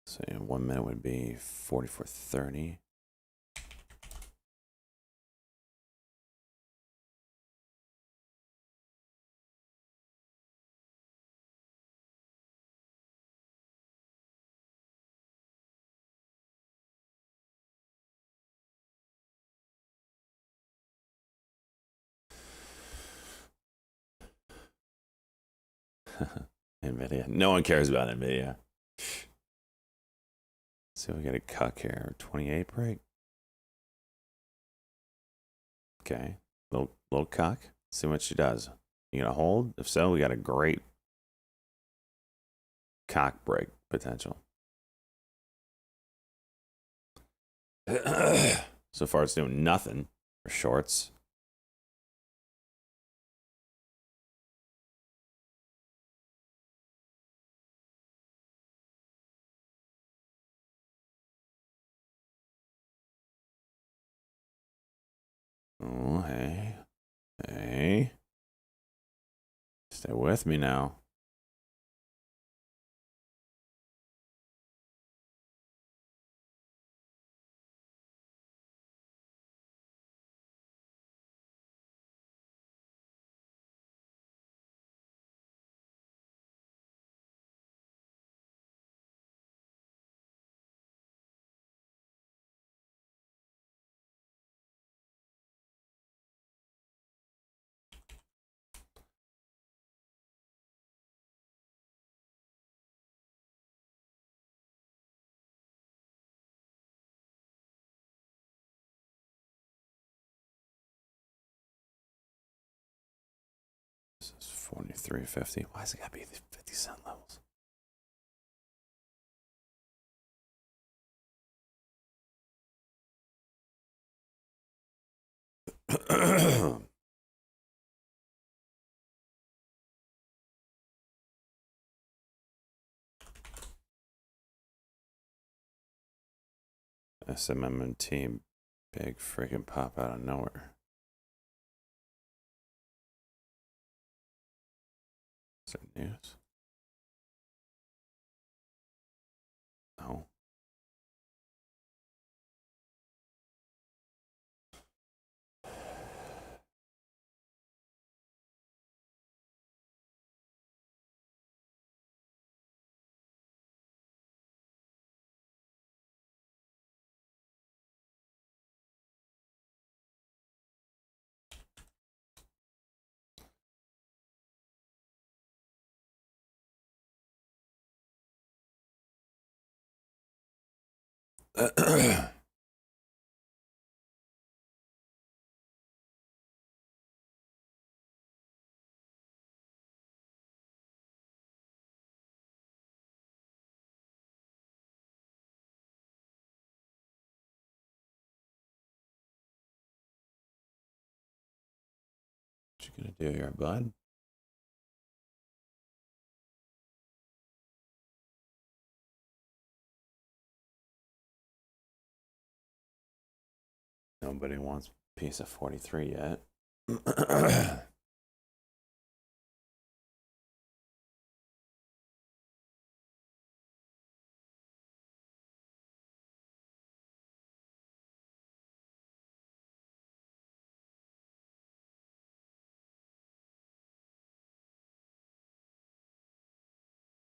So yeah, 1 minute would be 44:30. NVIDIA. No one cares about NVIDIA. So we got a cuck here. 28 break. Okay. Little cuck. See what she does. You gonna hold? If so, we got a great cock break potential. So far, it's doing nothing for shorts. Oh, hey. Hey. Stay with me now. This is 43.50. Why is it gotta be the 50-cent levels? SMMT, big freaking pop out of nowhere. Is there news? No. What you gonna do here, bud? Nobody wants a piece of 43 yet.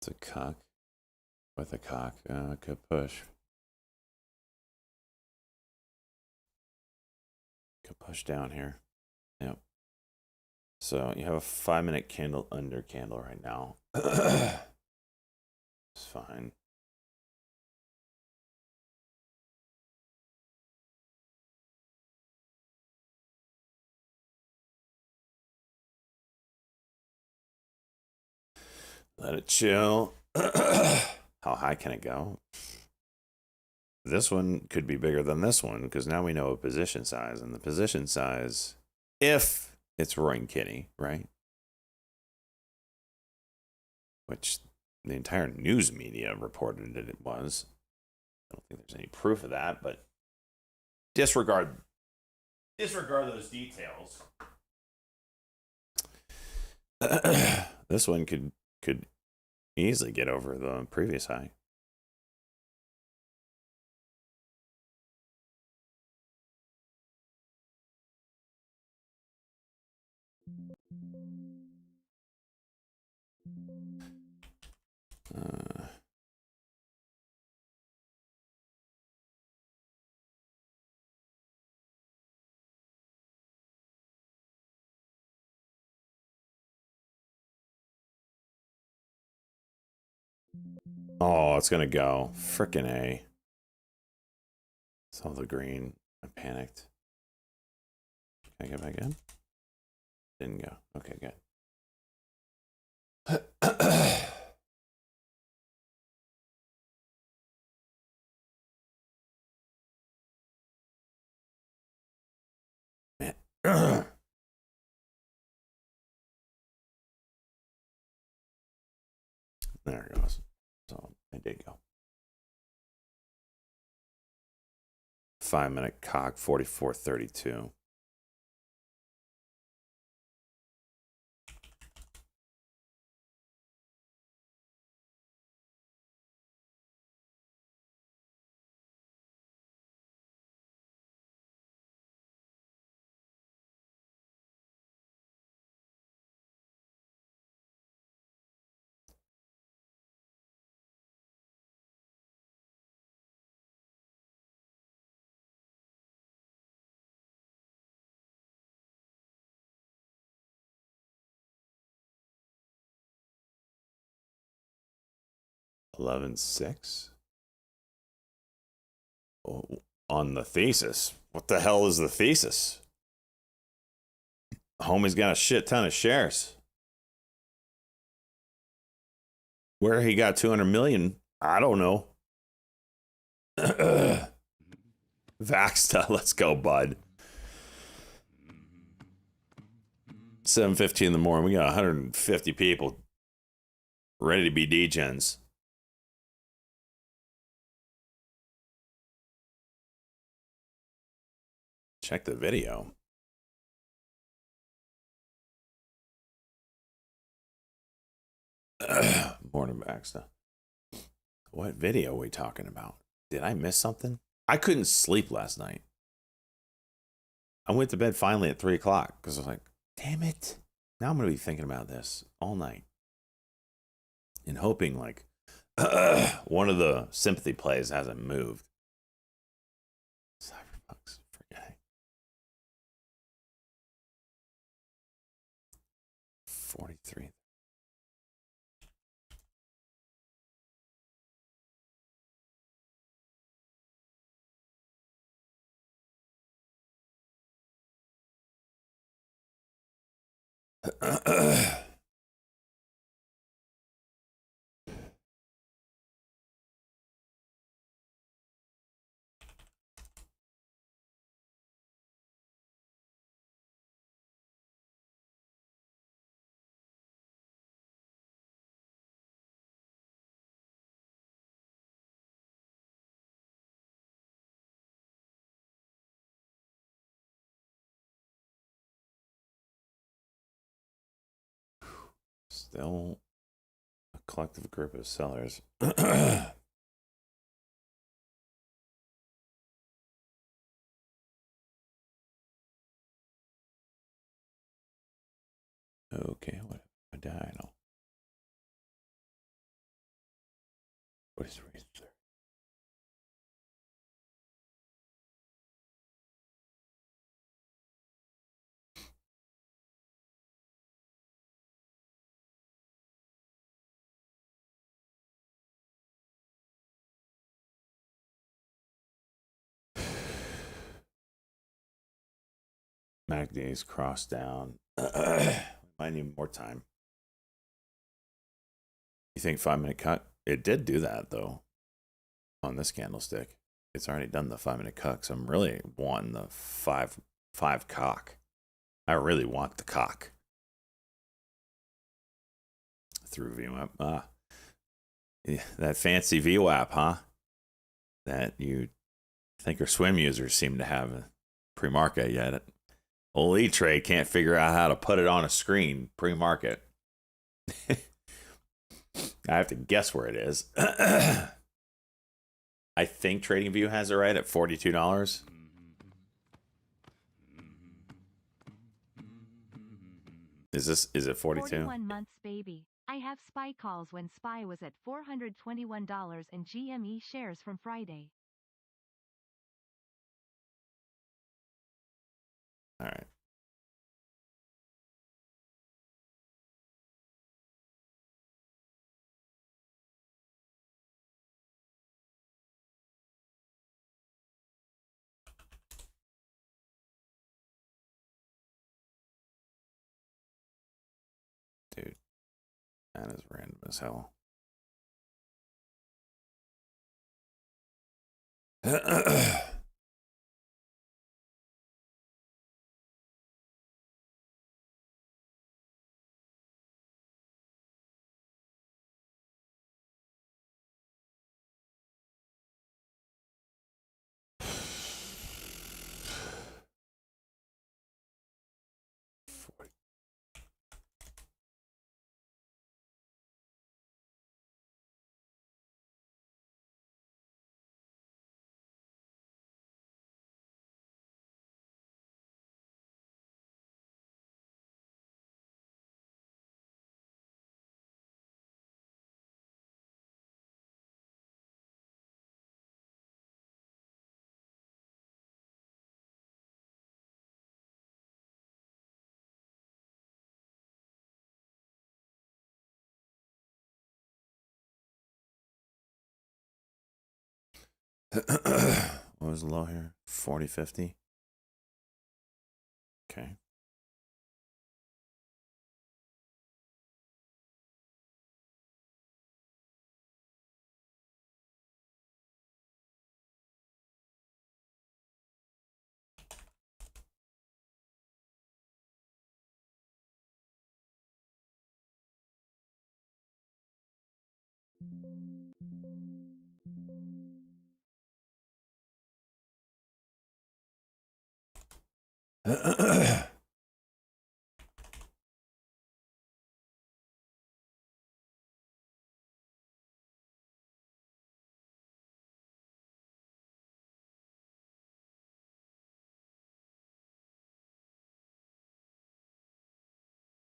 It's a cock with a cock. Good push. Good push down here. Yep. So you have a 5-minute candle under candle right now. It's fine. Let it chill. How high can it go? This one could be bigger than this one because now we know a position size, and the position size, if it's Roaring Kitty, right? Which the entire news media reported that it was. I don't think there's any proof of that, but disregard those details. This one could easily get over the previous high. Oh, it's gonna go. Frickin' A. Saw the green. I panicked. Can I get back in? Didn't go. Okay, good. Man. There it goes. So I did go. 5-minute cock, 44.32. $11.6. Oh, on the thesis. What the hell is the thesis? Homie's got a shit ton of shares. Where he got 200 million, I don't know. Vaxta, let's go, bud. 7:15 in the morning. We got 150 people ready to be degens. Check the video. Morning, Baxter. What video are we talking about? Did I miss something? I couldn't sleep last night. I went to bed finally at 3 o'clock because I was like, damn it. Now I'm going to be thinking about this all night. And hoping like one of the sympathy plays hasn't moved. Cyberpunk's forgetting. 43. Still a collective group of sellers. Okay, what dial? What is research? MACD's crossed down. Might need more time. You think 5-minute cut? It did do that though. On this candlestick, it's already done the 5-minute cut. So I'm really wanting the five cock. I really want the cock through VWAP. Yeah, that fancy VWAP, huh? That you think our swim users seem to have pre-market yet. Old E-Trade can't figure out how to put it on a screen pre-market. I have to guess where it is. I think TradingView has it right at $42. Is it 42? 41 months, baby. I have SPY calls when SPY was at $421 and GME shares from Friday. All right. Dude, that is random as hell. What was the low here? 40.50. Okay.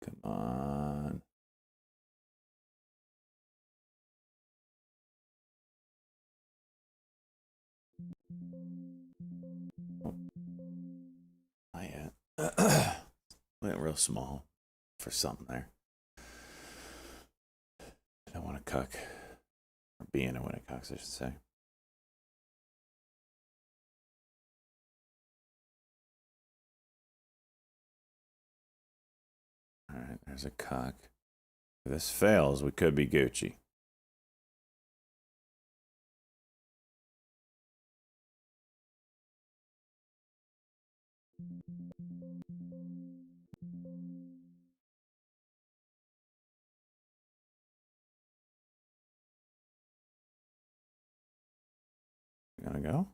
Come on. Oh, not yet. Went real small for something there. I don't want to cuck. Or be in it when it cucks, I should say. Alright, there's a cuck. If this fails, we could be Gucci. You gonna go?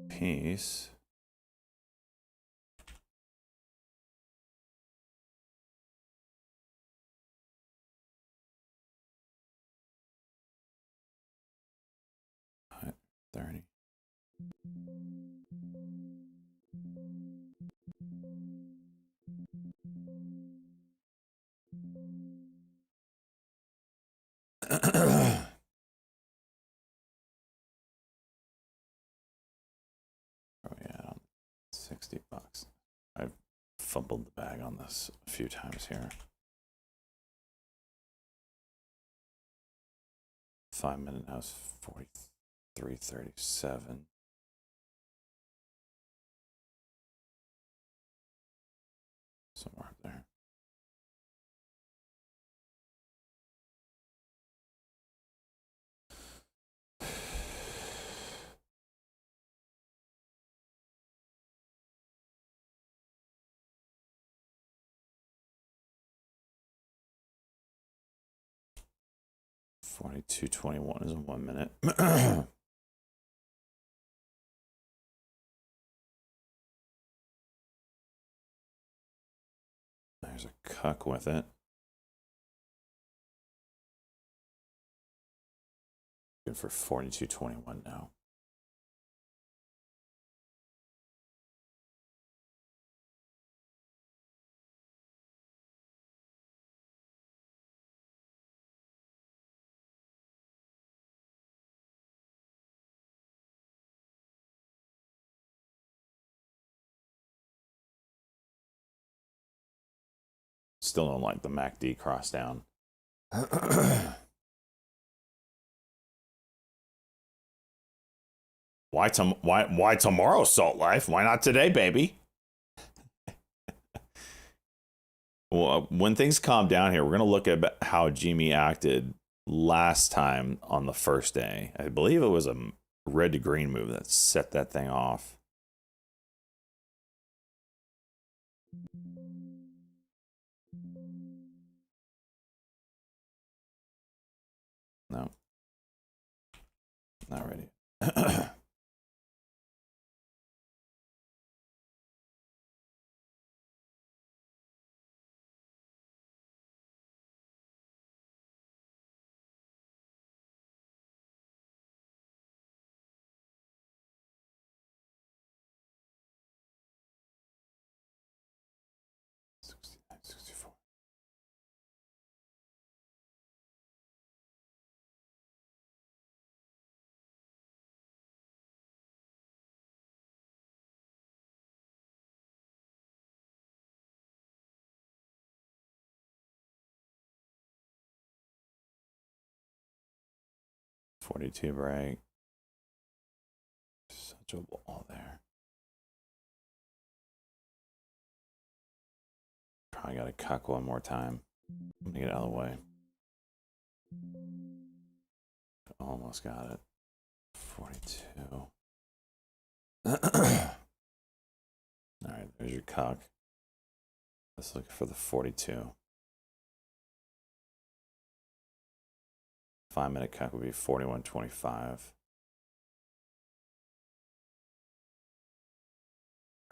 Peace. What? 30. Oh yeah, $60. I've fumbled the bag on this a few times here. 5 minute now is 43.37. Somewhere up there. 42.21 is in 1 minute. There's a cuck with it. Good for 42.21 now. Still don't like the MACD cross down. Why tomorrow, Salt Life? Why not today, baby? Well, when things calm down here, we're gonna look at how Jimmy acted last time on the first day. I believe it was a red to green move that set that thing off. No. Not ready. 69.64. $42 break. Such a ball there. Probably got to cuck one more time. Let me get out of the way. Almost got it. 42. All right, there's your cuck. Let's look for the 42. 5-minute cuck would be 41.25.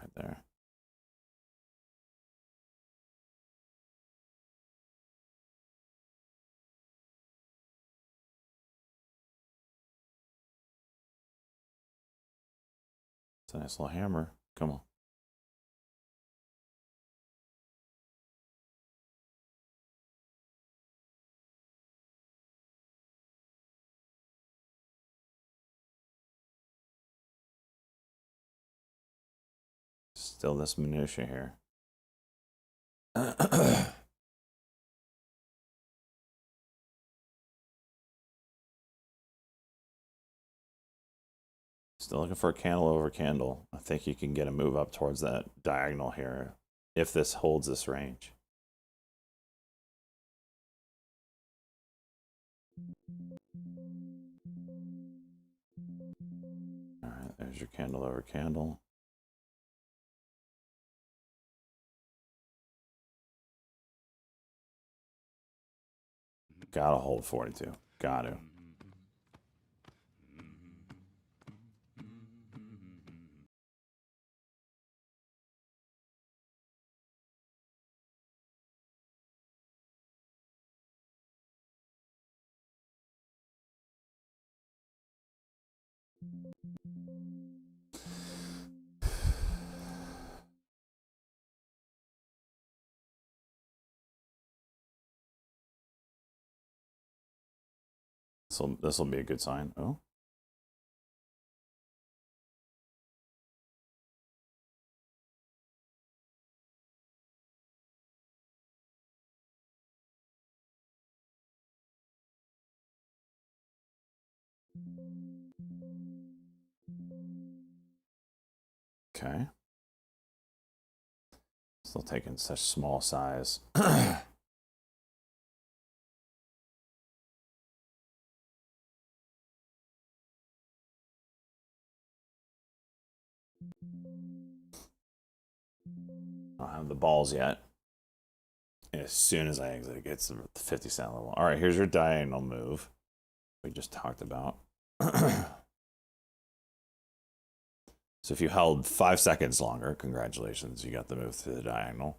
Right there. It's a nice little hammer. Come on. Still this minutia here. Still looking for a candle over candle. I think you can get a move up towards that diagonal here if this holds this range. All right, there's your candle over candle. Gotta hold 42. Got to. So this will be a good sign. Oh. Okay. Still taking such small size. I don't have the balls yet. As soon as I exit, it gets to the 50 cent level. All right, here's your diagonal move. we just talked about. So if you held 5 seconds longer, congratulations, you got the move to the diagonal.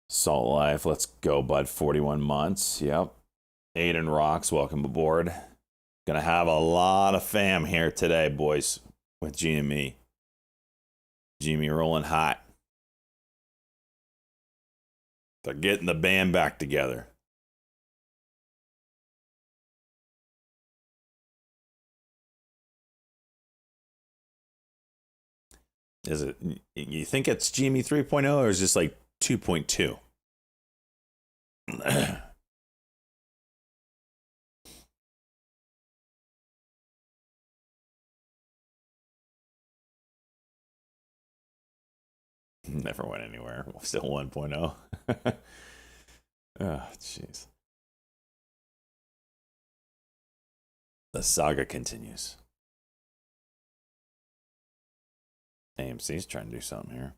Salt Life, let's go, bud. 41 months. Yep. Aiden Rocks, welcome aboard. Gonna have a lot of fam here today, boys, with GME. GME rolling hot. They're getting the band back together. Is it, you think it's GME 3.0 or is this like 2.2? Never went anywhere. Still 1.0. Oh, jeez. The saga continues. AMC's trying to do something here.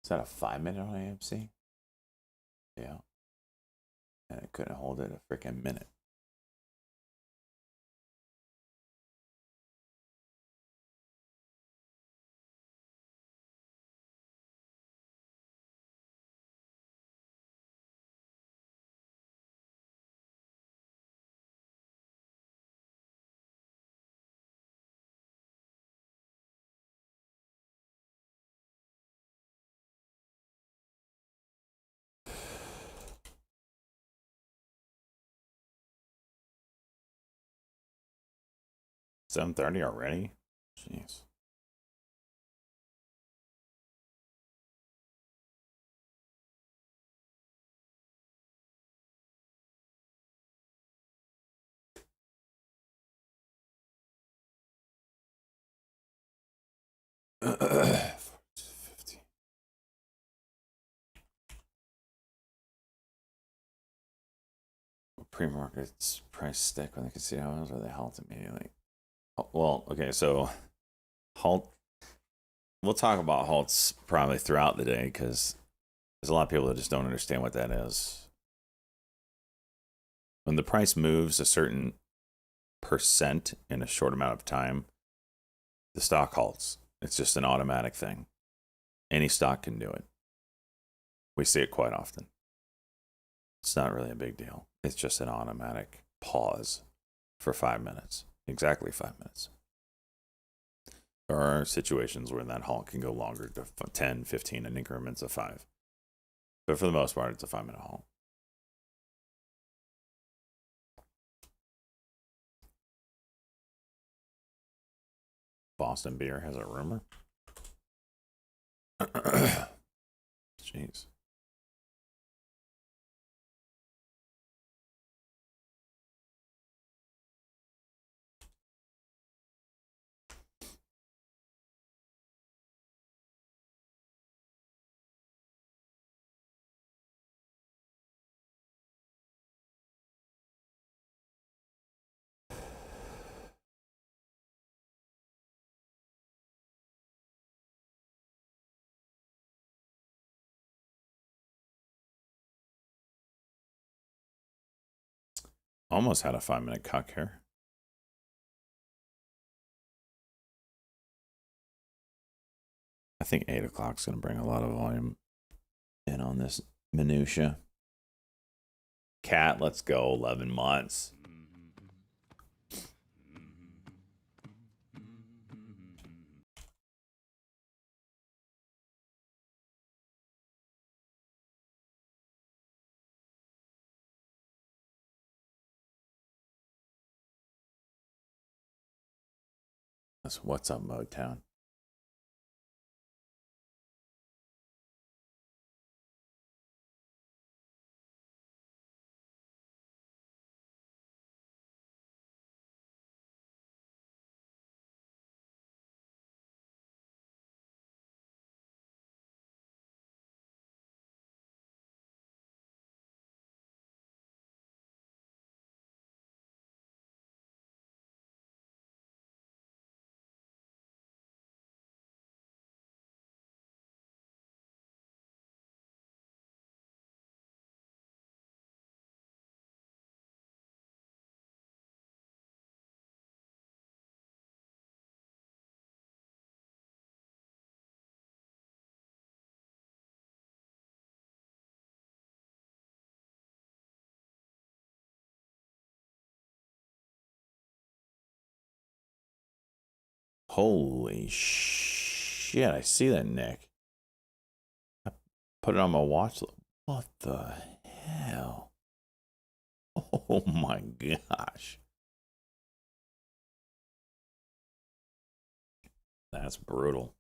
Is that a 5-minute on AMC? Yeah. And it couldn't hold it a freaking minute. $7:30 already? Jeez. Pre-markets price stick when they can see how else, or they halt immediately. Well, okay, so halt. We'll talk about halts probably throughout the day because there's a lot of people that just don't understand what that is. When the price moves a certain percent in a short amount of time, the stock halts. It's just an automatic thing. Any stock can do it. We see it quite often. It's not really a big deal. It's just an automatic pause for 5 minutes. Exactly 5 minutes. There are situations where that halt can go longer to 10, 15 in increments of 5. But for the most part, it's a 5-minute halt. Boston Beer has a rumor. Jeez. Almost had a 5-minute cuck here. I think 8 o'clock's going to bring a lot of volume in on this minutia. Cat, let's go. 11 months. That's what's up, Motown. Holy shit, I see that, Nick. I put it on my watch list. What the hell? Oh my gosh. That's brutal.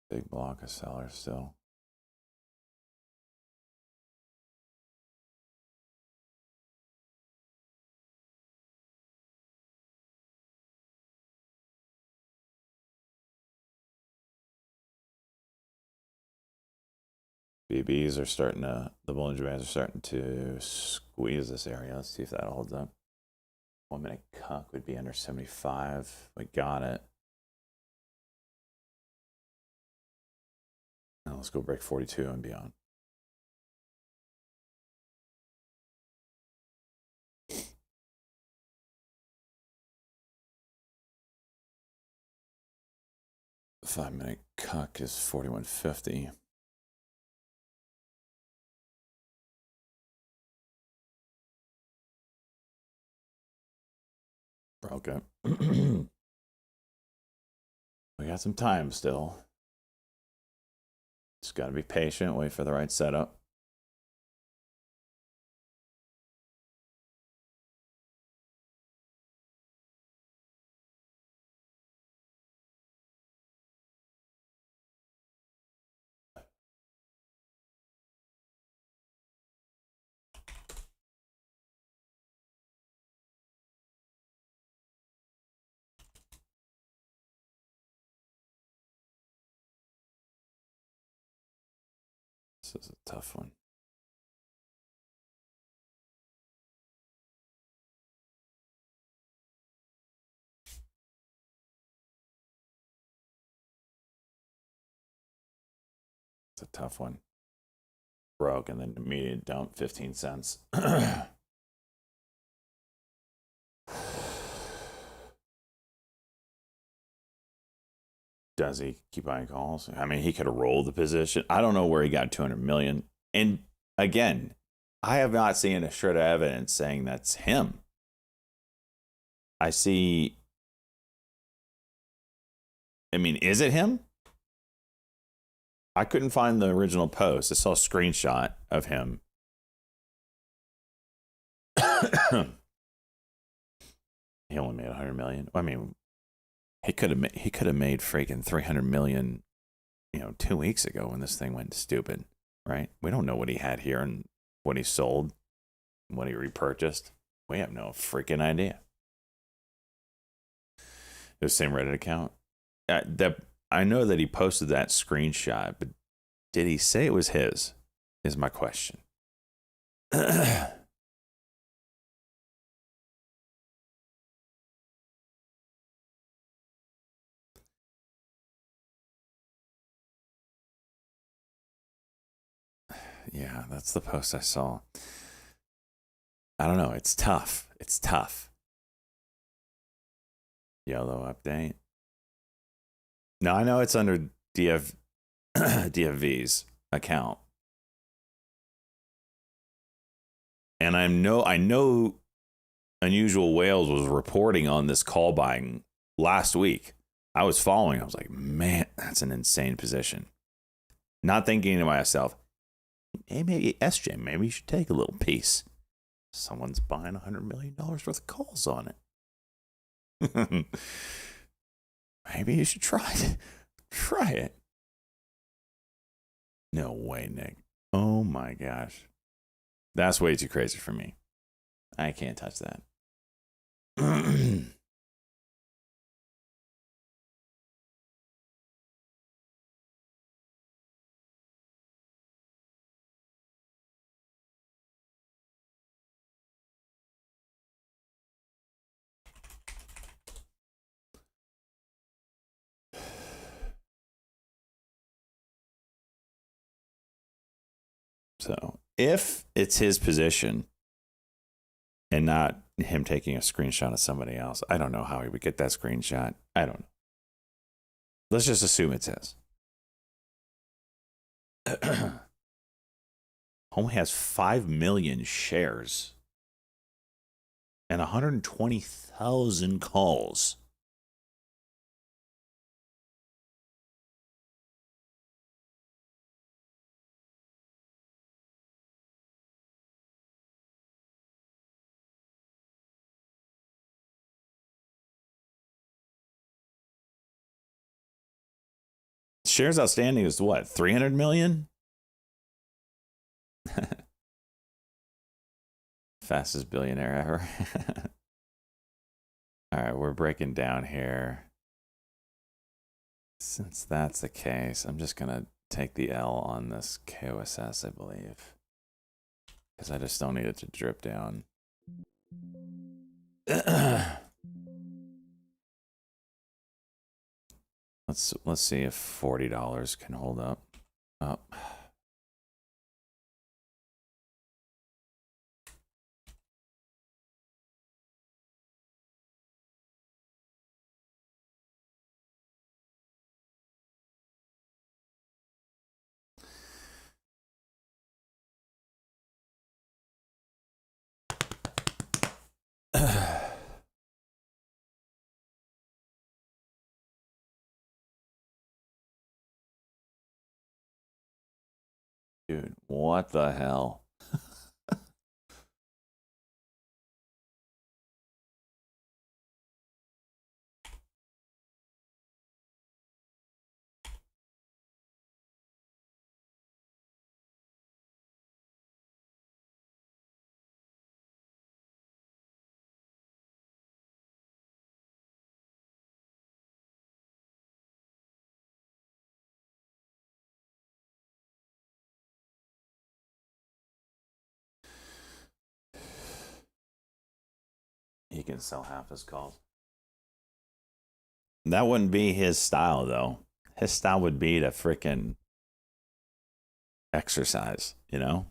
Big block of sellers still. BBs are starting to, the Bollinger Bands are starting to squeeze this area. Let's see if that holds up. 1 minute cuck would be under 75. We got it. Now let's go break 42 and beyond. The 5 minute cuck is 41.50. Broke it. We got some time still. Just got to be patient, wait for the right setup. This is a tough one. It's a tough one. Broke and then immediate dump, 15 cents. Does he keep buying calls? I mean, he could have rolled the position. I don't know where he got 200 million. And again, I have not seen a shred of evidence saying that's him. I see. I mean, is it him? I couldn't find the original post. I saw a screenshot of him. He only made 100 million. I mean, he could have made freaking 300 million, 2 weeks ago when this thing went stupid, right? We don't know what he had here and what he sold, what he repurchased. We have no freaking idea. The same Reddit account. I know that he posted that screenshot, but did he say it was his? Is my question. Yeah, that's the post I saw. I don't know. It's tough. It's tough. YOLO update. No, I know it's under DFV's account. And I know Unusual Whales was reporting on this call buying last week. I was following. I was like, man, that's an insane position. Not thinking to myself, hey, maybe SJ, maybe you should take a little piece. Someone's buying $100 million worth of calls on it. Maybe you should try it. Try it. No way, Nick. Oh my gosh. That's way too crazy for me. I can't touch that. So if it's his position and not him taking a screenshot of somebody else, I don't know how he would get that screenshot. I don't know. Let's just assume it's his. Home has 5 million shares and 120,000 calls. Shares outstanding is what, 300 million? Fastest billionaire ever. All right, we're breaking down here. Since that's the case, I'm just going to take the L on this KOSS, I believe. Because I just don't need it to drip down. Let's see if $40 can hold up. Dude, what the hell? He can sell half his calls. That wouldn't be his style, though. His style would be to freaking exercise, you know?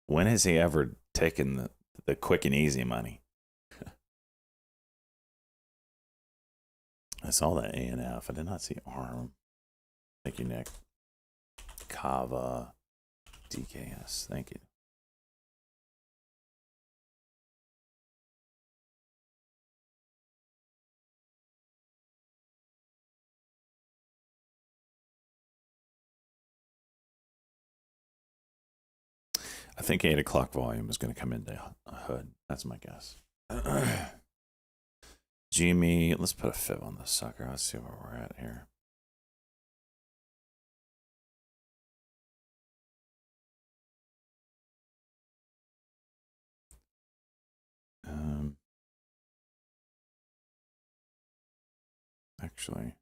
When has he ever taken the quick and easy money? I saw that ANF. I did not see ARM. Thank you, Nick. Kava. DKS. Thank you. I think 8 o'clock volume is going to come into hood. That's my guess. Jimmy, let's put a fib on this sucker. Let's see where we're at here. Actually,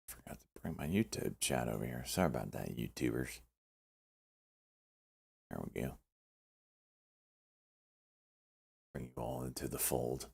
forgot to bring my YouTube chat over here. Sorry about that, YouTubers. There we go. Bring you all into the fold.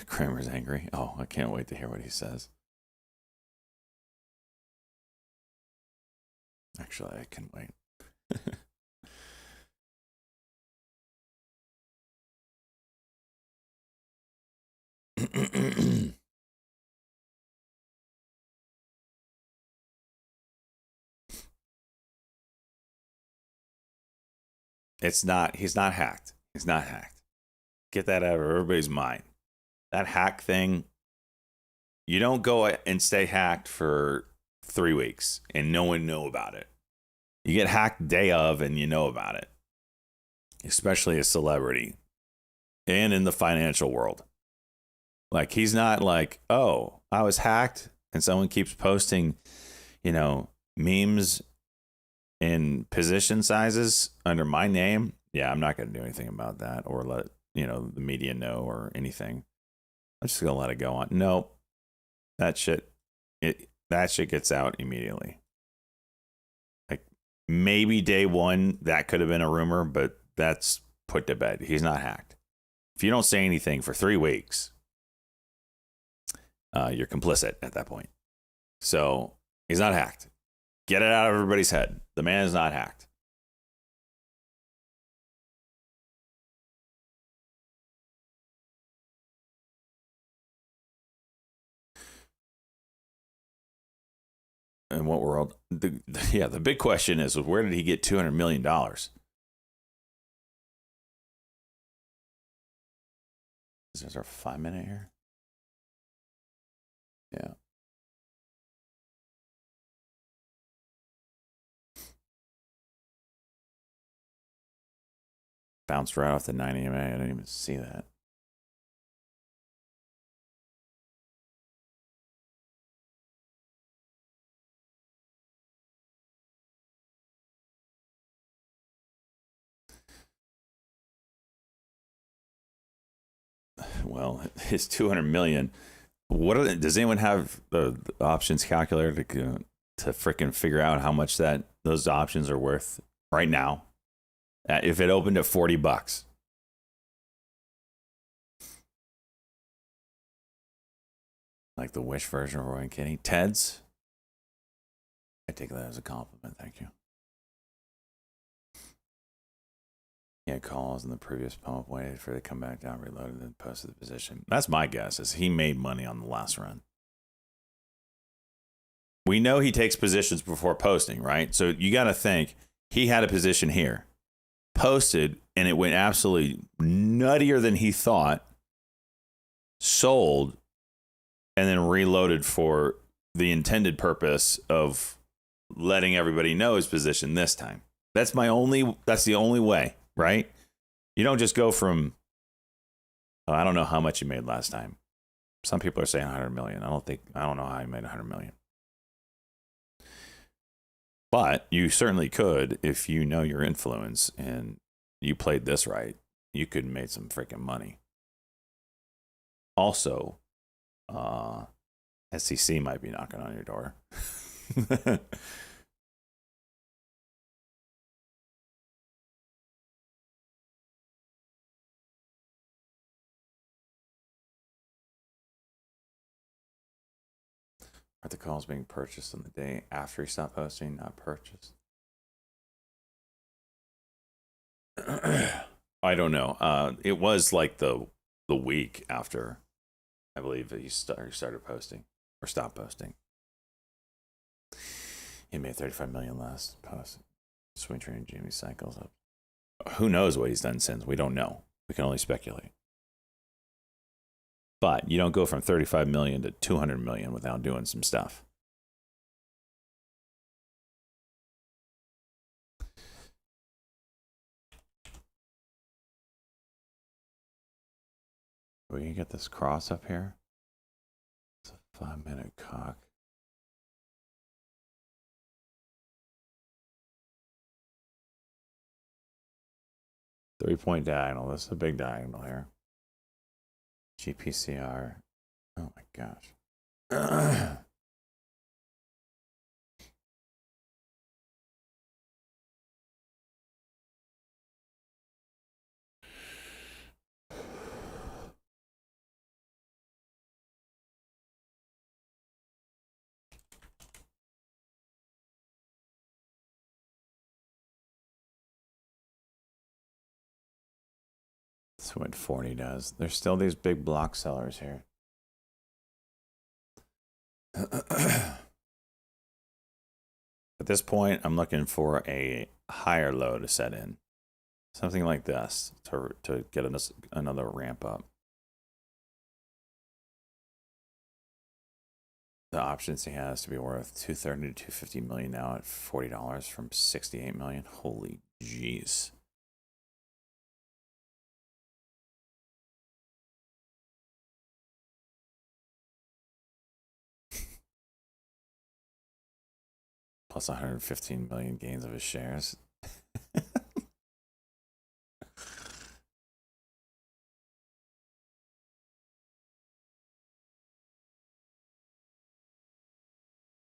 Kramer's angry. Oh, I can't wait to hear what he says. Actually, I can wait. It's not, he's not hacked. He's not hacked. get that out of everybody's mind. That hack thing, you don't go and stay hacked for 3 weeks and no one know about it. You get hacked day of and you know about it, especially a celebrity and in the financial world. Like, he's not like, oh, I was hacked and someone keeps posting, memes in position sizes under my name. Yeah, I'm not going to do anything about that or let, the media know or anything. I'm just going to let it go on. Nope. That shit gets out immediately. Like, maybe day one, that could have been a rumor, but that's put to bed. He's not hacked. If you don't say anything for 3 weeks, you're complicit at that point. So he's not hacked. Get it out of everybody's head. The man is not hacked. In what world? The big question is, where did he get $200 million? Is there a 5-minute here? Yeah. Bounced right off the 90 EMA. I didn't even see that. Well, his 200 million. Does anyone have the options calculator to freaking figure out how much those options are worth right now? If it opened at $40, like the Wish version of Roy and Kenny, Ted's. I take that as a compliment. Thank you. He had calls in the previous pump, waited for it to come back down, reloaded, and posted the position. That's my guess, is he made money on the last run. We know he takes positions before posting, right? So you got to think he had a position here, posted, and it went absolutely nuttier than he thought, sold, and then reloaded for the intended purpose of letting everybody know his position this time. That's the only way, right? You don't just go from, I don't know how much you made last time. Some people are saying 100 million. I don't know how you made 100 million. But you certainly could, if you know your influence and you played this right, you could have made some freaking money. Also, SEC might be knocking on your door. Are the calls being purchased on the day after he stopped posting, not purchased? I don't know. It was like the week after, I believe, he started posting or stopped posting. He made 35 million last post. Swing train Jamie cycles up. Who knows what he's done since? We don't know. We can only speculate. But you don't go from 35 million to 200 million without doing some stuff. We can get this cross up here. It's a 5-minute cock. Three-point diagonal. This is a big diagonal here. GPCR. Oh my gosh. That's what 40 does. There's still these big block sellers here. At this point, I'm looking for a higher low to set in. Something like this to get another ramp up. The options he has to be worth 230 to 250 million now at $40 from 68 million. Holy jeez. Plus 115 million gains of his shares.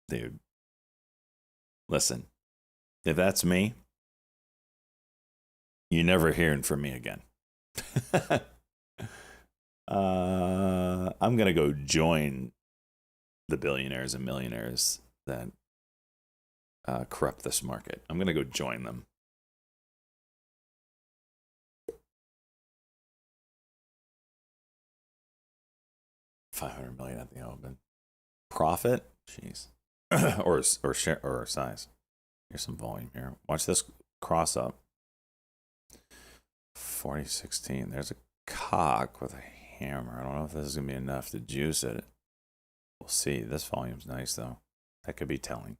Dude, listen, if that's me, you're never hearing from me again. I'm gonna go join the billionaires and millionaires that corrupt this market. I'm gonna go join them. $500 million at the open. Profit? Jeez. or share or size. Here's some volume here. Watch this cross up. 4016. There's a cock with a hammer. I don't know if this is gonna be enough to juice it. We'll see. This volume's nice though. That could be telling.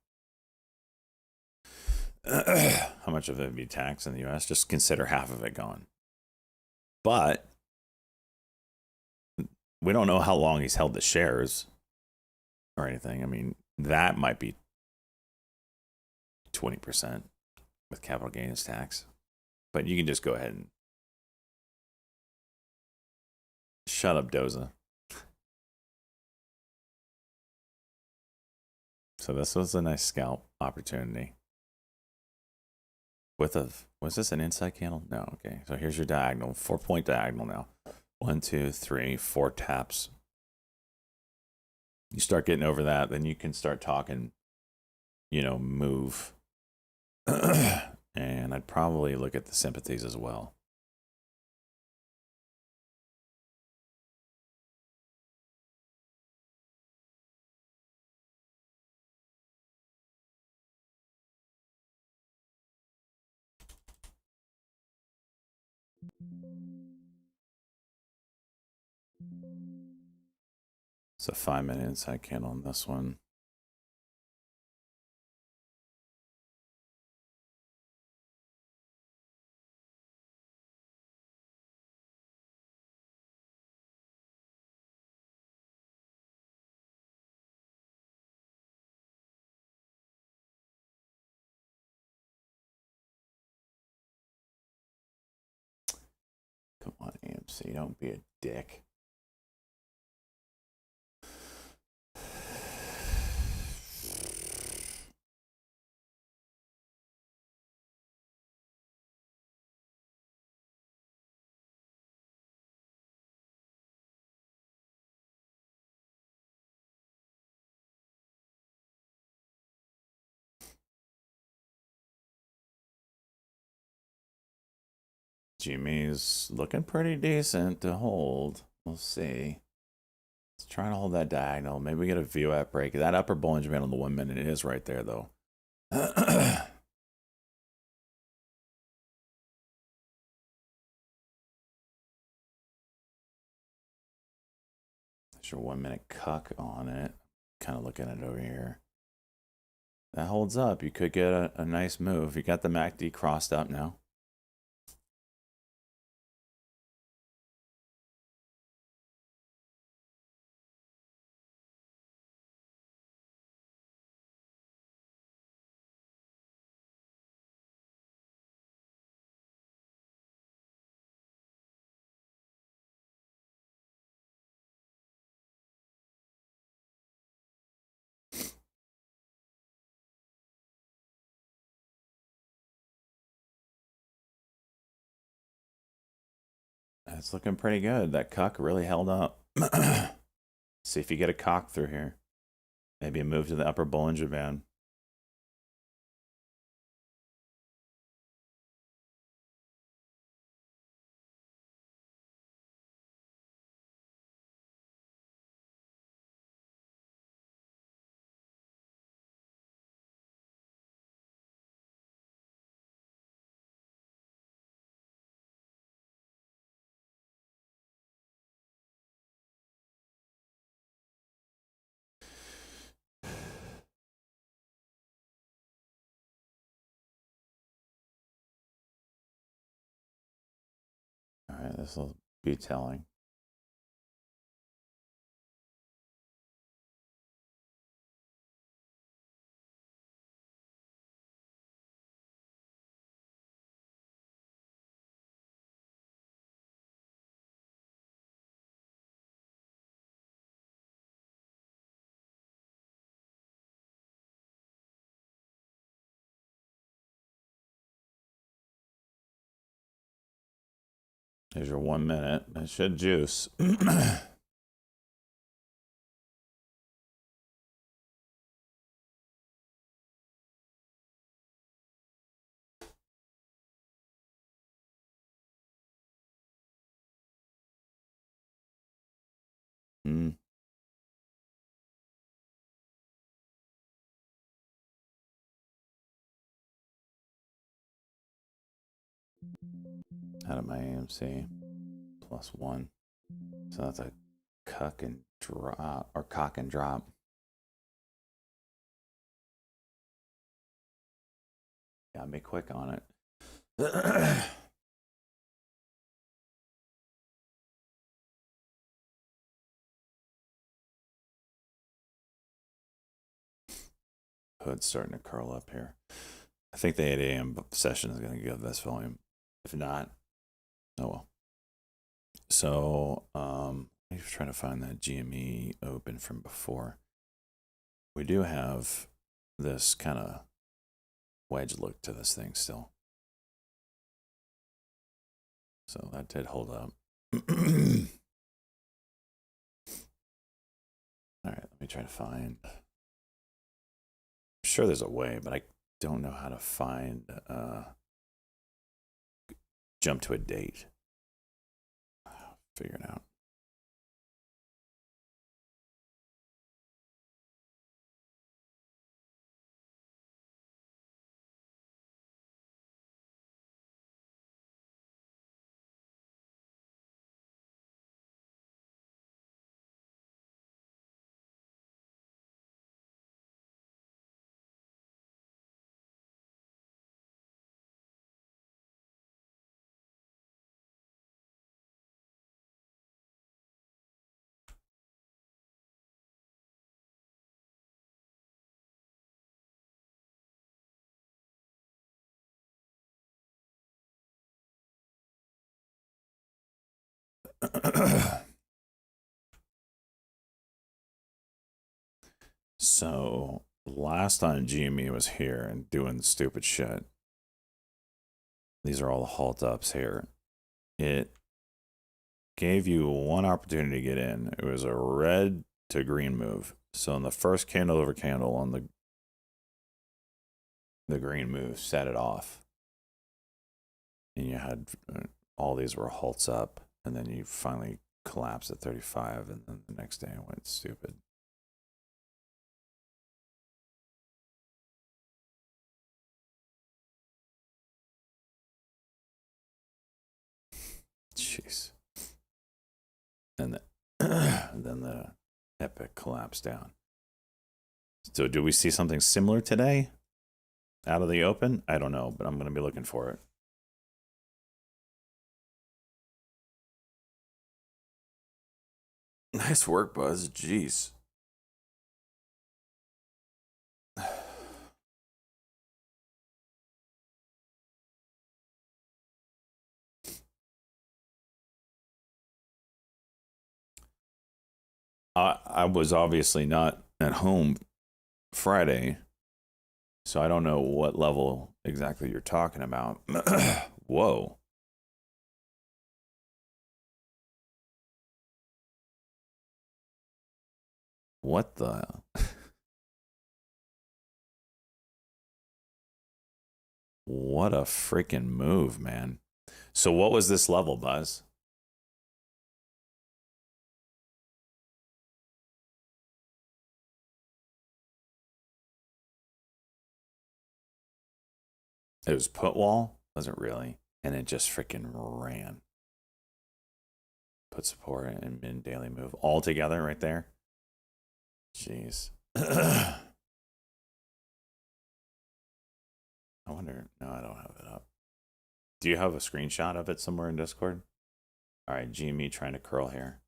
How much of it would be taxed in the US? Just consider half of it gone. But we don't know how long he's held the shares or anything. I mean, that might be 20% with capital gains tax. But you can just go ahead and shut up, Doza. So this was a nice scalp opportunity. Was this an inside candle? No, okay. So here's your diagonal, 4-point diagonal now. 1, 2, 3, 4 taps. You start getting over that, then you can start talking, move. And I'd probably look at the sympathies as well. It's a 5-minute inside candle on this one. Come on, AMC, don't be a dick. Jimmy's looking pretty decent to hold. We'll see. Let's try to hold that diagonal. Maybe we get a VWAP break. That upper Bollinger Band on the 1 minute is right there, though. There's your 1 minute cuck on it. Kind of looking at it over here. That holds up. You could get a nice move. You got the MACD crossed up now. It's looking pretty good. That cuck really held up. See if you get a cock through here. Maybe a move to the upper Bollinger Band. This will be telling. There's your 1 minute. It should juice. Mm. Out of my AMC. +1. So that's a cuck and drop, or cock and drop. Gotta be quick on it. Hood's starting to curl up here. I think the 8 a.m. session is going to give this volume. If not, oh well. So, I'm trying to find that GME open from before. We do have this kind of wedge look to this thing still. So that did hold up. All right, let me try to find. I'm sure there's a way, but I don't know how to find jump to a date. Figure it out. So last time GME was here and doing stupid shit. These are all the halt ups here. It gave you one opportunity to get in. It was a red to green move. So in the first candle over candle on the green move, set it off. And you had all these were halts up, and then you finally collapsed at 35, and then the next day it went stupid. Jeez. And then the epic collapse down. So do we see something similar today out of the open? I don't know, but I'm going to be looking for it. Nice work, Buzz. Jeez. I was obviously not at home Friday, so I don't know what level exactly you're talking about. Whoa. What the? What a freaking move, man. So what was this level, Buzz? It was put wall? Wasn't really. And it just freaking ran. Put support and min daily move all together right there. Jeez. I wonder. No, I don't have it up. Do you have a screenshot of it somewhere in Discord? All right, GME trying to curl here.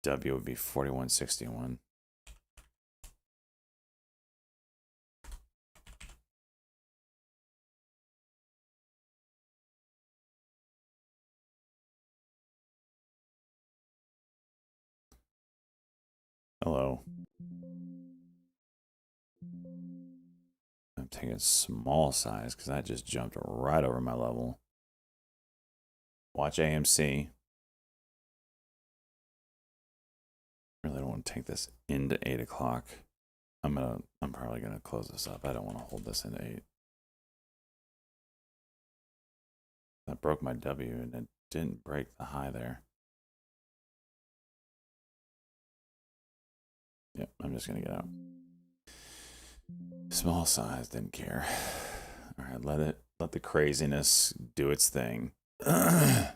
W would be 4161. Hello. I'm taking small size because that just jumped right over my level. Watch AMC. Really don't want to take this into 8 o'clock. I'm probably gonna close this up. I don't want to hold this into 8. That broke my W and it didn't break the high there. Yep, I'm just gonna get out. Small size, didn't care. All right, let the craziness do its thing. It's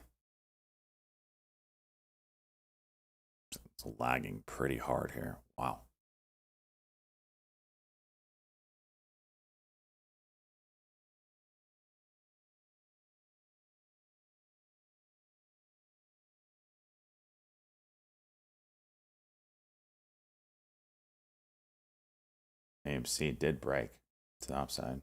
lagging pretty hard here. Wow. AMC did break to the upside.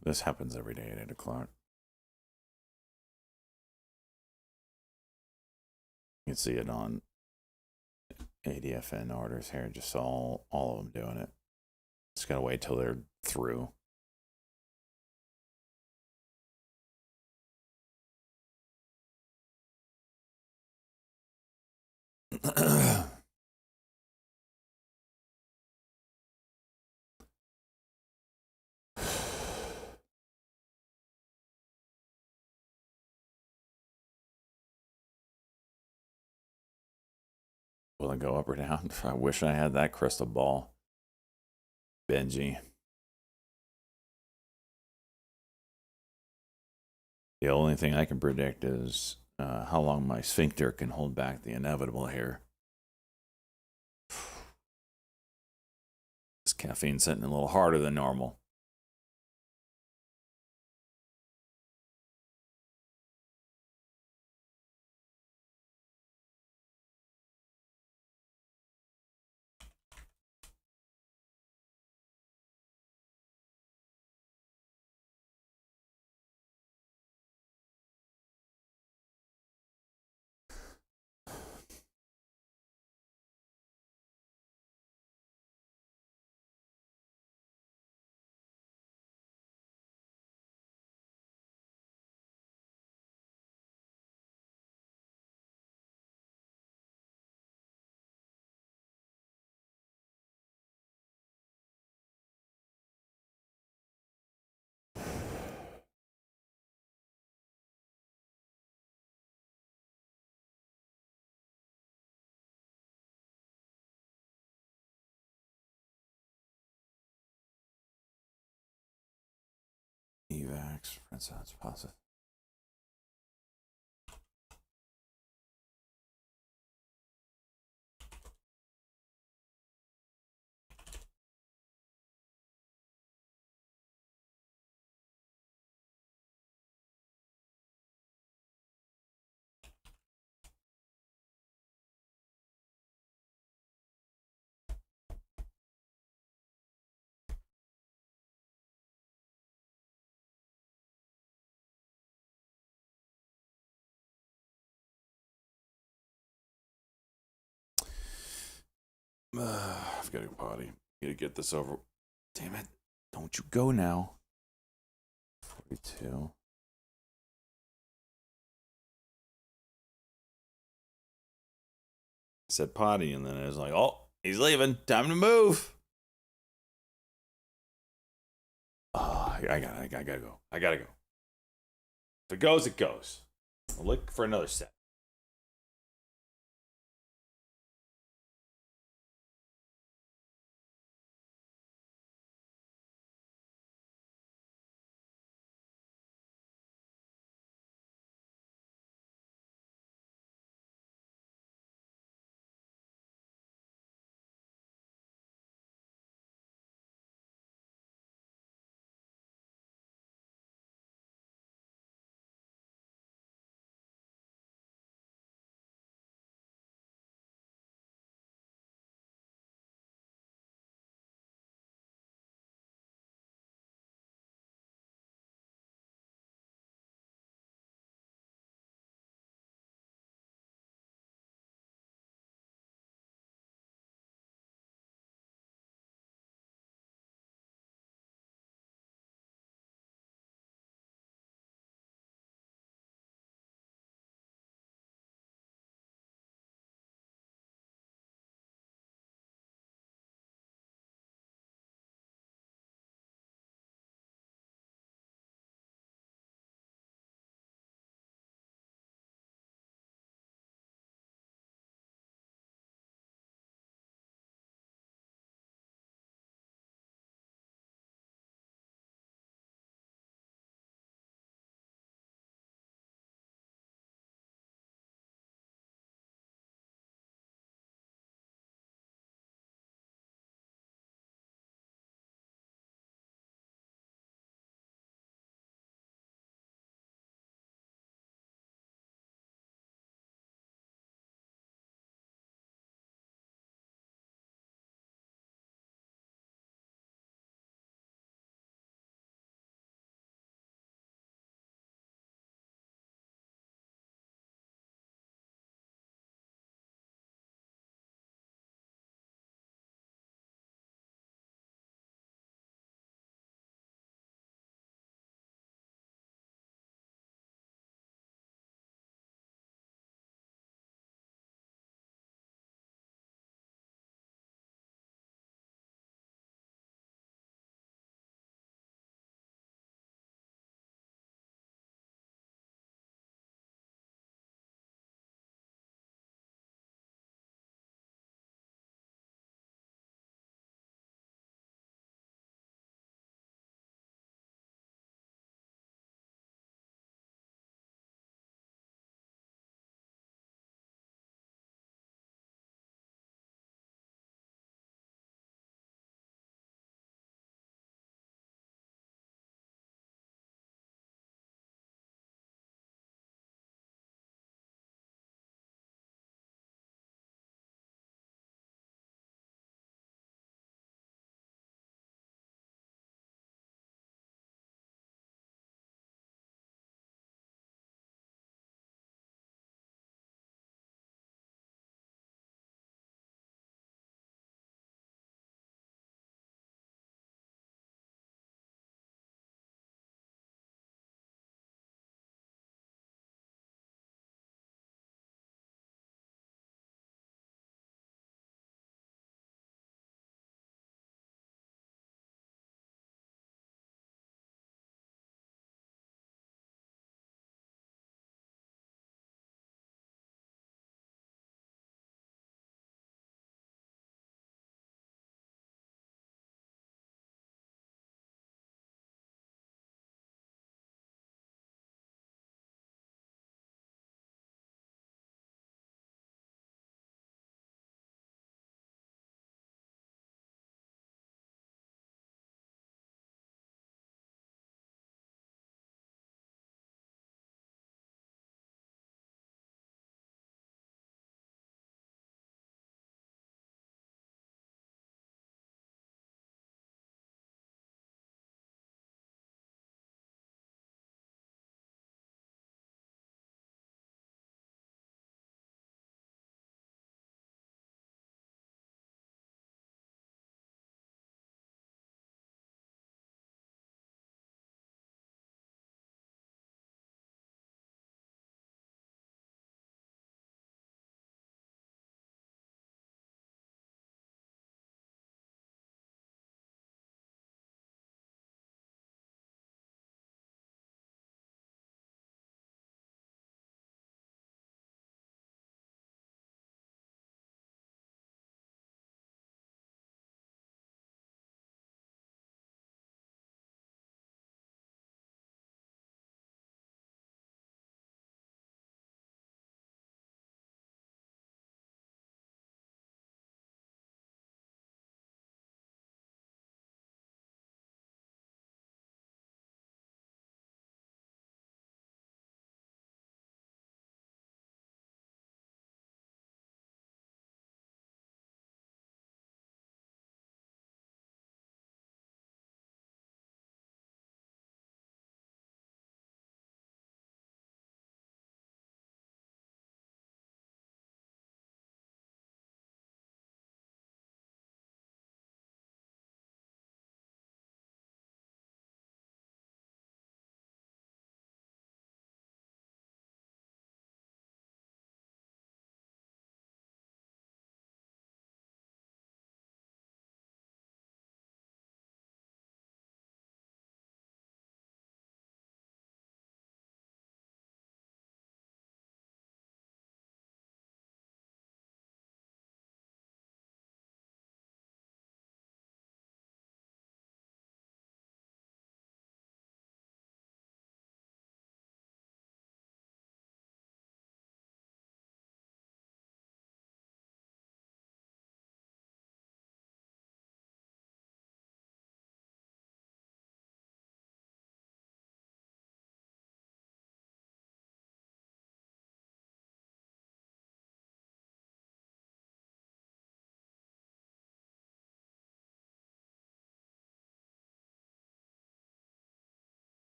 This happens every day at 8 o'clock. You can see it on ADFN orders here. Just all of them doing it. Just gotta wait till they're through. Will it go up or down? I wish I had that crystal ball. Benji. The only thing I can predict is how long my sphincter can hold back the inevitable here. This caffeine's hitting a little harder than normal. Evax, Renaissance positive. I've got to potty. Gotta get this over. Damn it. Don't you go now. 42. I said potty, and then I was like, oh, he's leaving. Time to move. Oh, I gotta go. I gotta go. If it goes, it goes. I'll look for another set.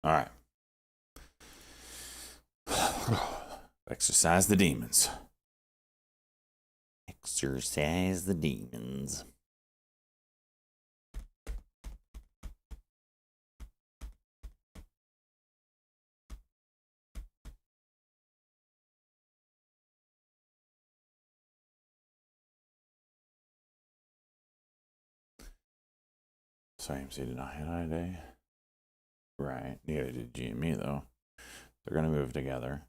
All right. Exercise the demons. Exercise the demons. So AMC did not hit ID. Right. Neither did GME though. They're gonna move together.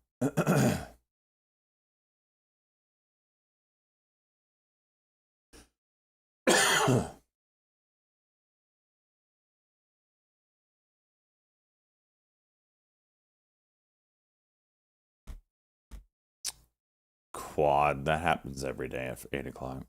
Quad. That happens every day at 8 o'clock.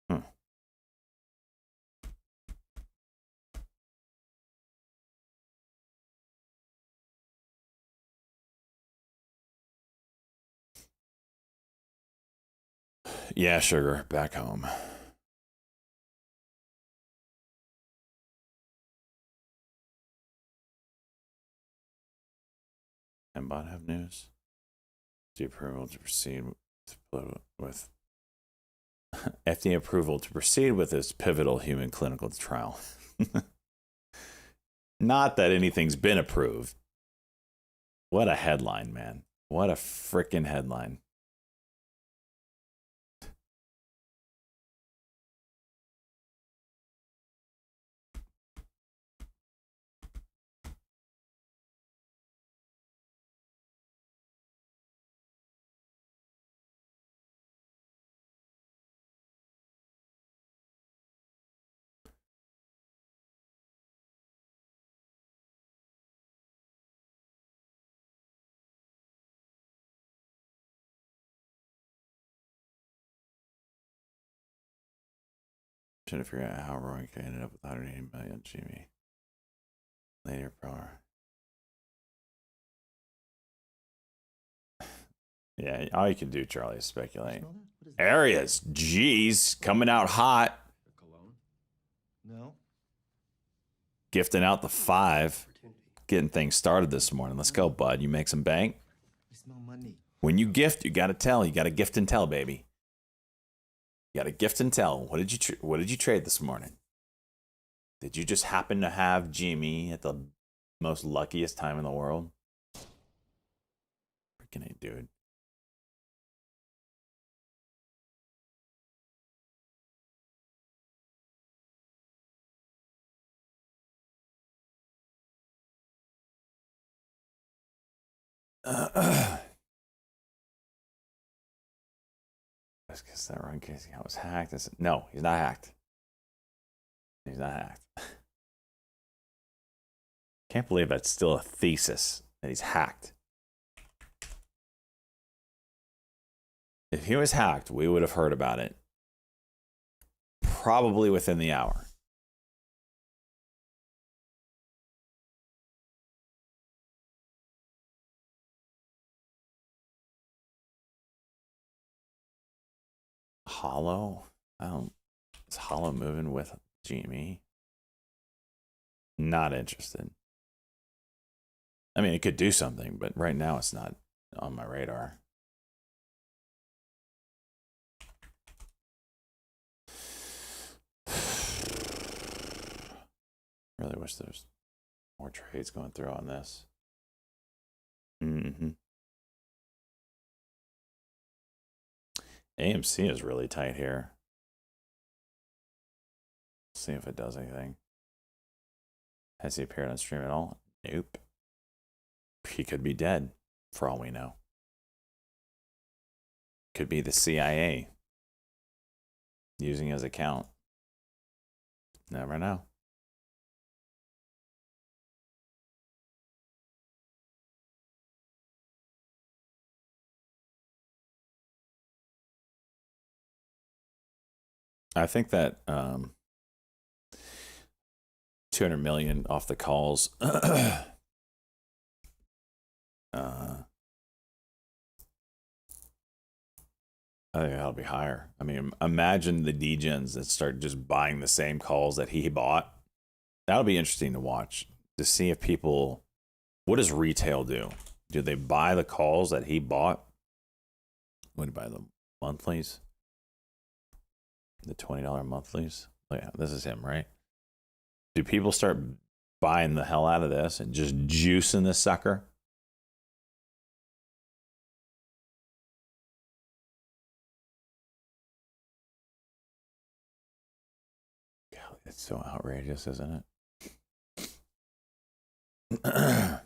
Hmm. Yeah, sugar. Back home. MBOT have news. The approval to proceed with FDA approval to proceed with this pivotal human clinical trial. Not that anything's been approved. What a headline, man. What a freaking headline. Trying to figure out how Roy ended up with 180 million Jimmy. Later, power. Yeah, all you can do, Charlie, is speculate. Areas, jeez, coming out hot. Cologne? No. Gifting out the 5. Getting things started this morning. Let's go, bud. You make some bank. I smell money. When you gift, you got to tell. You got to gift and tell, baby. You got to gift and tell. What did you trade this morning? Did you just happen to have Jimmy at the most luckiest time in the world? Freaking A, dude. Let's guess that Ron Casey was hacked. No, he's not hacked. He's not hacked. Can't believe that's still a thesis that he's hacked. If he was hacked, we would have heard about it probably within the hour. Hollow? Is Hollow moving with GME? Not interested. I mean, it could do something, but right now it's not on my radar. Really wish there's more trades going through on this. AMC is really tight here. See if it does anything. Has he appeared on stream at all? Nope. He could be dead, for all we know. Could be the CIA. using his account. Never know. I think that 200 million off the calls. I think that'll be higher. I mean, imagine the degens that start just buying the same calls that he bought. That'll be interesting to watch, to see if people, what does retail do? Do they buy the calls that he bought? Would buy the monthlies? The $20 monthlies? Oh, yeah, this is him, right? Do people start buying the hell out of this and just juicing this sucker? God, it's so outrageous, isn't it? How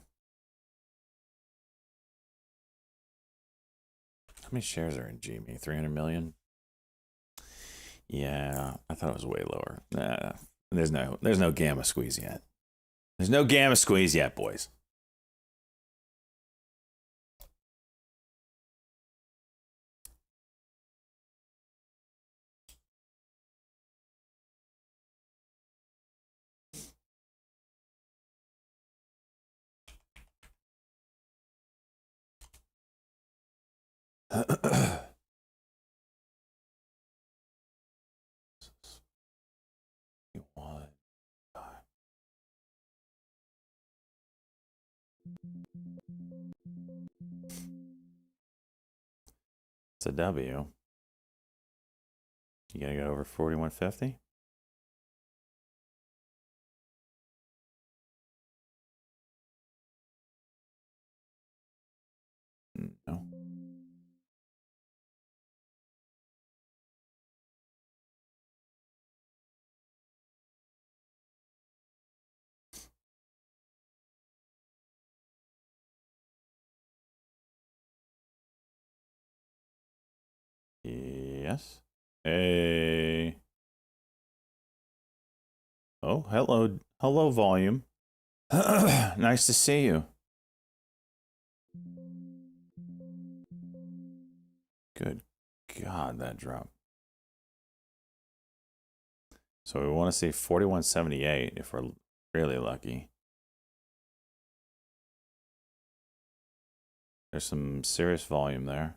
many shares are in GME? 300 million? Yeah, I thought it was way lower. Nah, there's no gamma squeeze yet. There's no gamma squeeze yet, boys. It's a W. You gotta go over 4150? No. Yes. Hey. Oh, hello. Hello, volume. Nice to see you. Good God, that drop. So we want to see 4178 if we're really lucky. There's some serious volume there.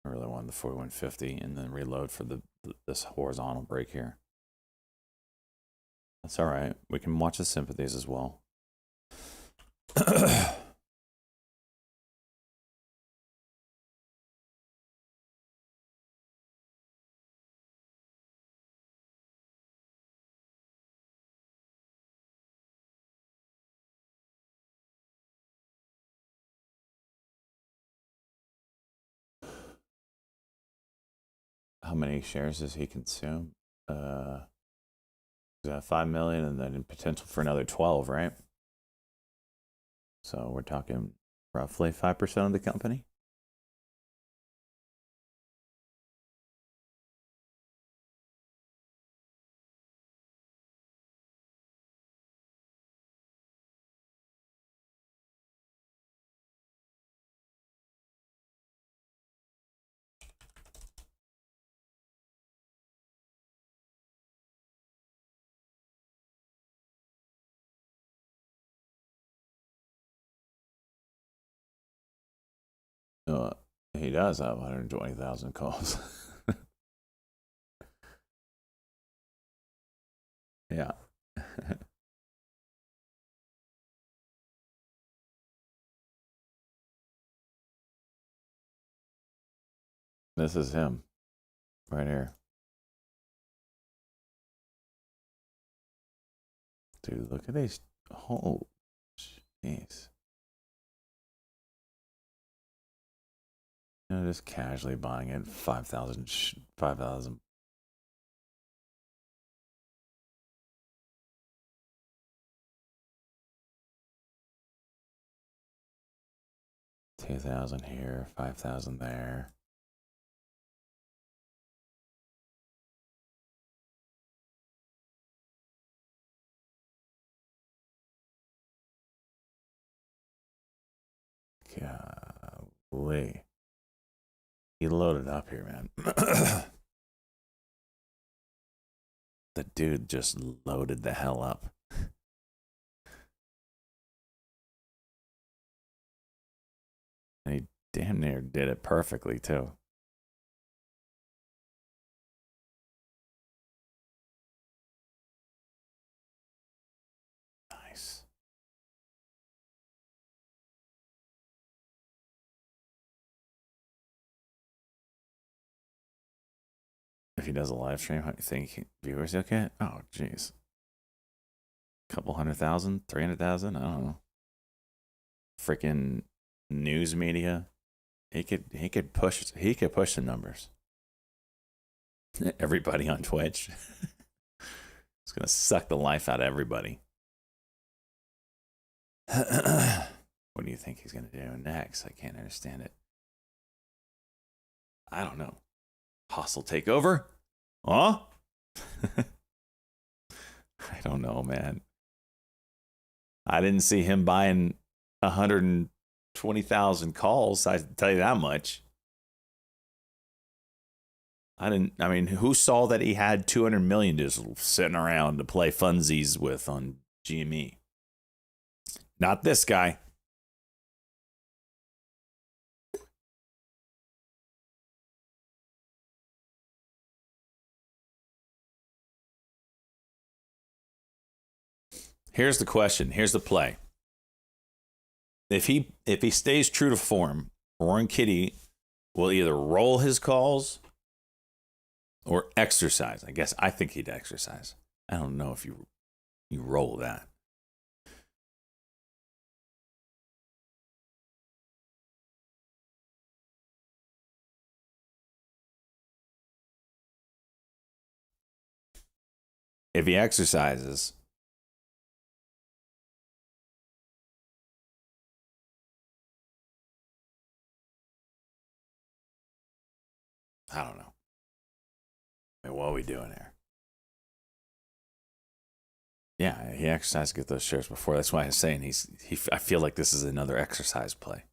I really wanted the 4150 and then reload for this horizontal break here. That's all right. We can watch the sympathies as well. How many shares does he consume? 5 million and then potential for another 12, right? So we're talking roughly 5% of the company. He does have 120,000 calls. Yeah. This is him right here. Dude, look at these. Oh, jeez. You know, just casually buying it 5,000. 5,000. 2,000 here, 5,000 there. Golly. He loaded up here, man. The dude just loaded the hell up. And he damn near did it perfectly, too. Nice. If he does a live stream, how do you think viewers he'll get? Oh, jeez. Couple 100,000, 300,000, I don't know. Freaking news media. He could push the numbers. Everybody on Twitch. It's gonna suck the life out of everybody. What do you think he's gonna do next? I can't understand it. I don't know. Hostile takeover? Huh? I don't know, man. I didn't see him buying 120,000 calls. I tell you that much. I mean, who saw that he had 200 million just sitting around to play funsies with on GME? Not this guy. Here's the question. Here's the play. If he stays true to form, Roaring Kitty will either roll his calls or exercise. I think he'd exercise. I don't know if you roll that. If he exercises, I don't know. I mean, what are we doing here? Yeah, he exercised to get those shares before. That's why I'm saying I feel like this is another exercise play.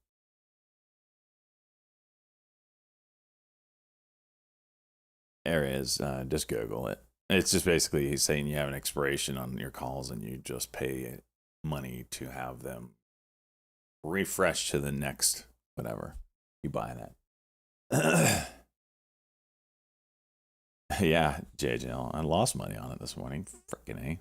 There is. Just Google it. It's just basically he's saying you have an expiration on your calls and you just pay money to have them refresh to the next whatever. You buy that. Yeah, JJL. I lost money on it this morning. Frickin' A.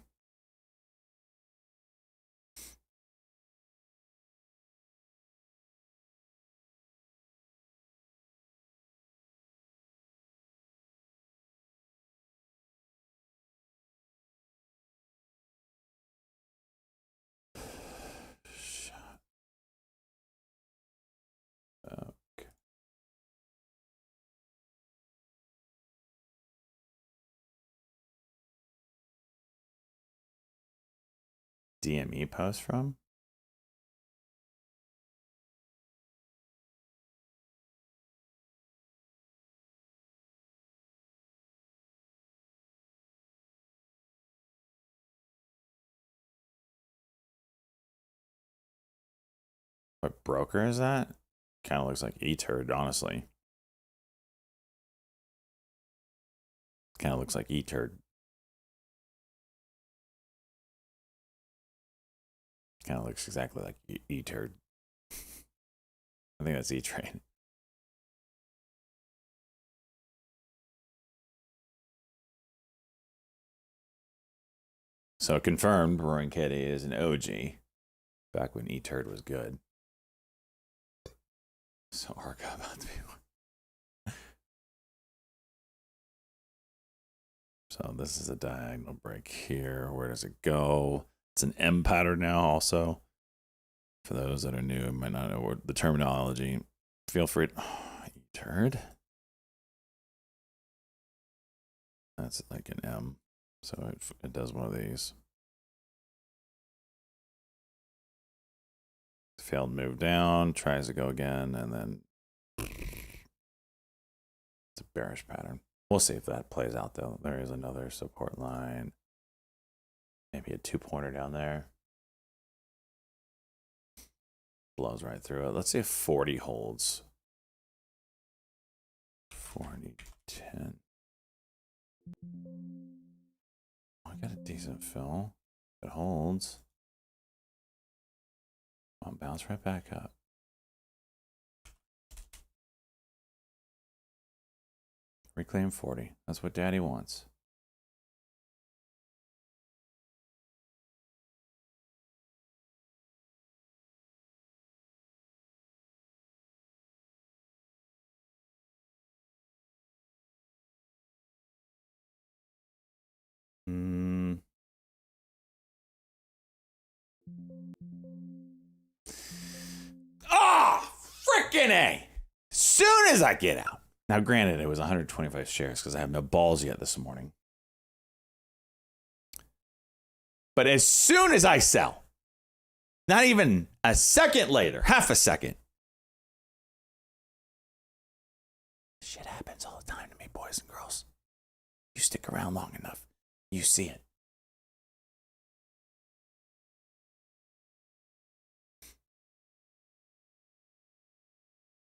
Okay. DME post from? What broker is that? Kind of looks like eTurd, honestly. Kind of looks like eTurd. Kind of looks exactly like eTurd. I think that's E-Trade. So confirmed, Roaring Kitty is an OG. Back when eTurd was good. So Arca about to be. So this is a diagonal break here. Where does it go? It's an M pattern now also. For those that are new and might not know the terminology, feel free to... Oh, eTurd. That's like an M. So it does one of these. Failed move down, tries to go again, and then it's a bearish pattern. We'll see if that plays out, though. There is another support line. Maybe a 2-pointer down there. Blows right through it. Let's see if 40 holds. 40, 10. I got a decent fill. It holds. I'll bounce right back up. Reclaim 40. That's what Daddy wants. Ah, frickin' A! Soon as I get out. Now, granted, it was 125 shares because I have no balls yet this morning. But as soon as I sell, not even a second later, half a second, shit happens all the time to me, boys and girls. You stick around long enough, you see it.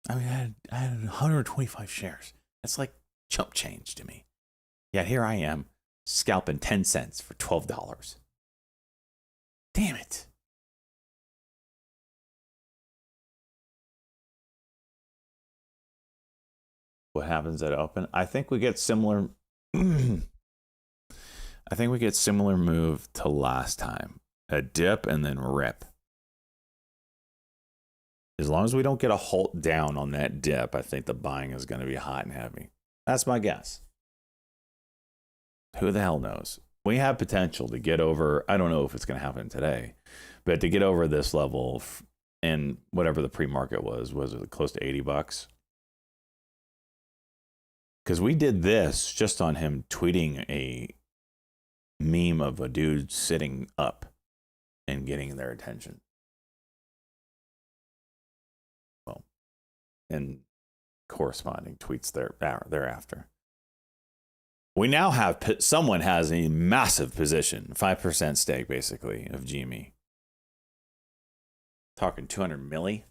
I mean, I had 125 shares. That's like chump change to me. Yet here I am, scalping 10 cents for $12. Damn it. What happens at open? I think we get similar. I think we get similar move to last time. A dip and then rip. As long as we don't get a halt down on that dip, I think the buying is going to be hot and heavy. That's my guess. Who the hell knows? We have potential to get over. I don't know if it's going to happen today, but to get over this level and whatever the pre-market was it close to $80? Because we did this just on him tweeting a meme of a dude sitting up and getting their attention. Well, and corresponding tweets thereafter. We now have, someone has a massive position, 5% stake basically of GME. Talking 200 milli.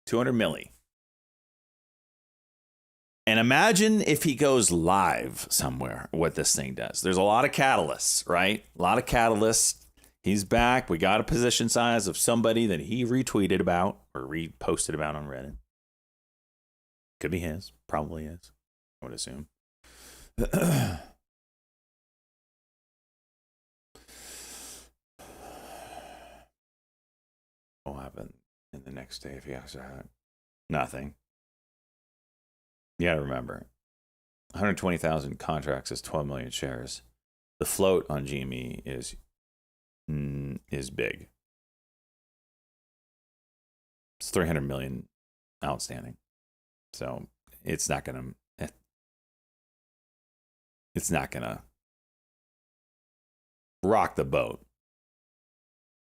200 milli. And imagine if he goes live somewhere, what this thing does. There's a lot of catalysts, right? A lot of catalysts. He's back. We got a position size of somebody that he retweeted about or reposted about on Reddit. Could be his. Probably is. I would assume. What will happen in the next day if he has that? Nothing. You got to remember, 120,000 contracts is 12 million shares. The float on GME is big. It's 300 million outstanding. So it's not going to rock the boat.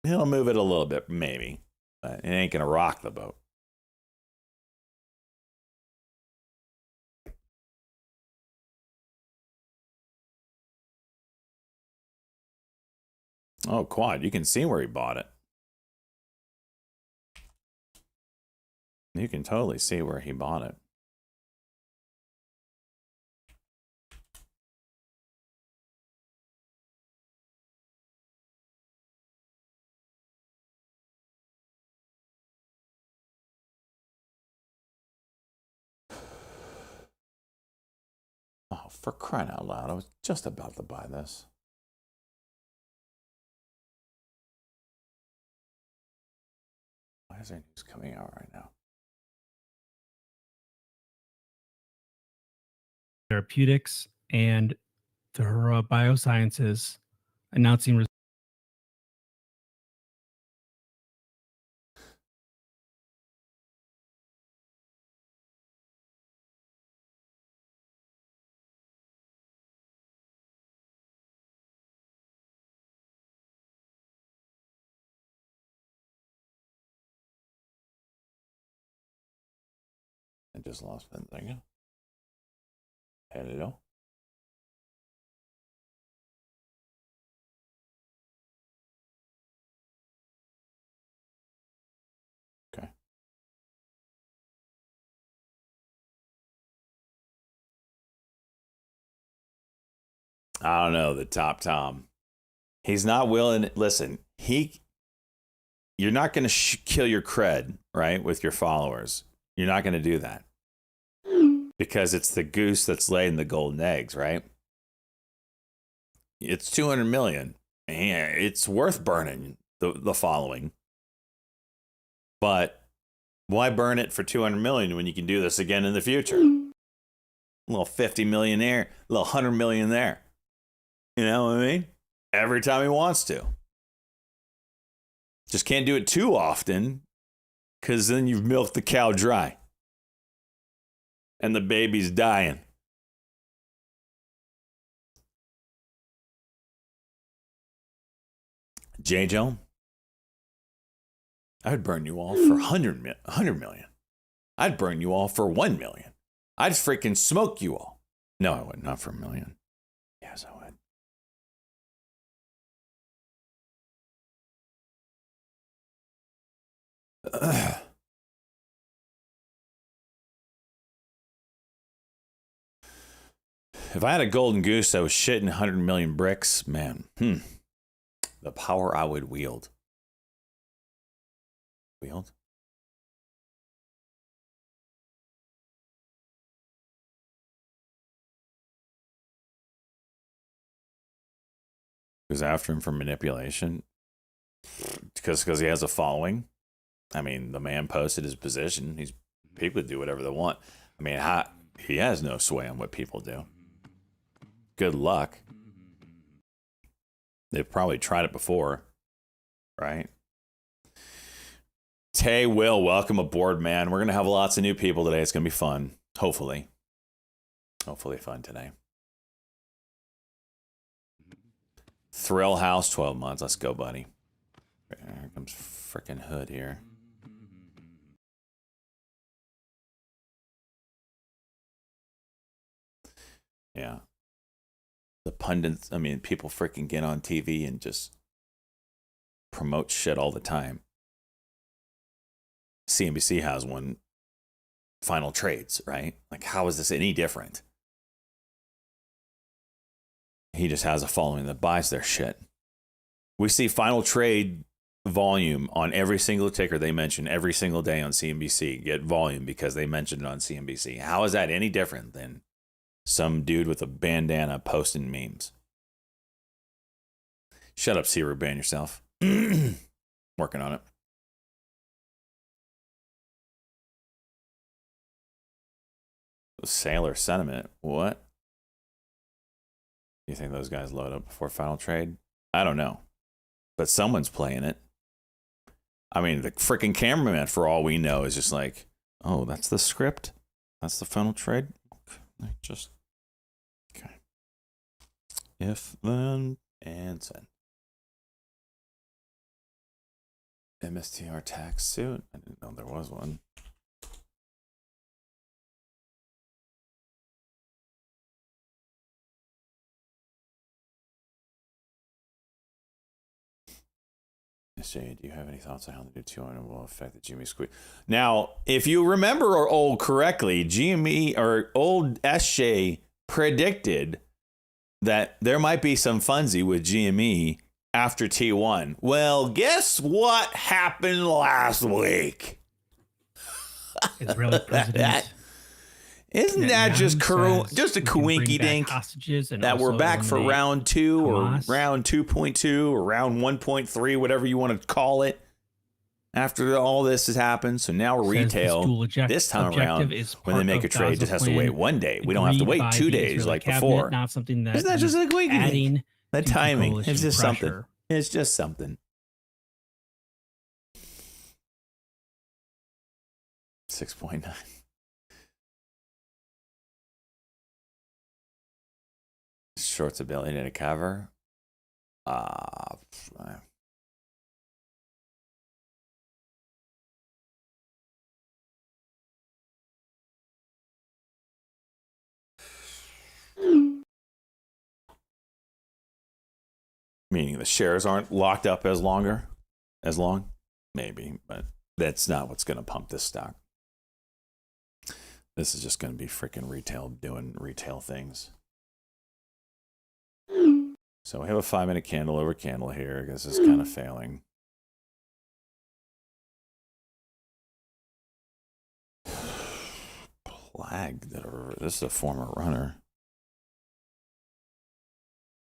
It'll move it a little bit, maybe, but it ain't going to rock the boat. Oh, Quad, you can see where he bought it. You can totally see where he bought it. Oh, for crying out loud, I was just about to buy this. Why is there news coming out right now? Therapeutics and Thera Biosciences announcing I just lost that thing. Hello. Okay. I don't know, the top Tom. He's not willing. Listen, you're not going to kill your cred, right, with your followers. You're not going to do that because it's the goose that's laying the golden eggs, right? It's 200 million. And it's worth burning the following. But why burn it for 200 million when you can do this again in the future? A little 50 million there, a little 100 million there. You know what I mean? Every time he wants to. Just can't do it too often because then you've milked the cow dry. And the baby's dying. J. Joe, I would burn you all for 100 million. I'd burn you all for 1 million. I'd freaking smoke you all. No, I would not for 1 million. Yes, I would. If I had a golden goose that was shitting 100 million bricks, man, the power I would wield. Who's after him for manipulation? Because he has a following. I mean, the man posted his position. People do whatever they want. I mean, he has no sway on what people do. Good luck. They've probably tried it before, right? Tay Will, welcome aboard, man. We're going to have lots of new people today. It's going to be fun. Hopefully fun today. Thrill House, 12 months. Let's go, buddy. Here comes frickin' Hood here. Yeah. The pundits, I mean, people freaking get on TV and just promote shit all the time. CNBC has one, Final Trades, right? Like, how is this any different? He just has a following that buys their shit. We see Final Trade volume on every single ticker they mention every single day on CNBC. Get volume because they mentioned it on CNBC. How is that any different than some dude with a bandana posting memes? Shut up, Seaver, ban yourself. Working on it. Sailor Sentiment. What? You think those guys load up before Final Trade? I don't know. But someone's playing it. I mean, the freaking cameraman, for all we know, is just like, oh, that's the script? That's the Final Trade? Okay. If, then, and send. MSTR tax suit? I didn't know there was one. Jay, do you have any thoughts on how the new 200 will affect the GME squeeze? Now, if you remember or old correctly, GME or old SJ predicted that there might be some funsy with GME after T1. Well, guess what happened last week? Israeli president. Isn't that just a coinky dink that we're back for round 2 or round 2.2 or round 1.3, whatever you want to call it, after all this has happened? So now retail, this time around, when they make a trade, just has to wait 1 day. We don't have to wait 2 days like before. Not something that isn't that just a coinky dink? The timing. It's just pressure. something. It's just something. 6.9. Short's ability to cover. Meaning the shares aren't locked up as long, maybe, but that's not what's going to pump this stock. This is just going to be freaking retail doing retail things. So we have a 5-minute candle over candle here. I guess it's kind of failing. Flag that this is a former runner.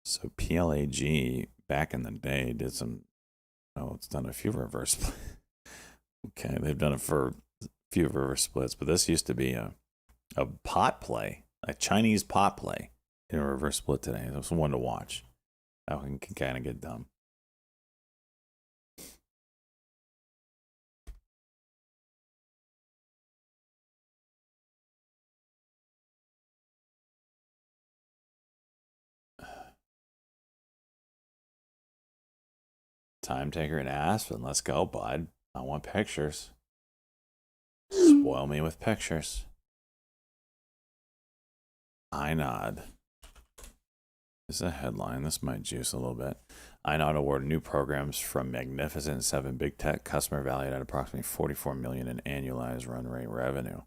So PLAG back in the day did some. Oh, it's done a few reverse. Okay, they've done it for a few reverse splits, but this used to be a pot play, a Chinese pot play in a reverse split today. It was one to watch. That one can kind of get dumb. Time taker and Aspen. Let's go, bud. I want pictures. Spoil me with pictures. INOD. This is a headline. This might juice a little bit. INOD awarded new programs from Magnificent Seven big tech customer valued at approximately $44 million in annualized run rate revenue.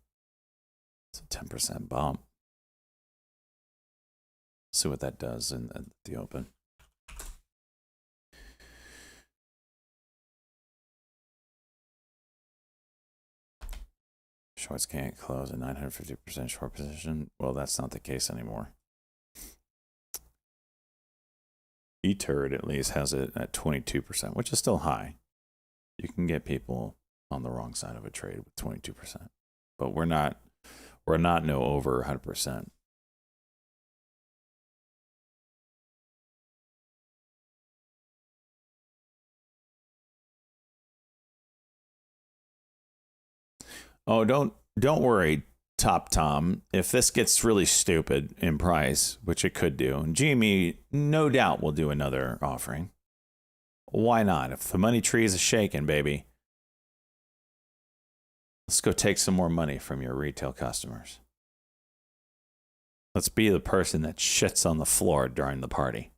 It's a 10% bump. See what that does in the open. Shorts can't close a 950% short position. Well, that's not the case anymore. eTurd at least has it at 22%, which is still high. You can get people on the wrong side of a trade with 22%, but we're not no over 100%. Oh, don't worry, Top Tom. If this gets really stupid in price, which it could do, and GME no doubt will do another offering. Why not? If the money tree is shaking, baby, let's go take some more money from your retail customers. Let's be the person that shits on the floor during the party.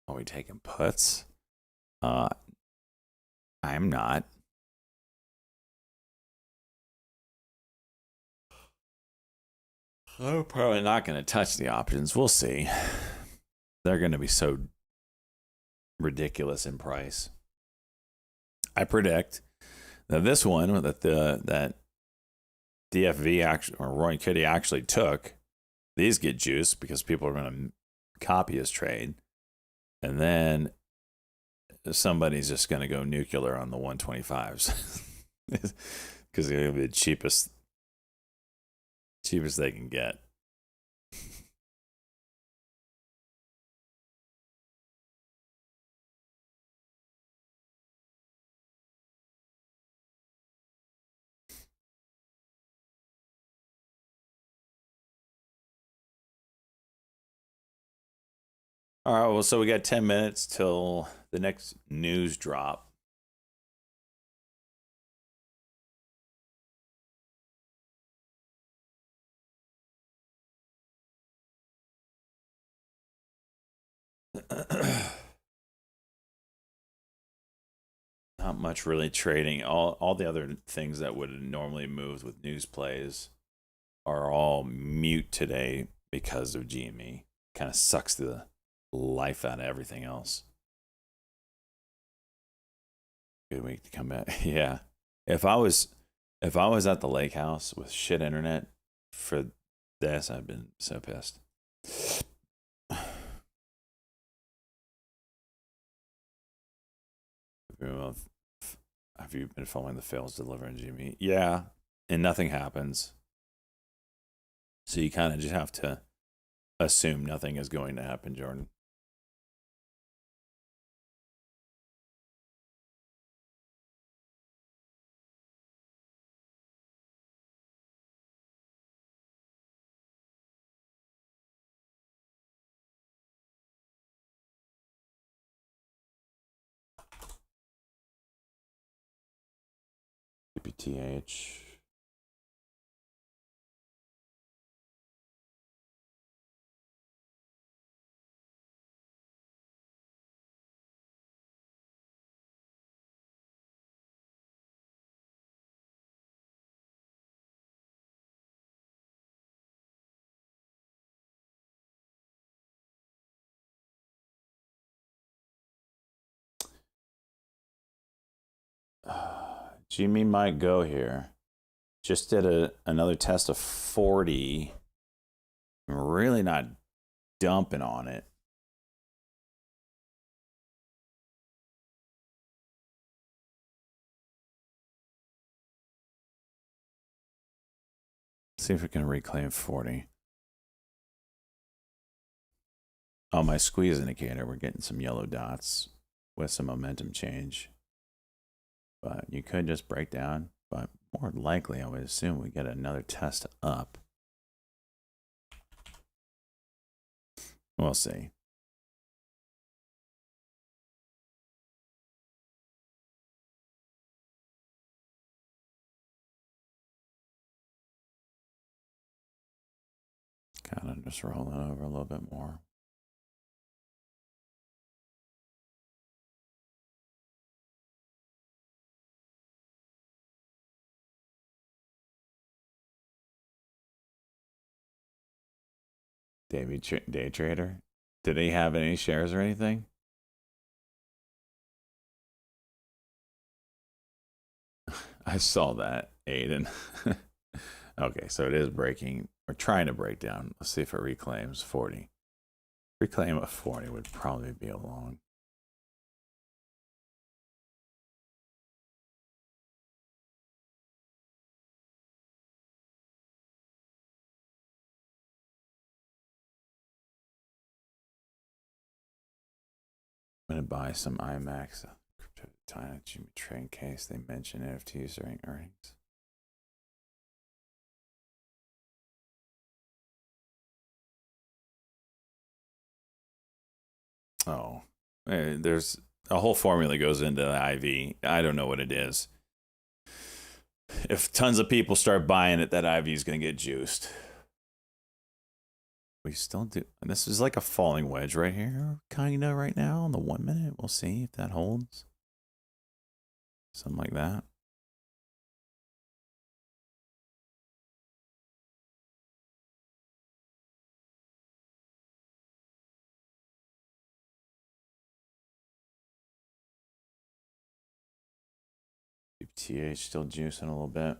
Are we taking puts? I'm not. I'm probably not going to touch the options. We'll see. They're going to be so ridiculous in price. I predict that this one that DFV actually, or Roy Kitty actually took, these get juiced because people are going to copy his trade, and then somebody's just going to go nuclear on the 125s because they're going to be the cheapest they can get. All right, well, so we got 10 minutes till the next news drop. Not much really trading. All the other things that would normally move with news plays are all mute today because of GME. Kind of sucks the life out of everything else. Good week to come back. Yeah. If I was at the lake house with shit internet for this, I've been so pissed. Have you been following the fails deliver in GME? Yeah, and nothing happens. So you kind of just have to assume nothing is going to happen, Jordan. PPTH. Jimmy might go here. Just did another test of 40. I'm really not dumping on it. See if we can reclaim 40. On my squeeze indicator, we're getting some yellow dots with some momentum change. But you could just break down. But more likely, I would assume we get another test up. We'll see. Kind of just roll it over a little bit more. Davey Day Trader. Did he have any shares or anything? I saw that, Aiden. Okay, so it is breaking. We're trying to break down. Let's see if it reclaims 40. Reclaim of 40 would probably be a long. I'm going to buy some IMAX. Crypto China Jimmy Trade in case they mention NFTs during earnings. Oh, there's a whole formula goes into the IV. I don't know what it is. If tons of people start buying it, that IV is going to get juiced. We still do. And this is like a falling wedge right here, kind of right now on the 1 minute. We'll see if that holds. Something like that. TH still juicing a little bit.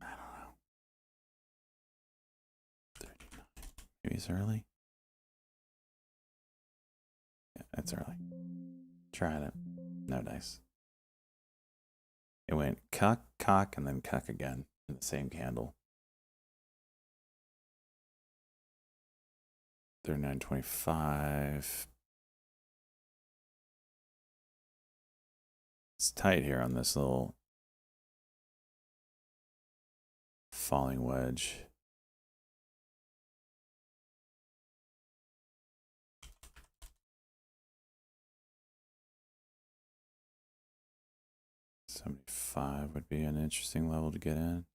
I don't know. 39. Maybe it's early. Yeah, it's early. Tried it. No dice. It went cuck, cock, and then cuck again in the same candle. 39.25. It's tight here on this little falling wedge. $75 would be an interesting level to get in.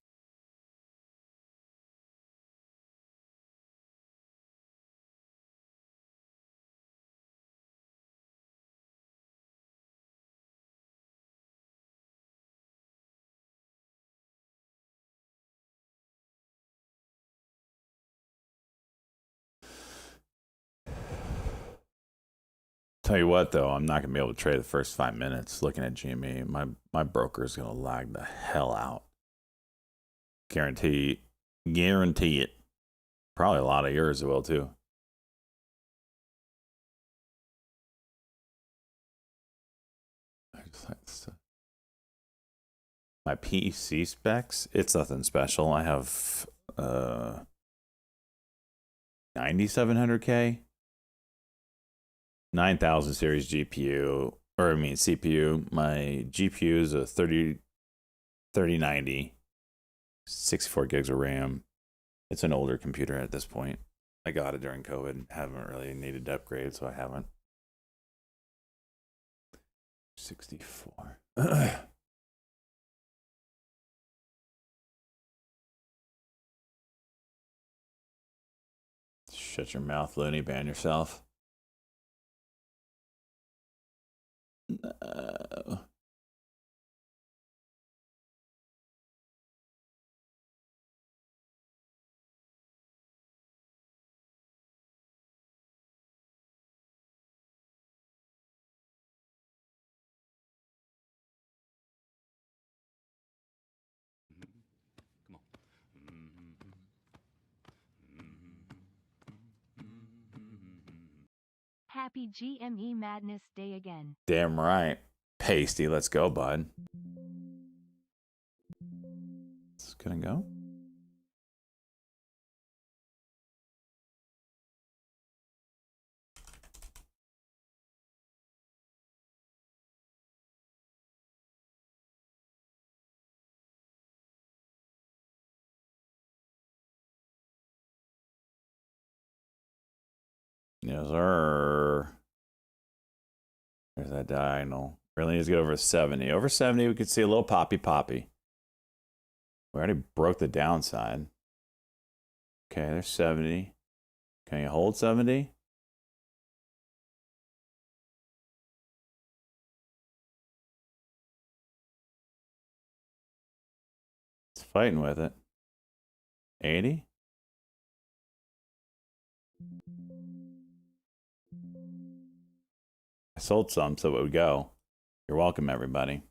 Tell you what, though, I'm not gonna be able to trade the first 5 minutes looking at GME. My broker is gonna lag the hell out. Guarantee it. Probably a lot of yours will too. I just like this stuff. My PC specs, it's nothing special. I have 9700K, 9000 series GPU, or I mean CPU. My GPU is a 3090, 64 gigs of RAM. It's an older computer at this point. I got it during COVID. Haven't really needed to upgrade, so I haven't. 64. Shut your mouth, Looney. Ban yourself. No. Happy GME Madness Day again. Damn right. Pasty, let's go, bud. It's gonna go. Yes, sir. There's that diagonal. Really needs to get over 70. Over 70, we could see a little poppy. We already broke the downside. Okay, there's 70. Can you hold 70? It's fighting with it. 80? I sold some so it would go. You're welcome, everybody.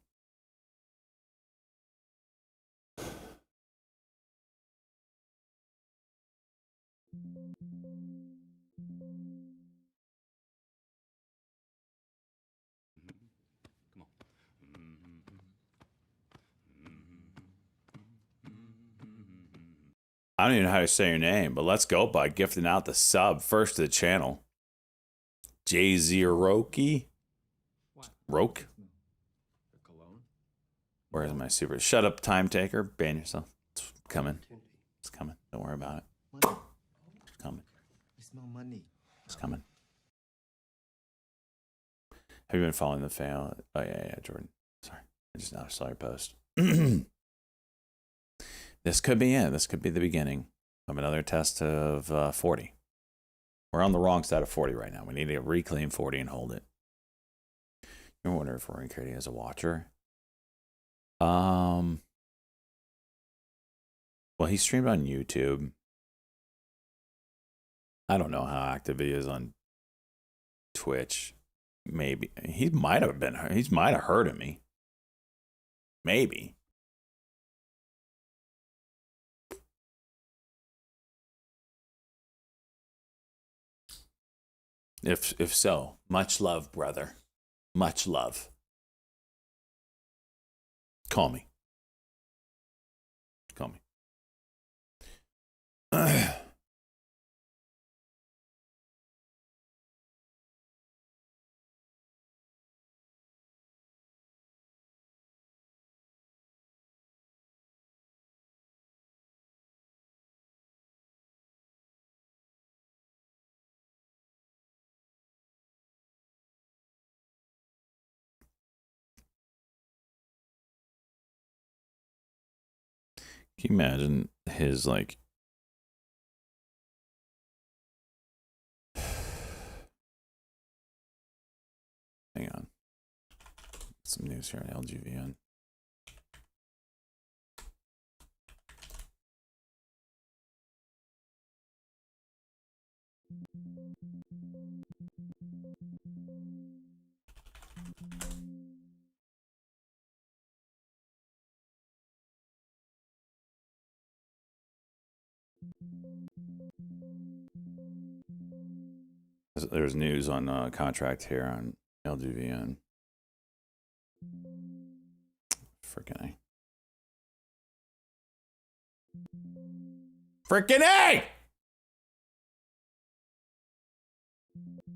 I don't even know how to say your name, but let's go by gifting out the sub first to the channel. Jay-Z-Roki? Roke? Where is my super? Shut up, time taker. Ban yourself. It's coming. It's coming. Don't worry about it. Money. It's coming. I smell money. It's coming. Have you been following the fail? Oh, yeah, Jordan. Sorry. I just now saw your post. This could be it. This could be the beginning of another test of 40. We're on the wrong side of 40 right now. We need to reclaim 40 and hold it. You're wondering if we're creating as a watcher. Well, he streamed on YouTube. I don't know how active he is on Twitch. Maybe he might have been. He might have heard of me. Maybe. If so, much love, brother. Much love. Call me. Call me. Can you imagine his like hang on. Some news here on LGVN. There's news on contract here on LGVN. Freaking A. Freaking A!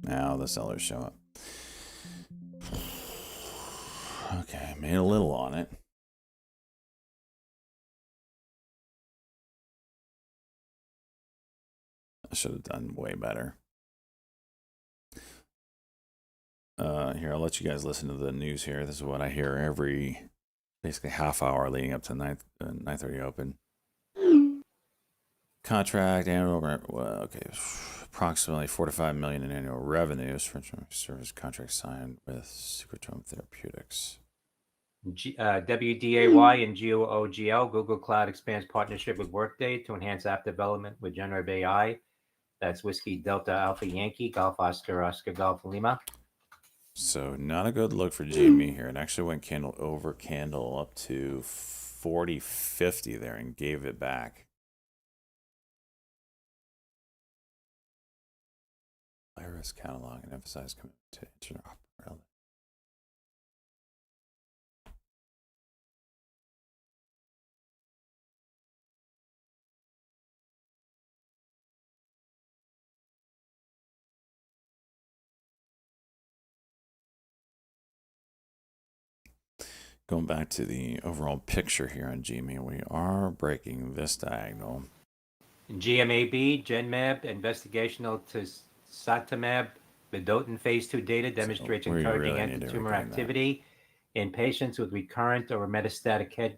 Now the sellers show up. Okay, made a little on it. I should have done way better. Here, I'll let you guys listen to the news here. This is what I hear every basically half hour leading up to 9:30 open. Contract annual, well, okay, approximately 4 to 5 million in annual revenues for service contract signed with Secretome Therapeutics. WDAY and GOOGL, Google Cloud expands partnership with Workday to enhance app development with generative AI. That's Whiskey Delta Alpha Yankee, Golf Oscar Oscar Golf Lima. So not a good look for GME here. It actually went candle over candle up to 40.50 there and gave it back. Iris catalog and emphasize commitment to interoperability. Going back to the overall picture here on GME, we are breaking this diagonal. GMAB, GenMab, investigational to Satamab, Vedotin phase 2 data demonstrates we encouraging really need to anti-tumor regain that. activity in patients with recurrent or metastatic head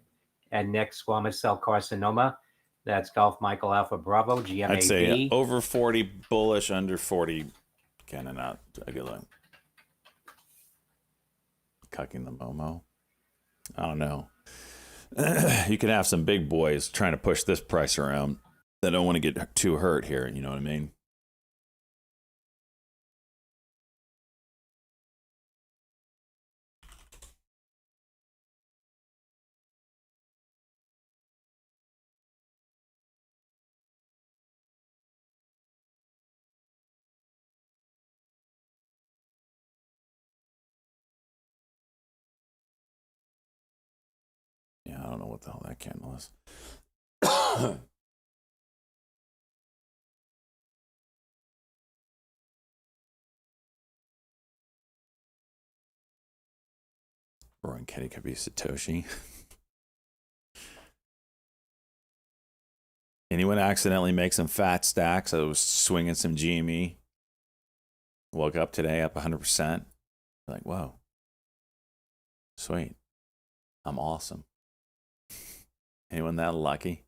and neck squamous cell carcinoma. That's Golf Michael Alpha Bravo, GMAB. I'd say over 40 bullish, under 40 kind of not a good look. Cucking the Momo. I don't know. You could have some big boys trying to push this price around that don't want to get too hurt here. You know what I mean? Yeah, I don't know what the hell that candle is. Roy and Kitty could be Satoshi. Anyone accidentally make some fat stacks? I was swinging some GME. Woke up today up 100%. Like, whoa. Sweet. I'm awesome. Anyone that lucky?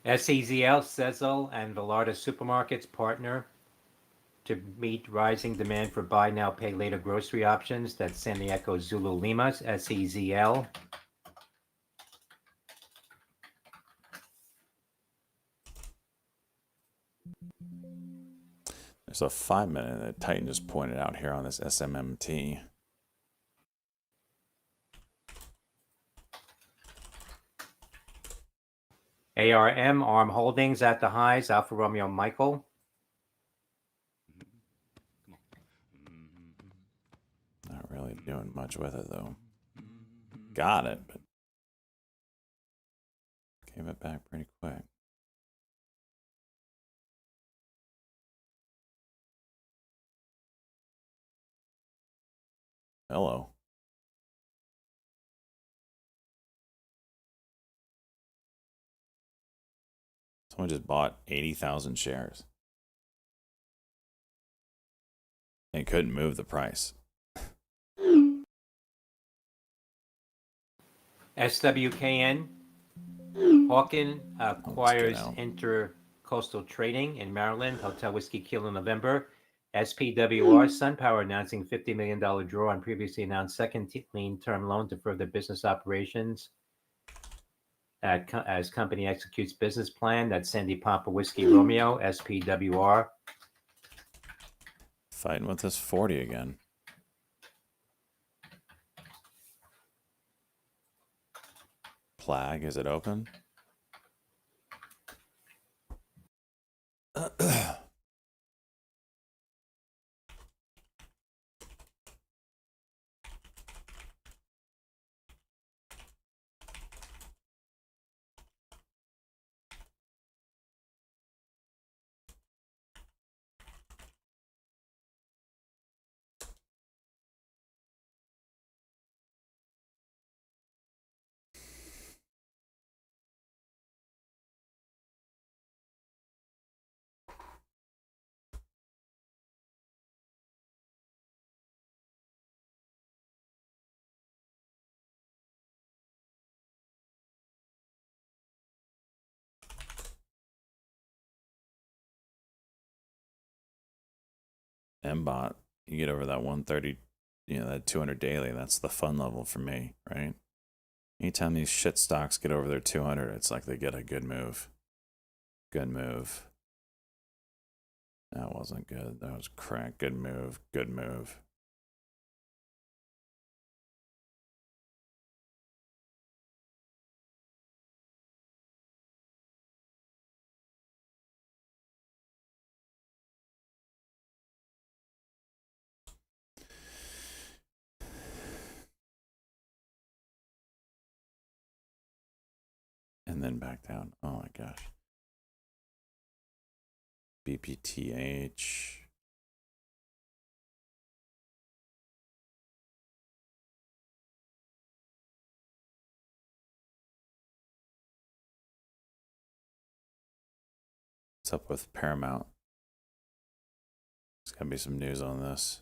SEZL, Sezzle, and Velarda Supermarkets partner to meet rising demand for buy now, pay later grocery options. That's San Diego Zulu Lima's, SEZL. There's a 5-minute that Titan just pointed out here on this SMMT. ARM, ARM Holdings at the highs, Alfa Romeo Michael. Not really doing much with it though. Got it, but gave it back pretty quick. Hello. Someone just bought 80,000 shares. They couldn't move the price. SWKN, Hawken acquires Intercoastal Trading in Maryland, Hotel Whiskey Kilo November. SPWR, SunPower announcing $50 million draw on previously announced second lien term loan to further business operations as company executes business plan. That's Sandy Papa Whiskey Romeo, SPWR. Fighting with this 40 again. Plag, is it open? Mbot, you get over that 130, that 200 daily. That's the fun level for me, right? Anytime these shit stocks get over their 200, it's like they get a good move. Good move. That wasn't good. That was crack. Good move. Good move. And then back down. Oh my gosh. BPTH. What's up with Paramount? There's gonna be some news on this.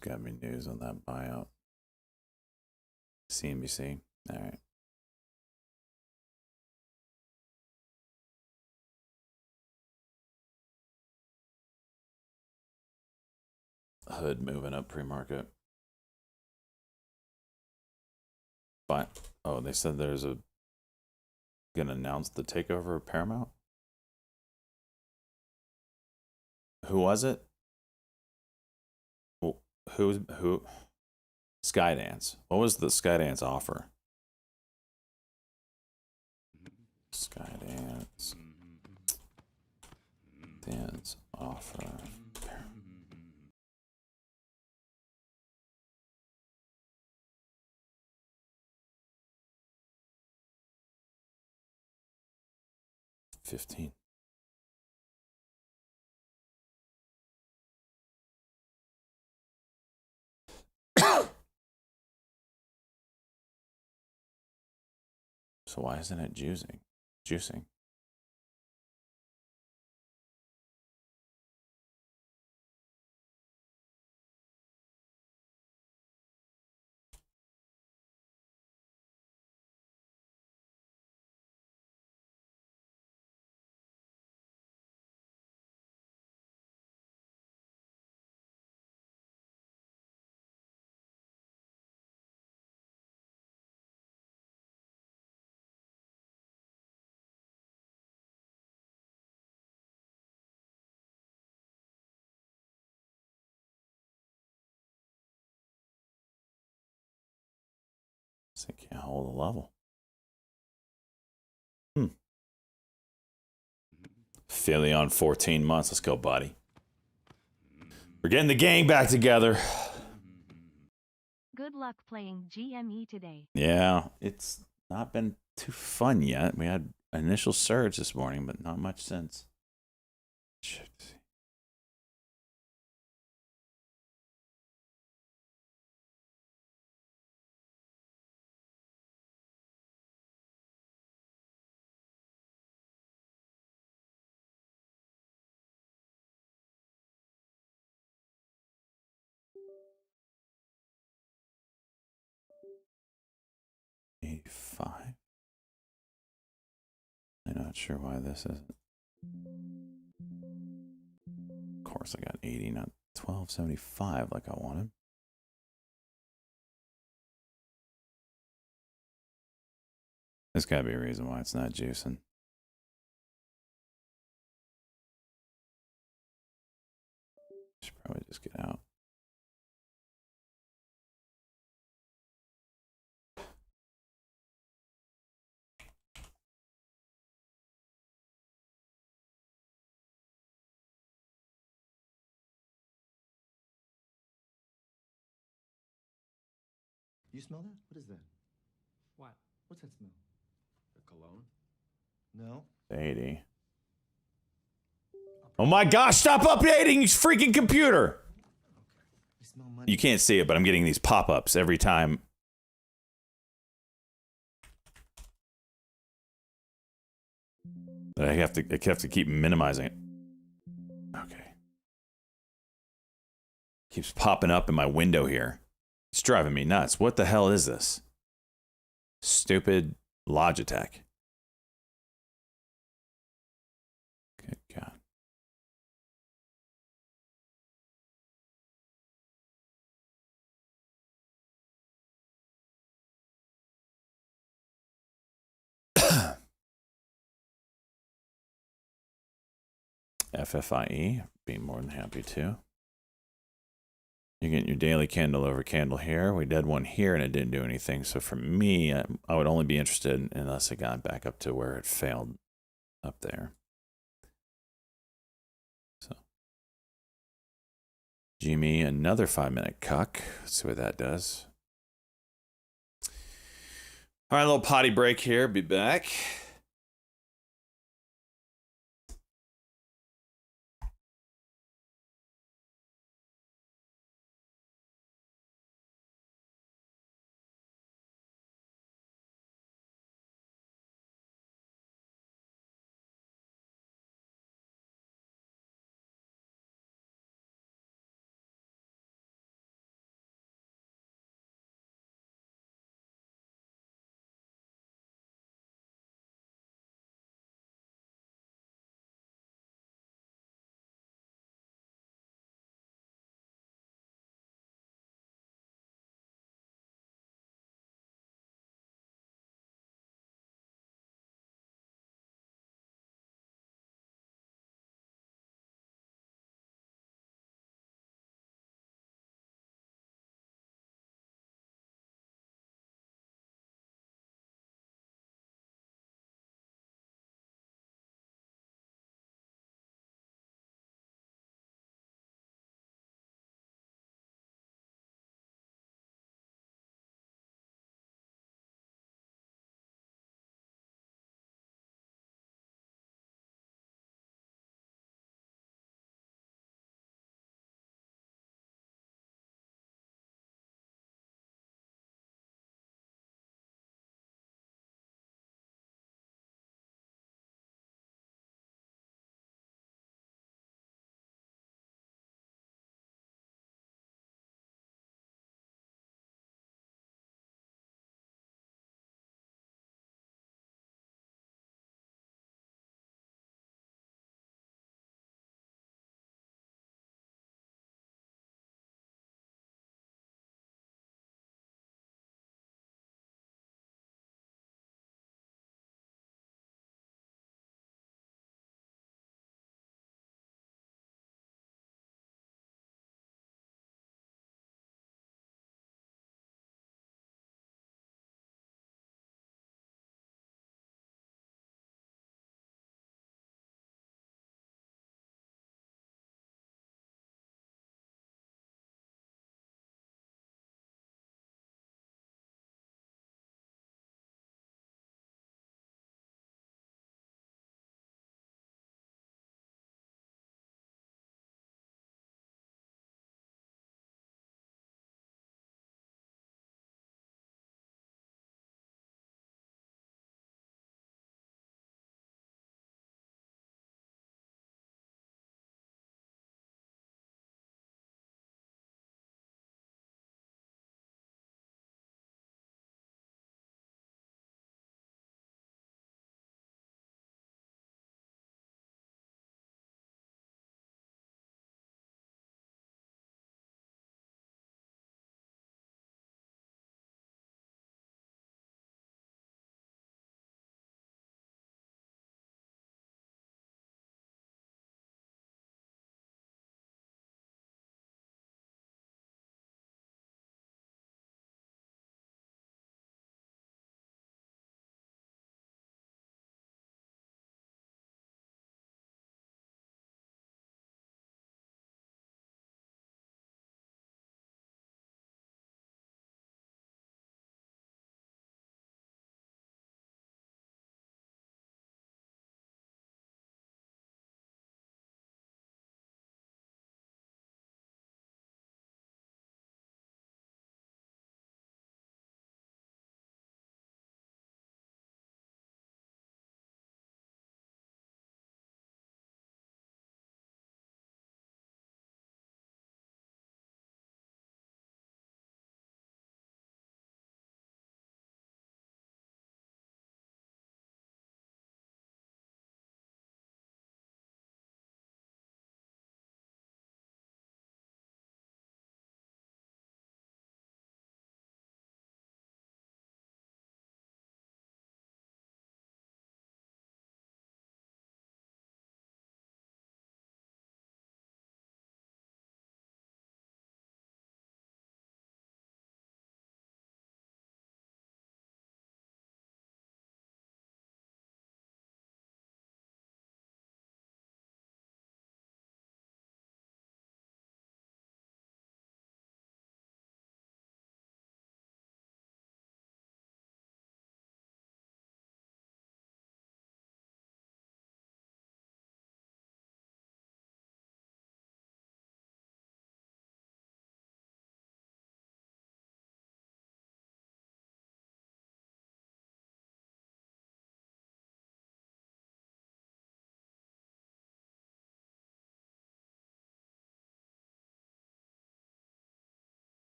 There's gotta be news on that buyout. CNBC. All right. Hood moving up pre-market. But oh, they said there's gonna announce the takeover of Paramount. Who was it? Who? Skydance. What was the Skydance offer? Skydance. Dance offer. $15. So why isn't it juicing? Juicing. So you can't hold a level. Philly on 14 months. Let's go, buddy. We're getting the gang back together. Good luck playing GME today. Yeah, it's not been too fun yet. We had an initial surge this morning, but not much since. Shit. $85. I'm not sure why this isn't. Of course, I got 80, not 1275 like I wanted. There's got to be a reason why it's not juicing. Probably just get out. You smell that? What is that? What? What's that smell? A cologne? No. 80. Oh my gosh, stop updating, you freaking computer! I smell money. You can't see it, but I'm getting these pop-ups every time. I have to keep minimizing it. Okay. Keeps popping up in my window here. It's driving me nuts. What the hell is this? Stupid Logitech. Good God. FFIE, be more than happy to. You're getting your daily candle over candle here. We did one here and it didn't do anything. So for me, I would only be interested unless it got back up to where it failed up there. So, Jimmy, another 5-minute cuck. Let's see what that does. All right, a little potty break here. Be back.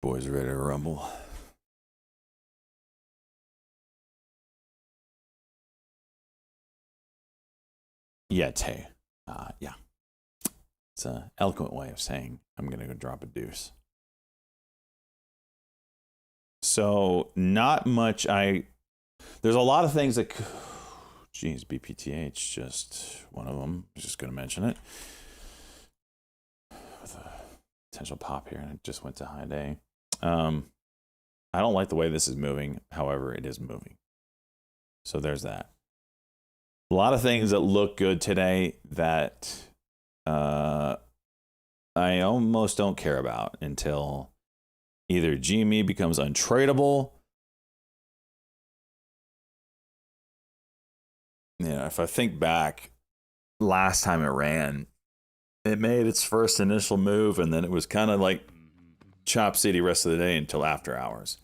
Boys ready to rumble. Yeah, Tay. Yeah. It's an eloquent way of saying I'm going to go drop a deuce. So, not much. There's a lot of things that. Geez, BPTH, just one of them. I was just going to mention it. With a potential pop here, and it just went to high day. I don't like the way this is moving. However, it is moving. So there's that. A lot of things that look good today that I almost don't care about until either GME becomes untradeable. Yeah, if I think back, last time it ran, it made its first initial move, and then it was kind of like Chop City rest of the day until after hours.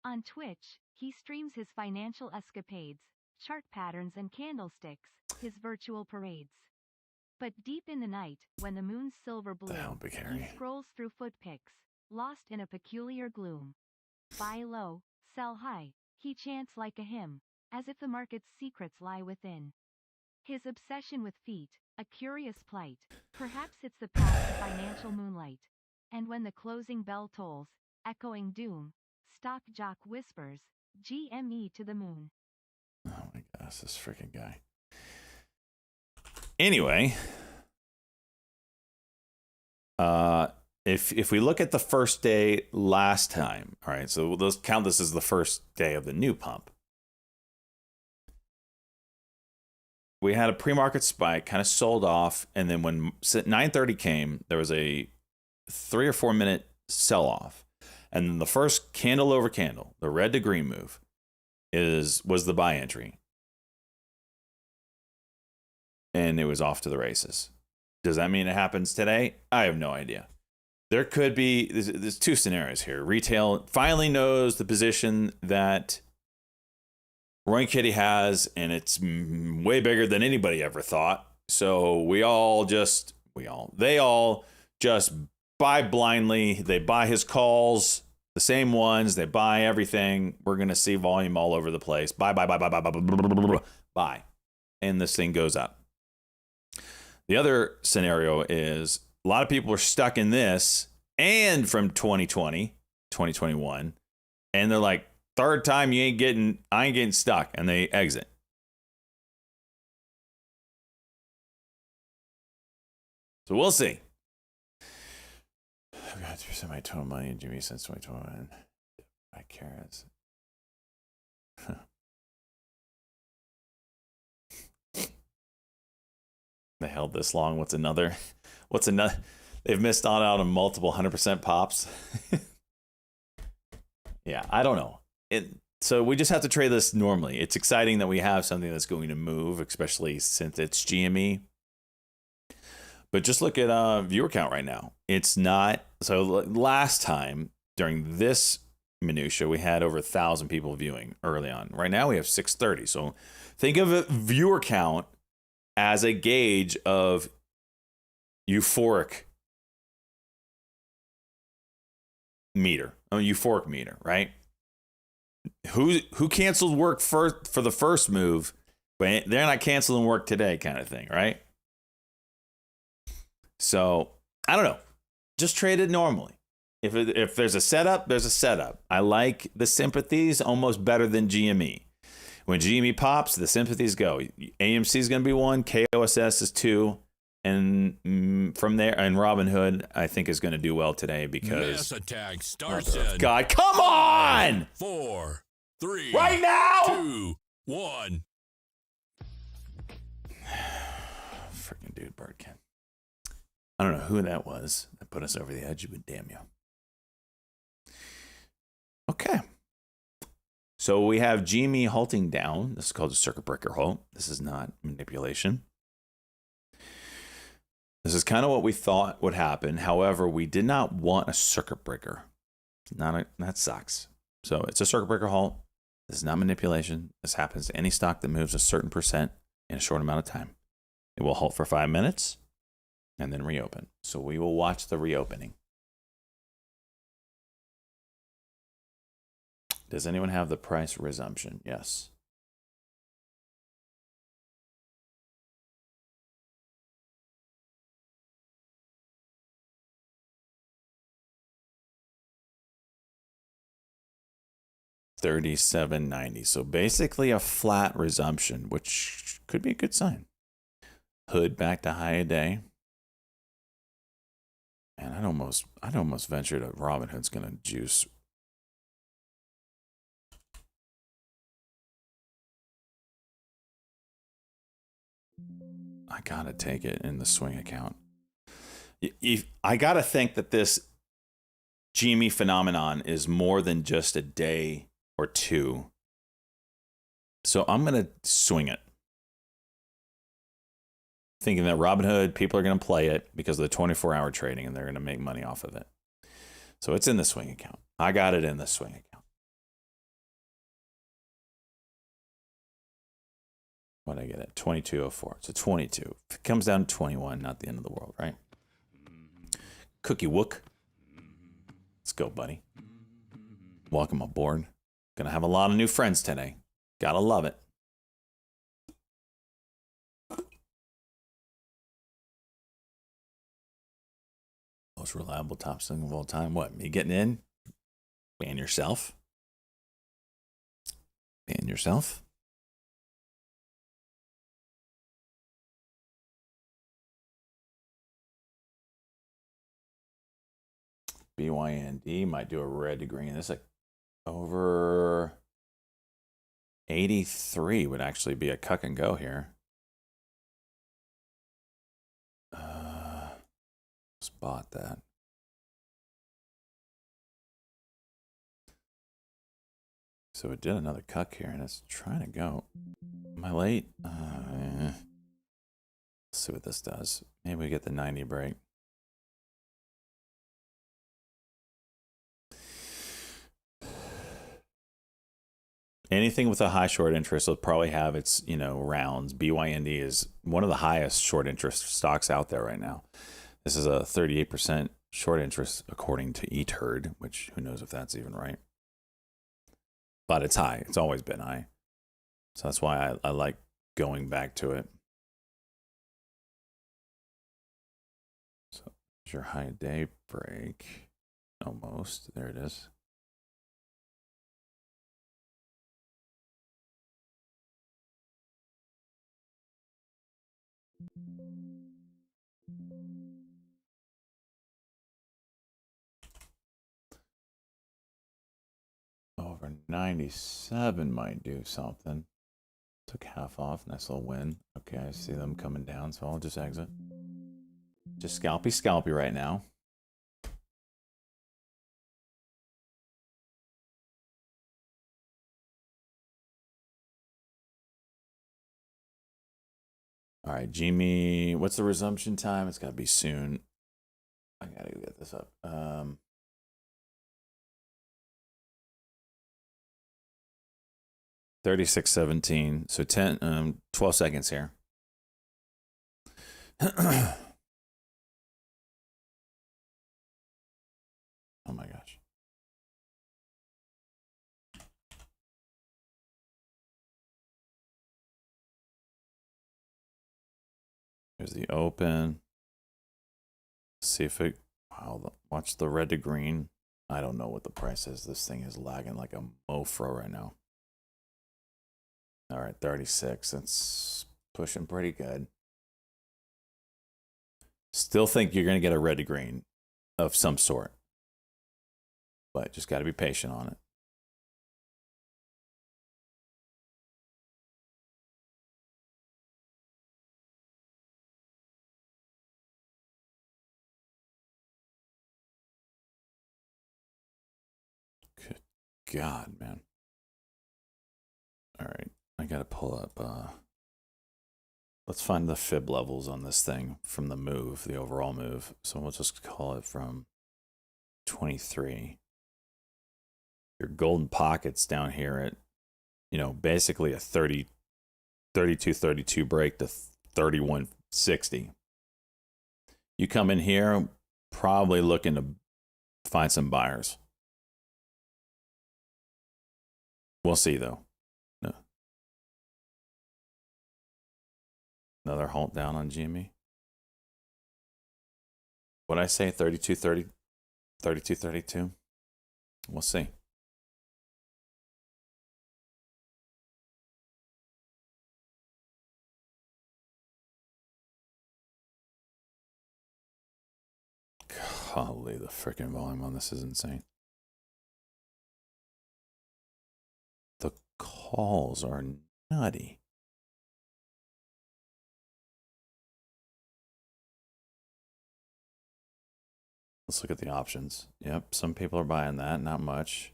On Twitch, he streams his financial escapades, chart patterns and candlesticks, his virtual parades. But deep in the night, when the moon's silver blue, Big he Harry. scrolls through footpicks, lost in a peculiar gloom. Buy low, sell high, he chants like a hymn, as if the market's secrets lie within. His obsession with feet, a curious plight, perhaps it's the path to financial moonlight. And when the closing bell tolls, echoing doom, stock jock whispers, GME to the moon. Oh my gosh, this freaking guy. Anyway, if we look at the first day last time, all right, so let's count this as the first day of the new pump. We had a pre-market spike, kind of sold off, and then when 9:30 came, there was a 3 or 4 minute sell-off. And then the first candle over candle, the red to green move, was the buy entry. And it was off to the races. Does that mean it happens today? I have no idea. There could be, there's two scenarios here. Retail finally knows the position that Roy and Kitty has, and it's way bigger than anybody ever thought. So they all just buy blindly. They buy his calls, the same ones. They buy everything. We're going to see volume all over the place. Buy. And this thing goes up. The other scenario is a lot of people are stuck in this and from 2020, 2021, and they're like, third time I ain't getting stuck, and they exit. So we'll see. I've got through semi-total money in Jimmy since 2021. I carrots. They held this long. What's another? They've missed out on multiple 100% pops. Yeah, I don't know. So we just have to trade this normally. It's exciting that we have something that's going to move, especially since it's GME. But just look at viewer count right now. It's not. So last time during this minutia, we had over 1,000 people viewing early on. Right now we have 630. So think of a viewer count as a gauge of euphoric meter, right? Who canceled work for the first move, but they're not canceling work today, kind of thing, right? So I don't know. Just trade it normally. If there's a setup, there's a setup. I like the sympathies almost better than GME. When GME pops, the sympathies go. AMC is going to be 1, KOSS is 2, and from there, and Robinhood, I think, is going to do well today because. Mass attack starts in. God, come on! 4, 3, right now! 2, 1. Freaking dude, Birdkin. I don't know who that was that put us over the edge, but damn you. Okay. So we have GME halting down. This is called a circuit breaker halt. This is not manipulation. This is kind of what we thought would happen. However, we did not want a circuit breaker. That sucks. So it's a circuit breaker halt. This is not manipulation. This happens to any stock that moves a certain percent in a short amount of time. It will halt for 5 minutes. and then reopen. So we will watch the reopening. Does anyone have the price resumption? Yes. $37.90. So basically a flat resumption, which could be a good sign. Hood back to high a day. And I'd almost venture that Robinhood's gonna juice. I gotta take it in the swing account. I gotta think that this Gini phenomenon is more than just a day or two. So I'm gonna swing it, thinking that Robinhood, people are gonna play it because of the 24-hour trading, and they're gonna make money off of it. So it's in the swing account. I got it in the swing account. What did I get at? 22.04. So 22. If it comes down to 21, not the end of the world, right? Cookie Wook. Let's go, buddy. Welcome aboard. Gonna have a lot of new friends today. Gotta love it. Most reliable top swing of all time. What? Me getting in? Ban yourself. Ban yourself. BYND might do a red to green. This like over 83 would actually be a cuck and go here. Spot that. So it did another cuck here, and it's trying to go. Am I late? Let's see what this does. Maybe we get the 90 break. Anything with a high short interest will probably have its, rounds. BYND is one of the highest short interest stocks out there right now. This is a 38% short interest according to eTurd, which who knows if that's even right. But it's high. It's always been high. So that's why I like going back to it. So there's your high day break. Almost. There it is. Over 97 might do something. Took half off. Nice little win. Okay, I see them coming down, so I'll just exit. Just scalpy right now. All right, Jimmy, what's the resumption time? It's got to be soon. I got to get this up. 36:17. So 12 seconds here. Oh my gosh. Here's the open. See if it, wow, watch the red to green. I don't know what the price is. This thing is lagging like a mofro right now. All right, 36. That's pushing pretty good. Still think you're going to get a red to green of some sort. But just got to be patient on it. Good God, man. All right. I got to pull up. Let's find the fib levels on this thing from the move, the overall move. So we'll just call it from 23. Your golden pockets down here at, basically a 32 break to 31.60. You come in here, probably looking to find some buyers. We'll see, though. No. Another halt down on GME. What'd I say? 32.30, 32.32? We'll see. Golly, the freaking volume on this is insane. The calls are nutty. Let's look at the options. Yep, some people are buying that, not much.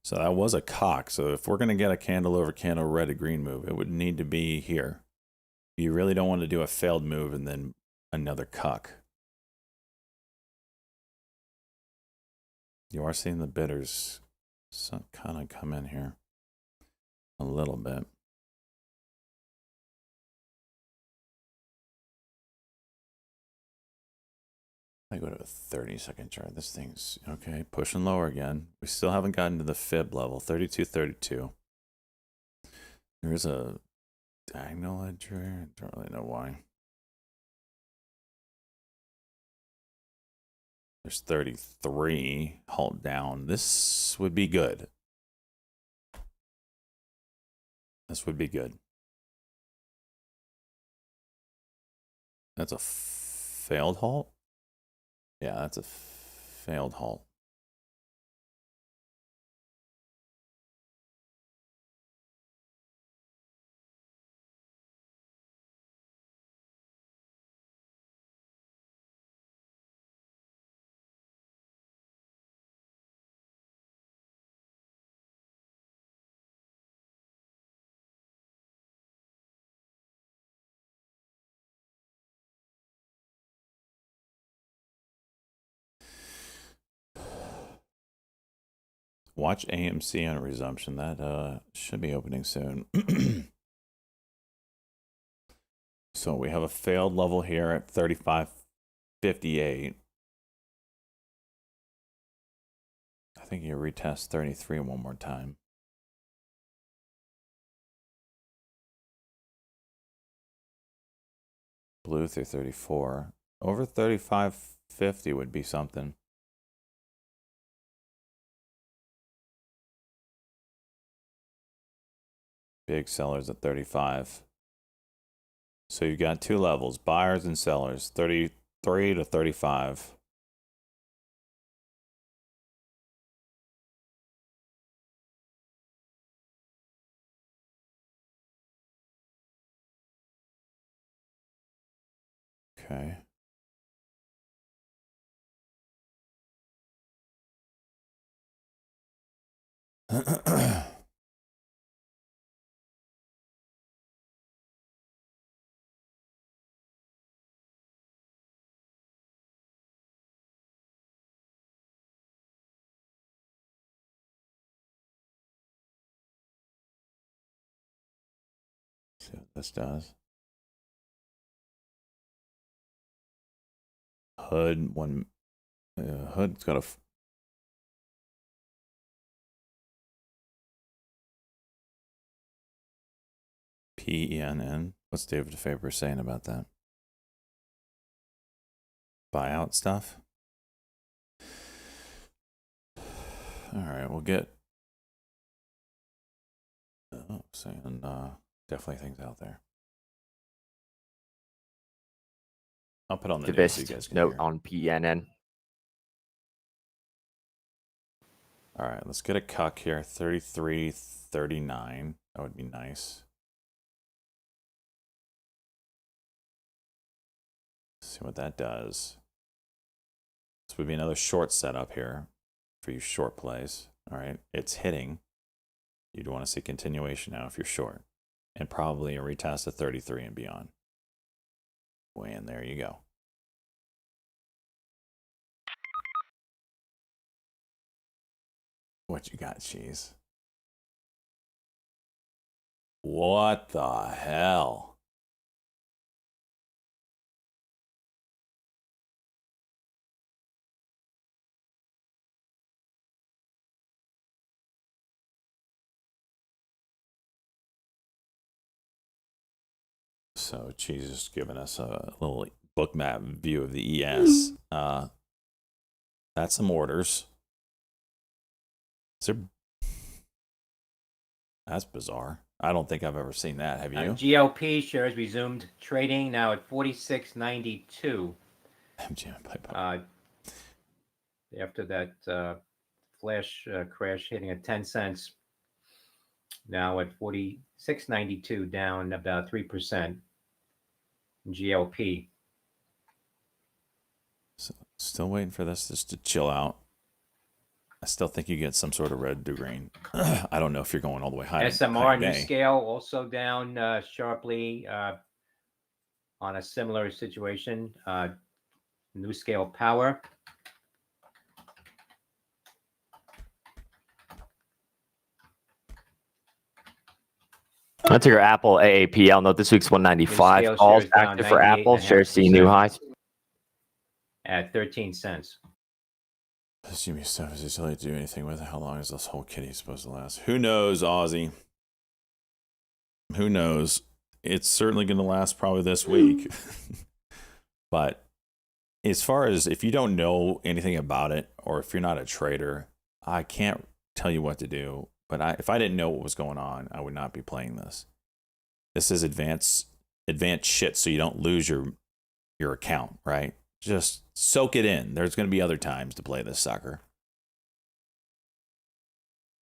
So that was a cock. So if we're going to get a candle over candle red to green move, it would need to be here. You really don't want to do a failed move and then another cuck. You are seeing the bidders kind of come in here a little bit. I go to a 30-second chart. This thing's okay, pushing lower again. We still haven't gotten to the fib level, 32.32. There is a diagonal edge here. I don't really know why. There's 33, halt down. This would be good. This would be good. That's a failed halt? Yeah, that's a failed halt. Watch AMC on a resumption. That should be opening soon. So we have a failed level here at 35.58. I think you retest 33 one more time. Blue through 34. Over 35.50 would be something. Big sellers at 35. So you got two levels, buyers and sellers, 33 to 35. Okay. See what this does. Hood, Hood's got a PENN. What's David Faber saying about that? Buyout stuff? All right, we'll get saying definitely things out there. I'll put on the news so you guys can note hear. on PNN. All right, let's get a cuck here. 33.39. That would be nice. See what that does. This would be another short setup here for you short plays. All right, it's hitting. You'd want to see continuation now if you're short, and probably a retest of 33 and beyond. And there you go. What you got, Cheese? What the hell? So she's just giving us a little book map view of the ES. That's some orders. Is there... That's bizarre. I don't think I've ever seen that. Have you? GLP shares resumed trading now at 46.92. After that flash crash hitting at 10 cents. Now at 46.92, down about 3%. GLP. So, still waiting for this just to chill out. I still think you get some sort of red to green. I don't know if you're going all the way high. SMR new scale also down sharply on a similar situation. New scale power. That's your Apple AAPL note. This week's 195. Calls active for Apple. Shares see new highs at 13 cents. Jimmy stuff is just like to do anything with it. How long is this whole kitty supposed to last? Who knows, Aussie? Who knows? It's certainly going to last probably this week. But as far as if you don't know anything about it, or if you're not a trader, I can't tell you what to do. But if I didn't know what was going on, I would not be playing this. This is advanced shit, so you don't lose your account, right? Just soak it in. There's going to be other times to play this sucker.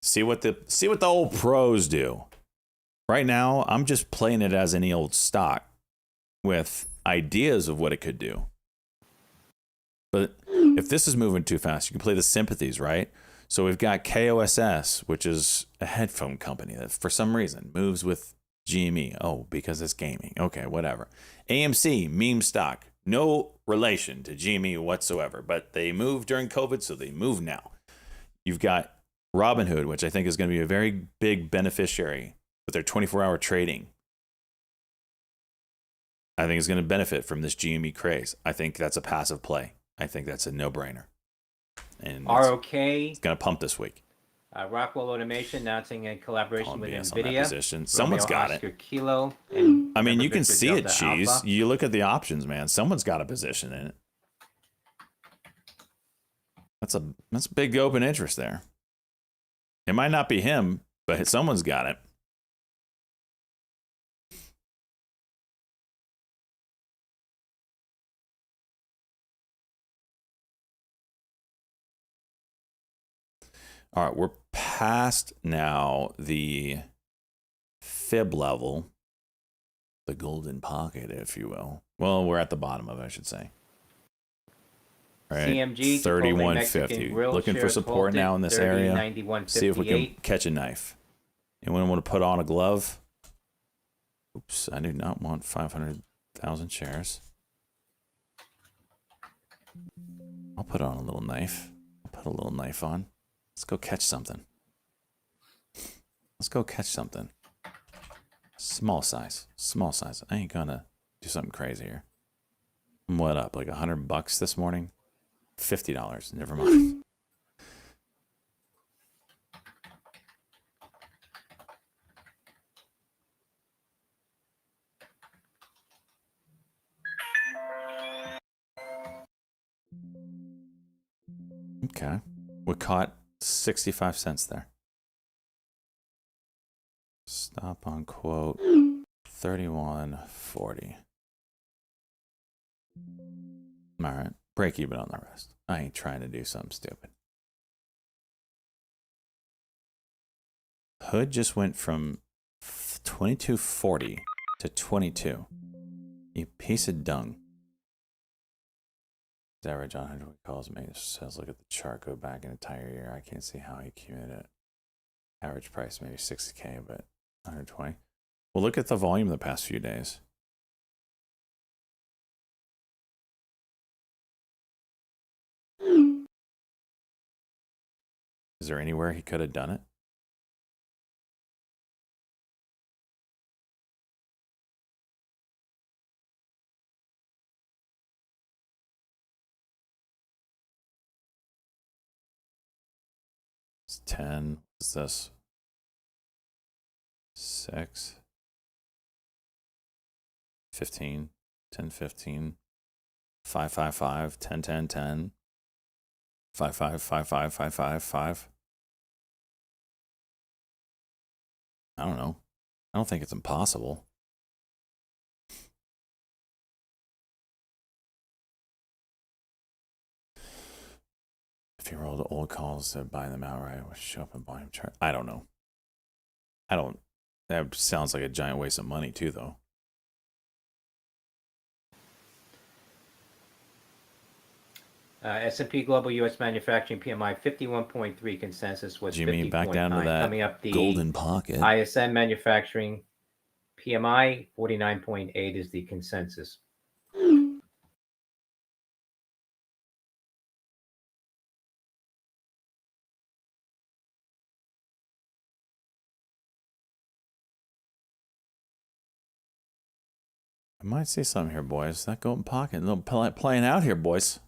See what the old pros do. Right now, I'm just playing it as any old stock with ideas of what it could do. But if this is moving too fast, you can play the sympathies, right? So we've got KOSS, which is a headphone company that for some reason moves with GME. Oh, because it's gaming. Okay, whatever. AMC, meme stock. No relation to GME whatsoever, but they moved during COVID, so they move now. You've got Robinhood, which I think is going to be a very big beneficiary with their 24-hour trading. I think it's going to benefit from this GME craze. I think that's a passive play. I think that's a no-brainer. And ROK. It's going to pump this week. Rockwell Automation announcing a collaboration with NVIDIA. Someone's got it. Kilo, I mean, you can see it, Cheese. Alpha. You look at the options, man. Someone's got a position in it. That's a big open interest there. It might not be him, but someone's got it. All right, we're past now the fib level, the golden pocket, if you will. Well, we're at the bottom of it, I should say. All right, CMG 31.50. Looking for support now in this area. See if we can catch a knife. Anyone want to put on a glove? Oops, I do not want 500,000 shares. I'll put on a little knife. I'll put a little knife on. Let's go catch something. Let's go catch something. Small size. Small size. I ain't gonna do something crazy here. What up? Like $100 this morning? $50. Never mind. Okay. We caught 65 cents there. Stop on quote 31.40. All right. Break even on the rest. I ain't trying to do something stupid. Hood just went from 22.40 to 22. You piece of dung. Average on 100 calls me. It says look at the chart, go back an entire year. I can't see how he accumulated it. Average price maybe 60K, but 120. Well, look at the volume the past few days. Is there anywhere he could have done it? It's 10. What's this? 6. 15, 10, 15, 5, 5, 5, 10, 10, 10, 5, 5, 5, 5, 5, 5, 5. I don't know. I don't think it's impossible. If you rolled old calls to buy them outright, would show up in volume chart. I don't know. I don't. That sounds like a giant waste of money too, though. S&P Global U.S. Manufacturing PMI 51.3 consensus was Jimmy, back down to 50.9. that Coming up, the golden pocket. ISM Manufacturing PMI 49.8 is the consensus. I might see something here, boys. That golden pocket, a little playing out here, boys.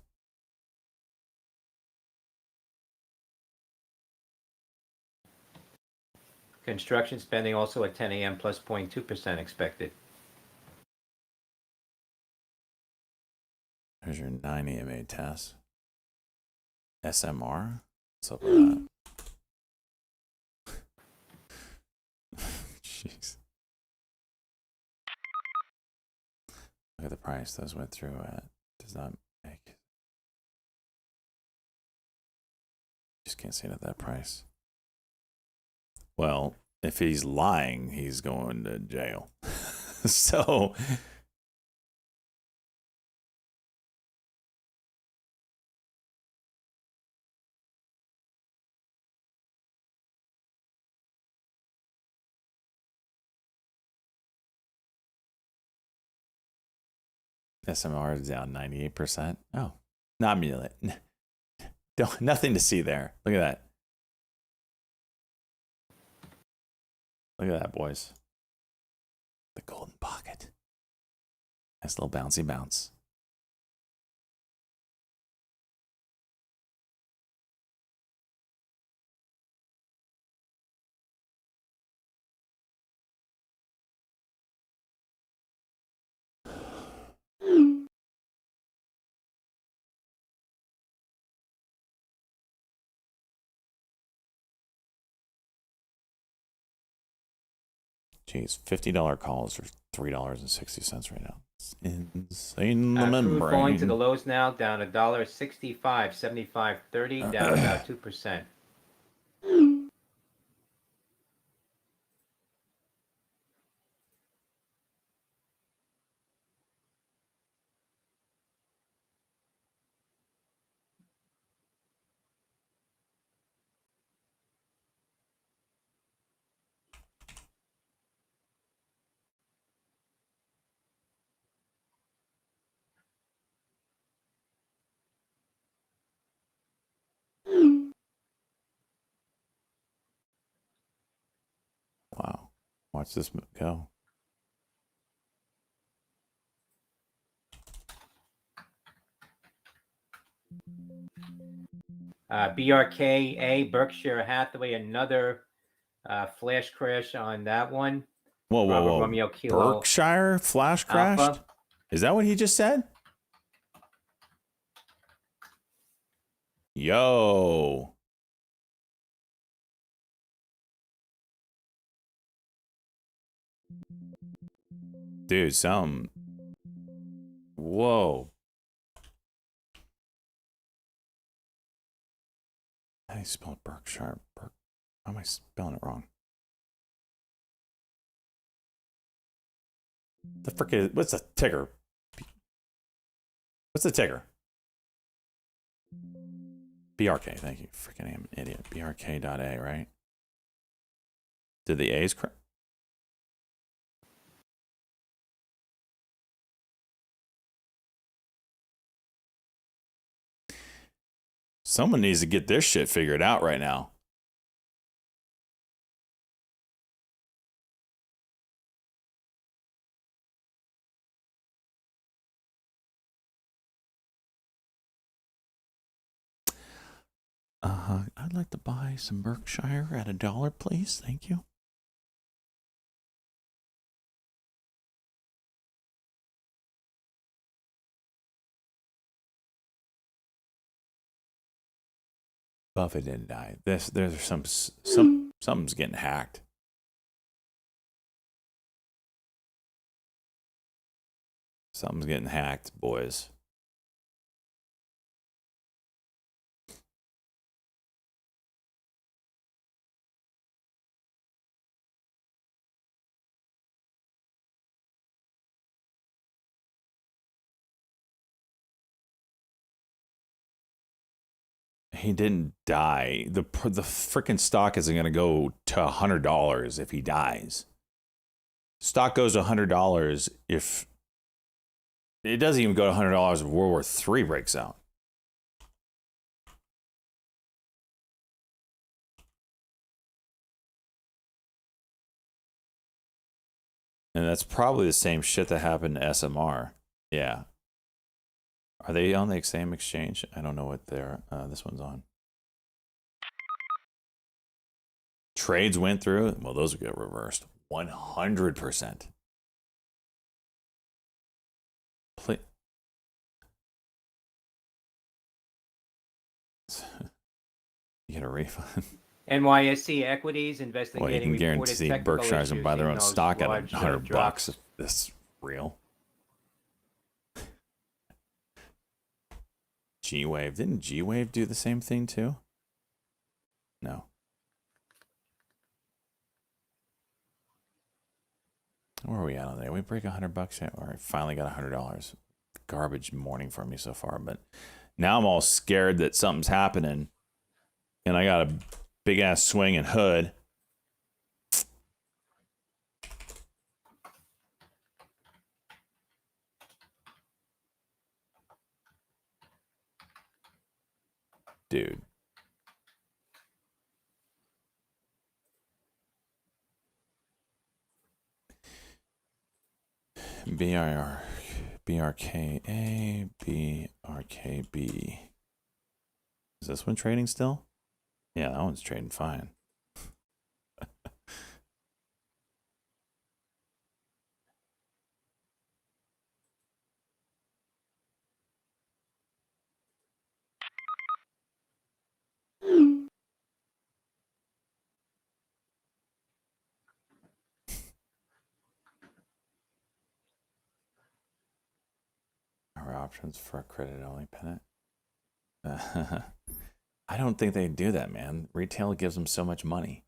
Construction spending also at 10 a.m. plus 0.2% expected. Here's your 9 EMA test. SMR? What's up with that? Jeez. Look at the price those went through at. Does not make. Just can't see it at that price. Well, if he's lying, he's going to jail. So. SMR is down 98%. Oh, not me. Nothing to see there. Look at that. Look at that, boys. The golden pocket. Nice little bouncy bounce. Jeez, $50 calls are $3.60 right now. It's insane. The Crude falling to the membrane. lows now, down $1.65, 75.30, down about 2%. Wow. Watch this go. BRKA, Berkshire Hathaway, another flash crash on that one. Whoa, whoa, Bravo whoa. Romeo Kilo Berkshire flash crashed? Alpha. Is that what he just said? Yo. Dude, some. Whoa. How do you spell Berkshire? How am I spelling it wrong? The frick is, what's the ticker? What's the ticker? BRK, thank you. Freaking I'm an idiot. BRK.A, right? Did the A's crash? Someone needs to get their shit figured out right now. I'd like to buy some Berkshire at $1, please. Thank you. Buffett didn't die. There's something's getting hacked. Something's getting hacked, boys. He didn't die. The freaking stock isn't going to go to $100 if he dies. Stock goes to $100 if it doesn't even go to $100 if World War III breaks out. And that's probably the same shit that happened to SMR. Yeah. Are they on the same exchange? I don't know what they're. This one's on. Trades went through. Well, those will get reversed. 100%. You get a refund. NYSE Equities investigating Well, you can guarantee Berkshire's and buy their own stock at $100 if this is real. G-Wave. Didn't G-Wave do the same thing too? No. Where are we at on there? We break $100 yet? All right, finally got $100. Garbage morning for me so far, but now I'm all scared that something's happening, and I got a big ass swing and hood. Dude. BRKA, BRKB. Is this one trading still? Yeah, that one's trading fine. Our options for a credit only pennant. I don't think they do that, man. Retail gives them so much money.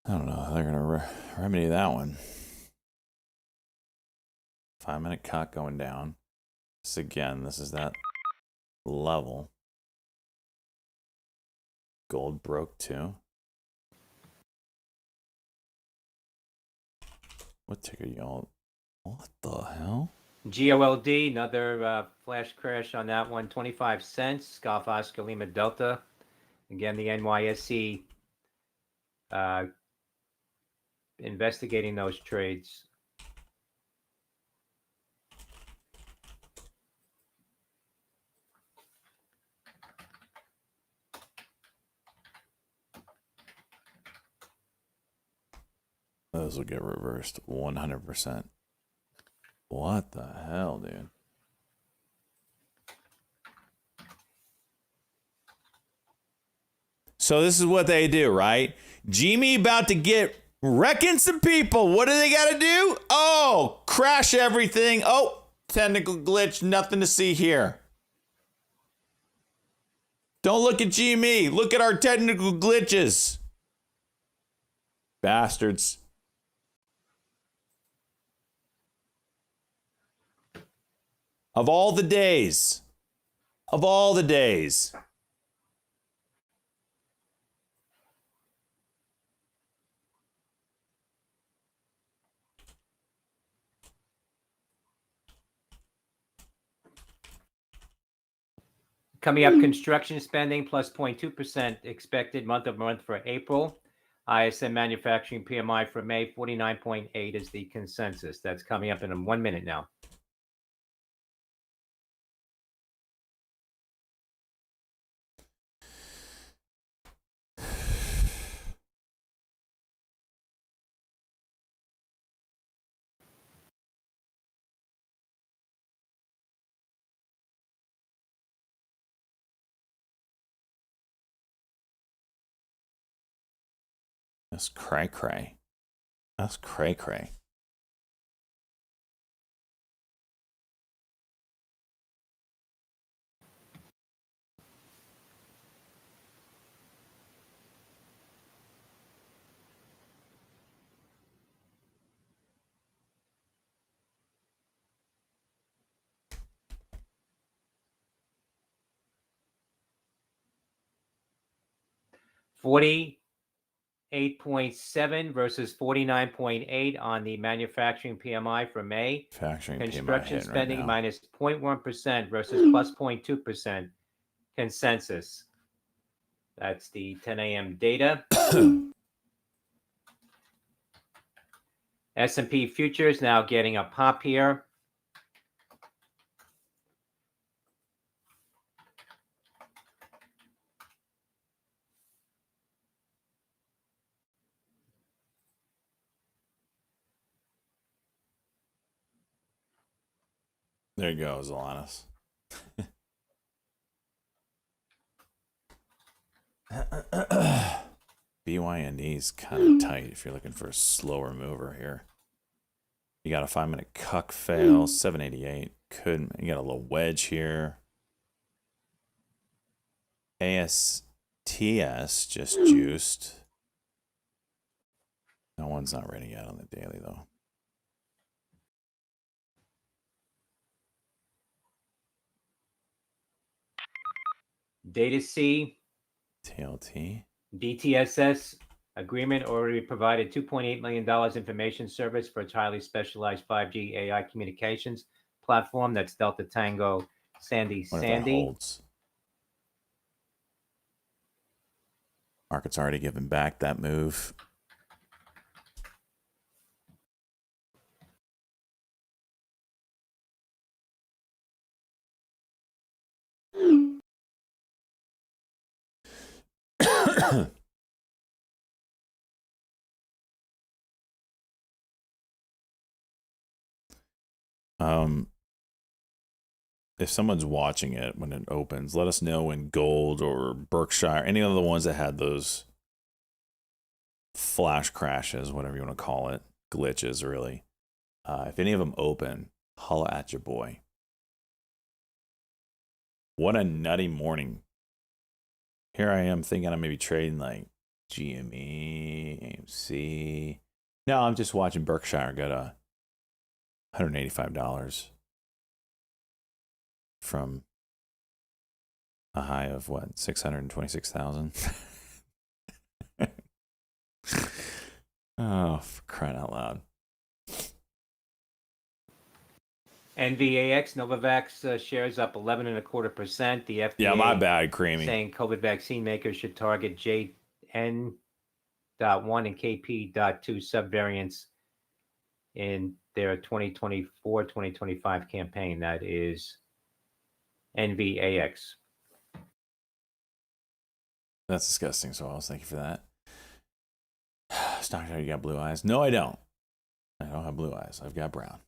I don't know how they're going to remedy that one. 5-minute cut going down. This is that level. Gold broke too. What ticker y'all? What the hell? GOLD, another flash crash on that one. 25 cents. Golf Oscar Lima Delta Again, the NYSE investigating those trades. Those will get reversed 100%. What the hell, dude? So this is what they do, right? Jimmy about to get wrecking some people. What do they got to do? Oh, crash everything. Oh, technical glitch. Nothing to see here. Don't look at Jimmy. Look at our technical glitches. Bastards. Of all the days. Of all the days. Coming up, construction spending plus 0.2% expected month over month for April. ISM manufacturing PMI for May, 49.8 is the consensus. That's coming up in 1 minute now. That's cray cray. That's cray cray. $48.7 versus 49.8 on the manufacturing PMI for May. Construction spending minus 0.1% versus plus 0.2% consensus. That's the 10 a.m. data. S&P futures now getting a pop here. There you go, Zalanis. BYND is kind of tight if you're looking for a slower mover here. You got a 5-minute cuck fail, 788. You got a little wedge here. ASTS just juiced. No one's not ready yet on the daily though. Data C. TLT. DTSS agreement already provided $2.8 million information service for its highly specialized 5G AI communications platform. That's Delta Tango Sandy Sandy. Holds. Market's already given back that move. If someone's watching it when it opens, let us know in Gold or Berkshire, any of the ones that had those flash crashes, whatever you want to call it, glitches really. If any of them open, holla at your boy. What a nutty morning. Here I am thinking I may be trading like GME, AMC. No, I'm just watching Berkshire go to $185 from a high of what, 626,000. Oh, for crying out loud. NVAX, Novavax shares up 11.25%. The FDA Yeah, my bad, Creamy. saying COVID vaccine makers should target JN.1 and KP.2 subvariants in their 2024-2025 campaign. That is NVAX. That's disgusting, Swallows. Thank you for that. Stock, you got blue eyes? No, I don't. I don't have blue eyes. I've got brown.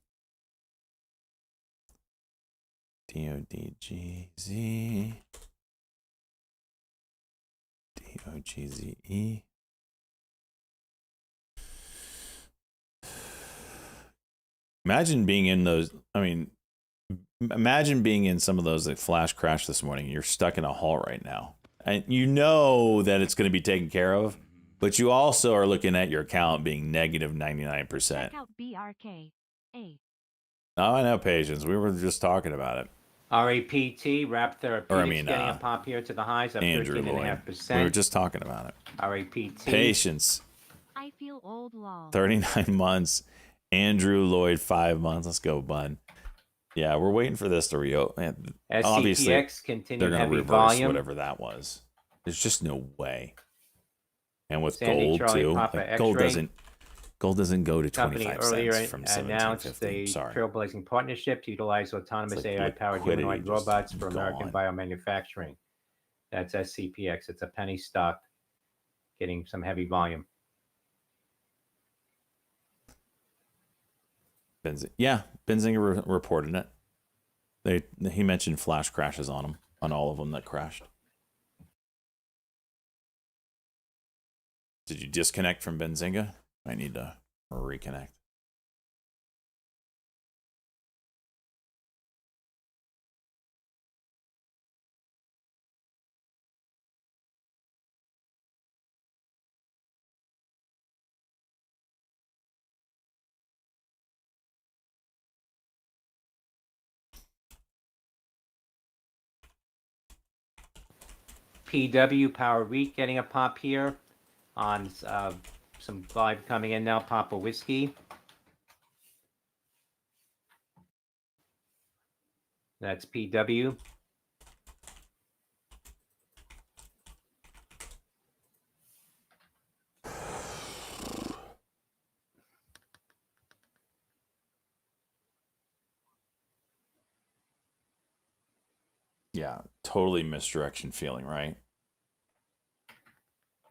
DODGZ. DOGZE. Imagine being in those. I mean, imagine being in some of those that flash crash this morning. You're stuck in a hole right now. And you know that it's going to be taken care of, but you also are looking at your account being negative 99%. Check out BRK. A. Oh, I know, Patience. We were just talking about it. RAPT, Rap Therapeutics, getting a uh, pop here to the highs, up Andrew Lloyd. 13.5%. We were just talking about it. RAPT. Patience. I feel old lol. 39 months. Andrew Lloyd, 5 months. Let's go, bud. Yeah, we're waiting for this to reopen. Obviously, SCPX they're continued going to heavy reverse volume. whatever that was. There's just no way. And with Sandy gold Charlie too, Papa like, gold X-ray. doesn't go to Company 25 earlier cents from announced 17.50. a Sorry. trailblazing partnership to utilize autonomous It's like AI-powered liquidity humanoid just robots for American gone. biomanufacturing. That's SCPX. It's a penny stock, getting some heavy volume. Benzinger reported it. He mentioned flash crashes on them, on all of them that crashed. Did you disconnect from Benzinga? I need to reconnect. PW Power REIT getting a pop here on some vibe coming in now. Papa Whiskey. That's PW. Yeah, totally misdirection feeling, right?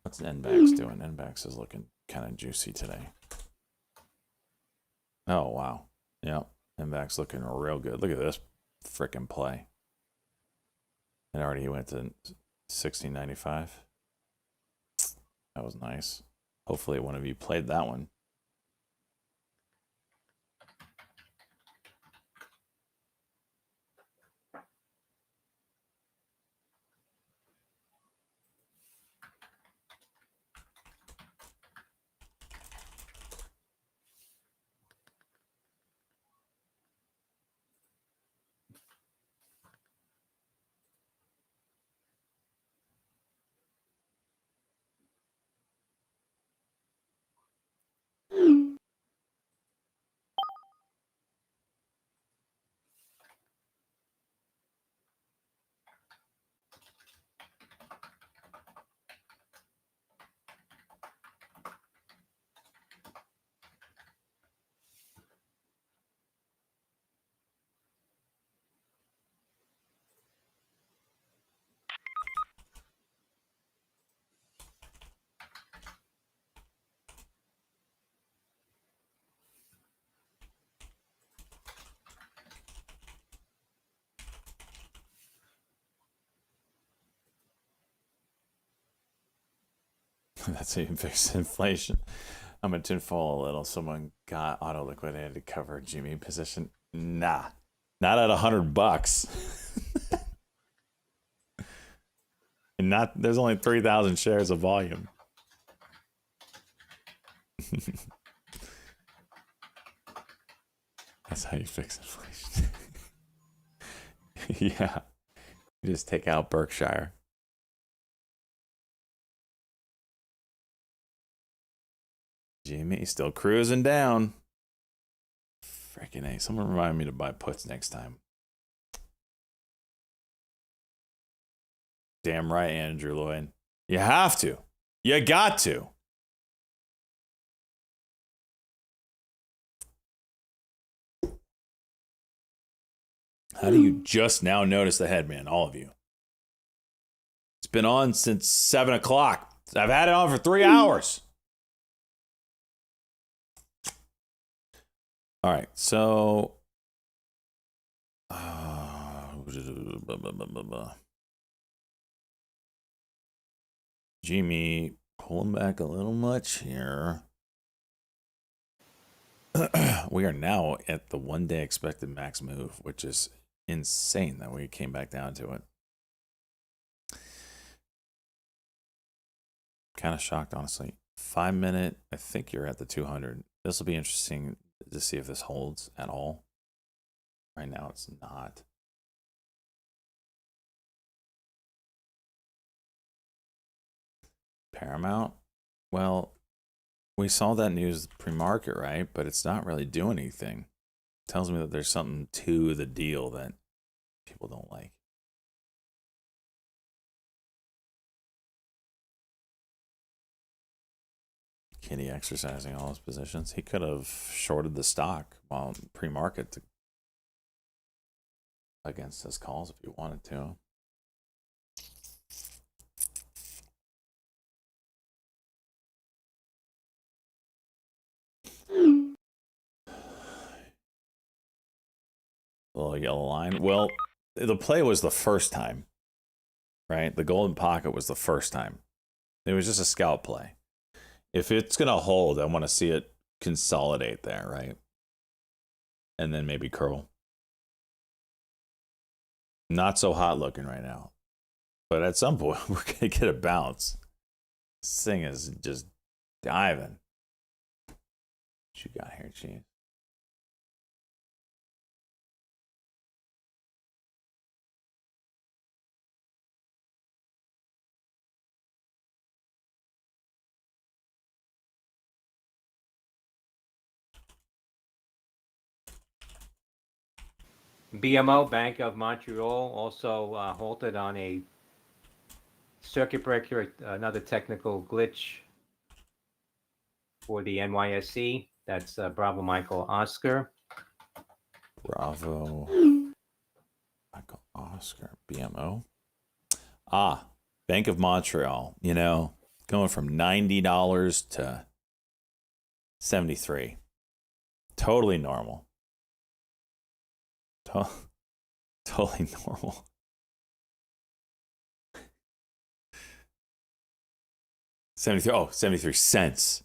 What's NBAX doing? NBAX is looking kind of juicy today. Oh, wow. Yeah, NBAX looking real good. Look at this freaking play. And already he went to 16.95. That was nice. Hopefully one of you played that one. That's how you fix inflation. I'm a tinfoil a little. Someone got auto liquidated to cover a Jimmy position. Nah, not at $100. And not there's only 3,000 shares of volume. That's how you fix inflation. Yeah, you just take out Berkshire. Jimmy still cruising down. Freaking A. Someone remind me to buy puts next time. Damn right, Andrew Lloyd. You have to. You got to. How do you just now notice the headman, all of you? It's been on since 7 o'clock. I've had it on for 3 hours. All right, so Jimmy pulling back a little much here. We are now at the 1 day expected max move, which is insane that we came back down to it. Kind of shocked, honestly. 5 minute, I think you're at the 200. This will be interesting to see if this holds at all. Right now, it's not. Paramount? Well, we saw that news pre-market, right? But it's not really doing anything. It tells me that there's something to the deal that people don't like. Kitty exercising all his positions. He could have shorted the stock while pre-market against his calls if he wanted to. Little yellow line. Well, the play was the first time, right? The golden pocket was the first time. It was just a scout play. If it's going to hold, I want to see it consolidate there, right? And then maybe curl. Not so hot looking right now. But at some point, we're going to get a bounce. This thing is just diving. What you got here, Chief? BMO, Bank of Montreal, also halted on a circuit breaker, another technical glitch for the NYSE. That's Bravo Michael Oscar. Bravo Michael Oscar, BMO. Bank of Montreal, you know, going from $90 to $73. Totally normal. Totally normal. Oh, 73 cents.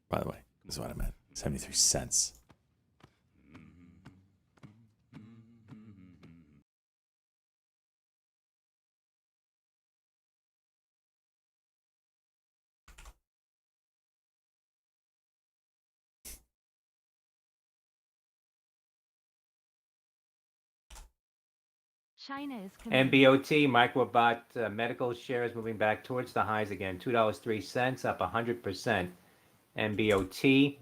By the way, this is what I meant. 73 cents. China is committed. MBOT, Microbot Medical shares moving back towards the highs again. $2.03, up 100%. MBOT.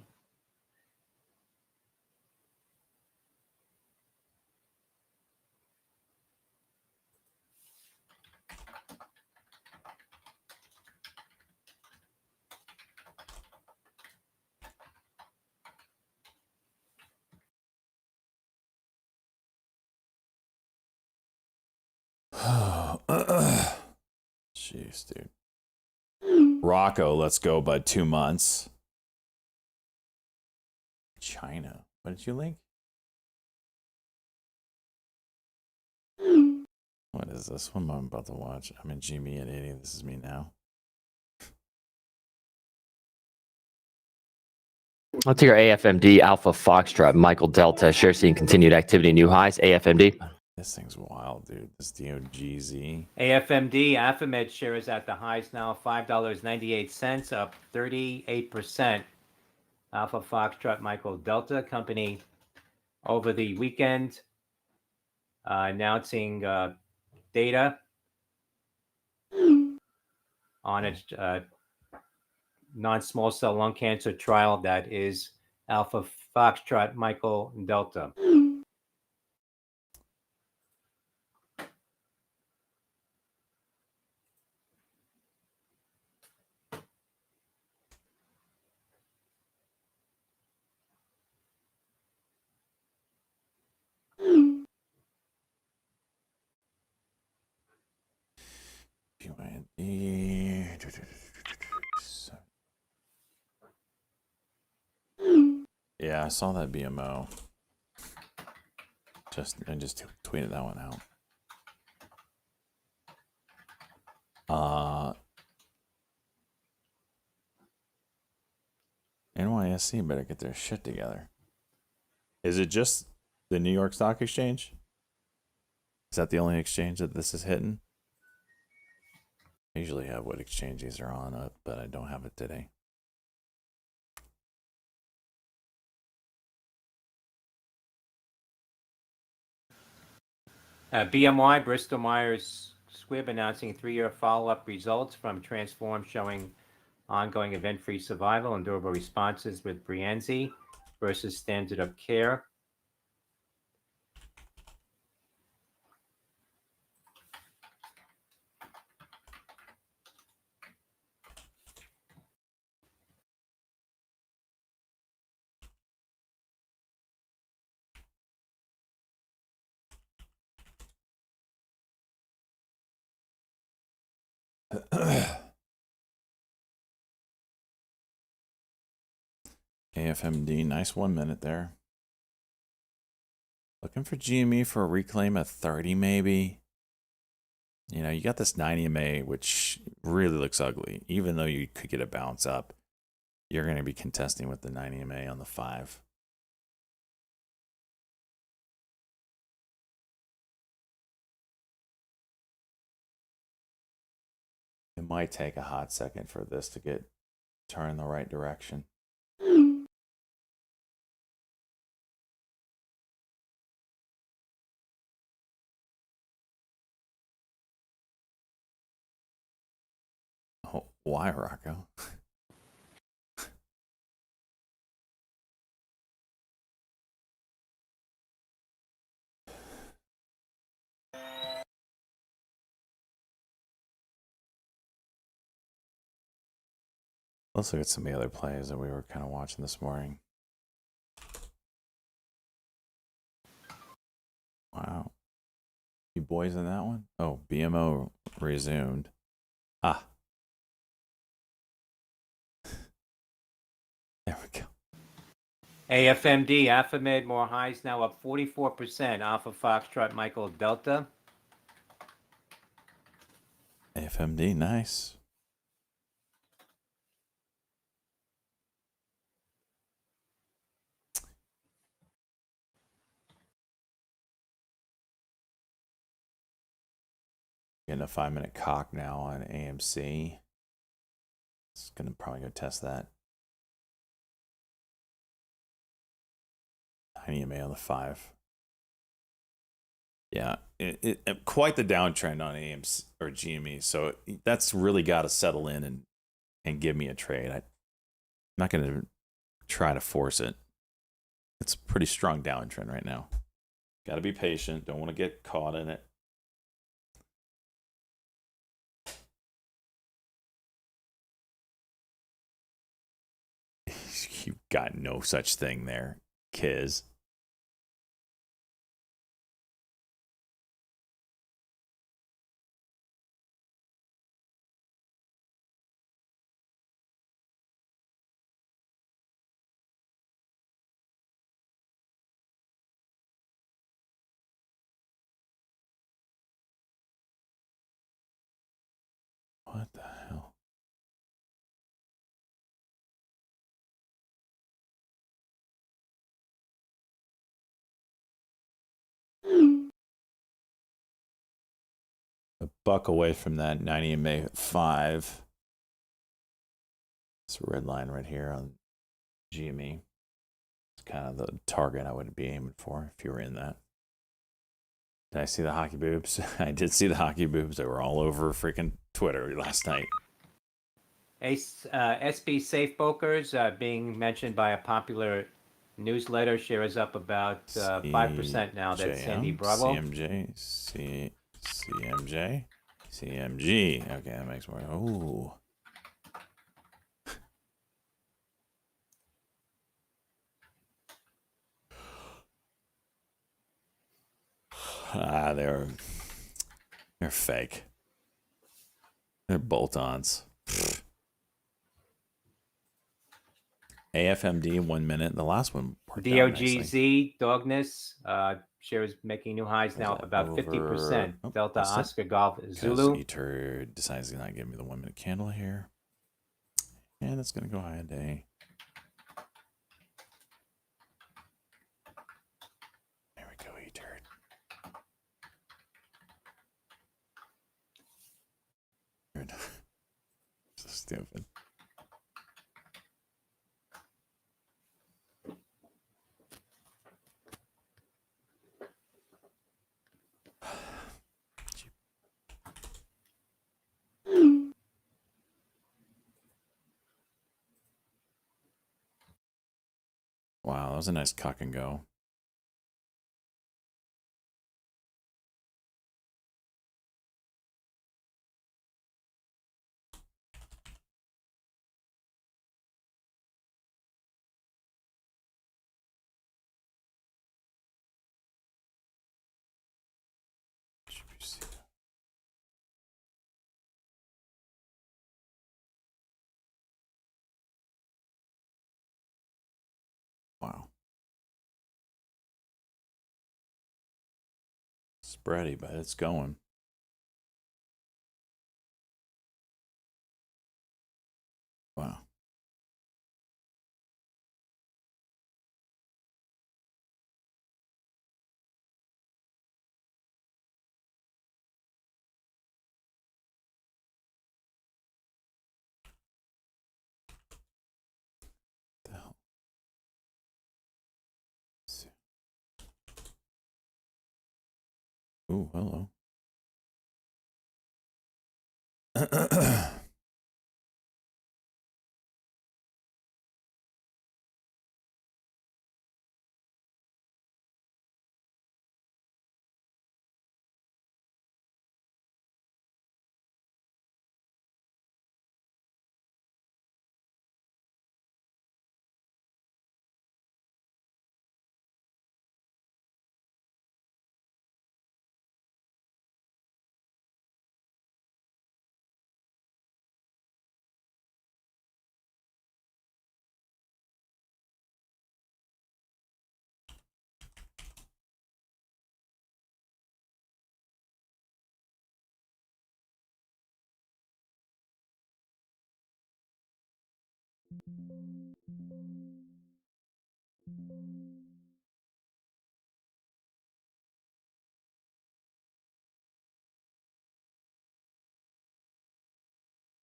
Jeez, dude. Rocco, let's go, bud. 2 months. China. What did you link? What is this? What am I about to watch? I'm in Jimmy at 80. This is me now. I'll take our AFMD, Alpha Foxtrot, Michael Delta, share seeing continued activity, new highs, AFMD. This thing's wild, dude. This DOGZ. AFMD, Affamed share is at the highs now, $5.98, up 38%. Alpha Foxtrot, Michael Delta company over the weekend announcing data on its non-small cell lung cancer trial that is Alpha Foxtrot Michael Delta. Yeah, I saw that BMO. I just tweeted that one out. NYSE better get their shit together. Is it just the New York Stock Exchange? Is that the only exchange that this is hitting? I usually have what exchange these are on up, but I don't have it today. BMY, Bristol Myers Squibb, announcing 3-year follow-up results from Transform, showing ongoing event-free survival and durable responses with Breyanzi versus standard of care. AFMD, nice 1 minute there. Looking for GME for a reclaim at 30 maybe. You know, you got this 90 MA, which really looks ugly. Even though you could get a bounce up, you're going to be contesting with the 90 MA on the 5. It might take a hot second for this to get turned in the right direction. Oh, why, Rocco? Let's look at some of the other plays that we were kind of watching this morning. Wow. You boys in that one? Oh, BMO resumed. Ah. There we go. AFMD, Affamid, more highs now up 44%. Alpha Foxtrot Michael Delta. AFMD, nice. Getting a 5-minute cock now on AMC. It's gonna probably go test that. 90 MA on the 5. Yeah, it quite the downtrend on AMC or GME. So that's really got to settle in and give me a trade. I'm not going to try to force it. It's a pretty strong downtrend right now. Got to be patient. Don't want to get caught in it. You've got no such thing there, Kiz. What the hell? A buck away from that 90 MA 5. It's a red line right here on GME. It's kind of the target I would be aiming for if you were in that. Did I see the hockey boobs? I did see the hockey boobs. They were all over freaking Twitter last night. SB Safe Brokers being mentioned by a popular newsletter share is up about 5% now. That's Sandy Bravo. CMJ, CMJ, CMG. Okay, that makes more. Ooh. They're fake. They're bolt-ons. AFMD 1 minute. The last one worked out nicely. DOGZ Dogness share is making new highs now, up about 50%. Oh, Delta missed it. Oscar Golf Zulu. Eater decides to not give me the 1 minute candle here. And it's going to go high a day. There we go, Eater. So stupid. Wow, that was a nice cock and go. Wow. Spready, but it's going. Wow. The hell? Ooh, hello.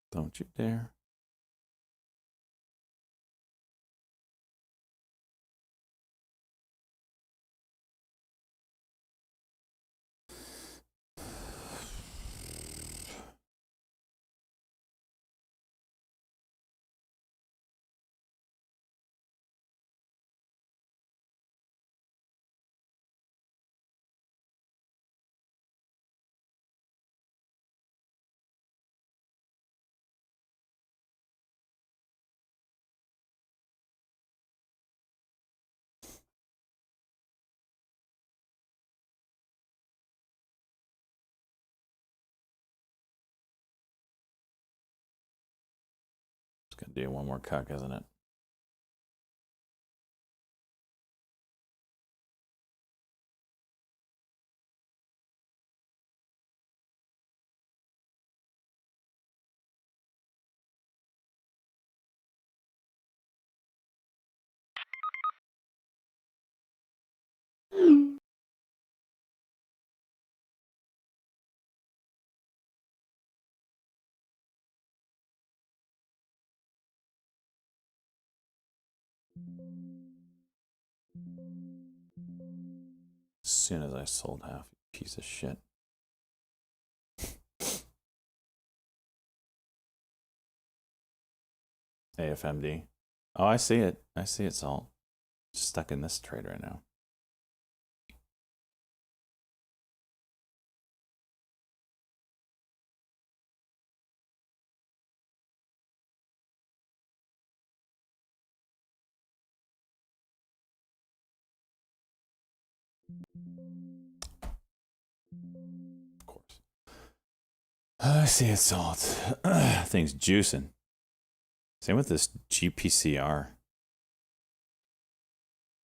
Don't you dare. It's gonna do one more cuck, isn't it? As soon as I sold half, you piece of shit. AFMD. Oh, I see it. I see it, Salt. stuck in this trade right now. Of course. I see it's salt. Things juicing. Same with this GPCR.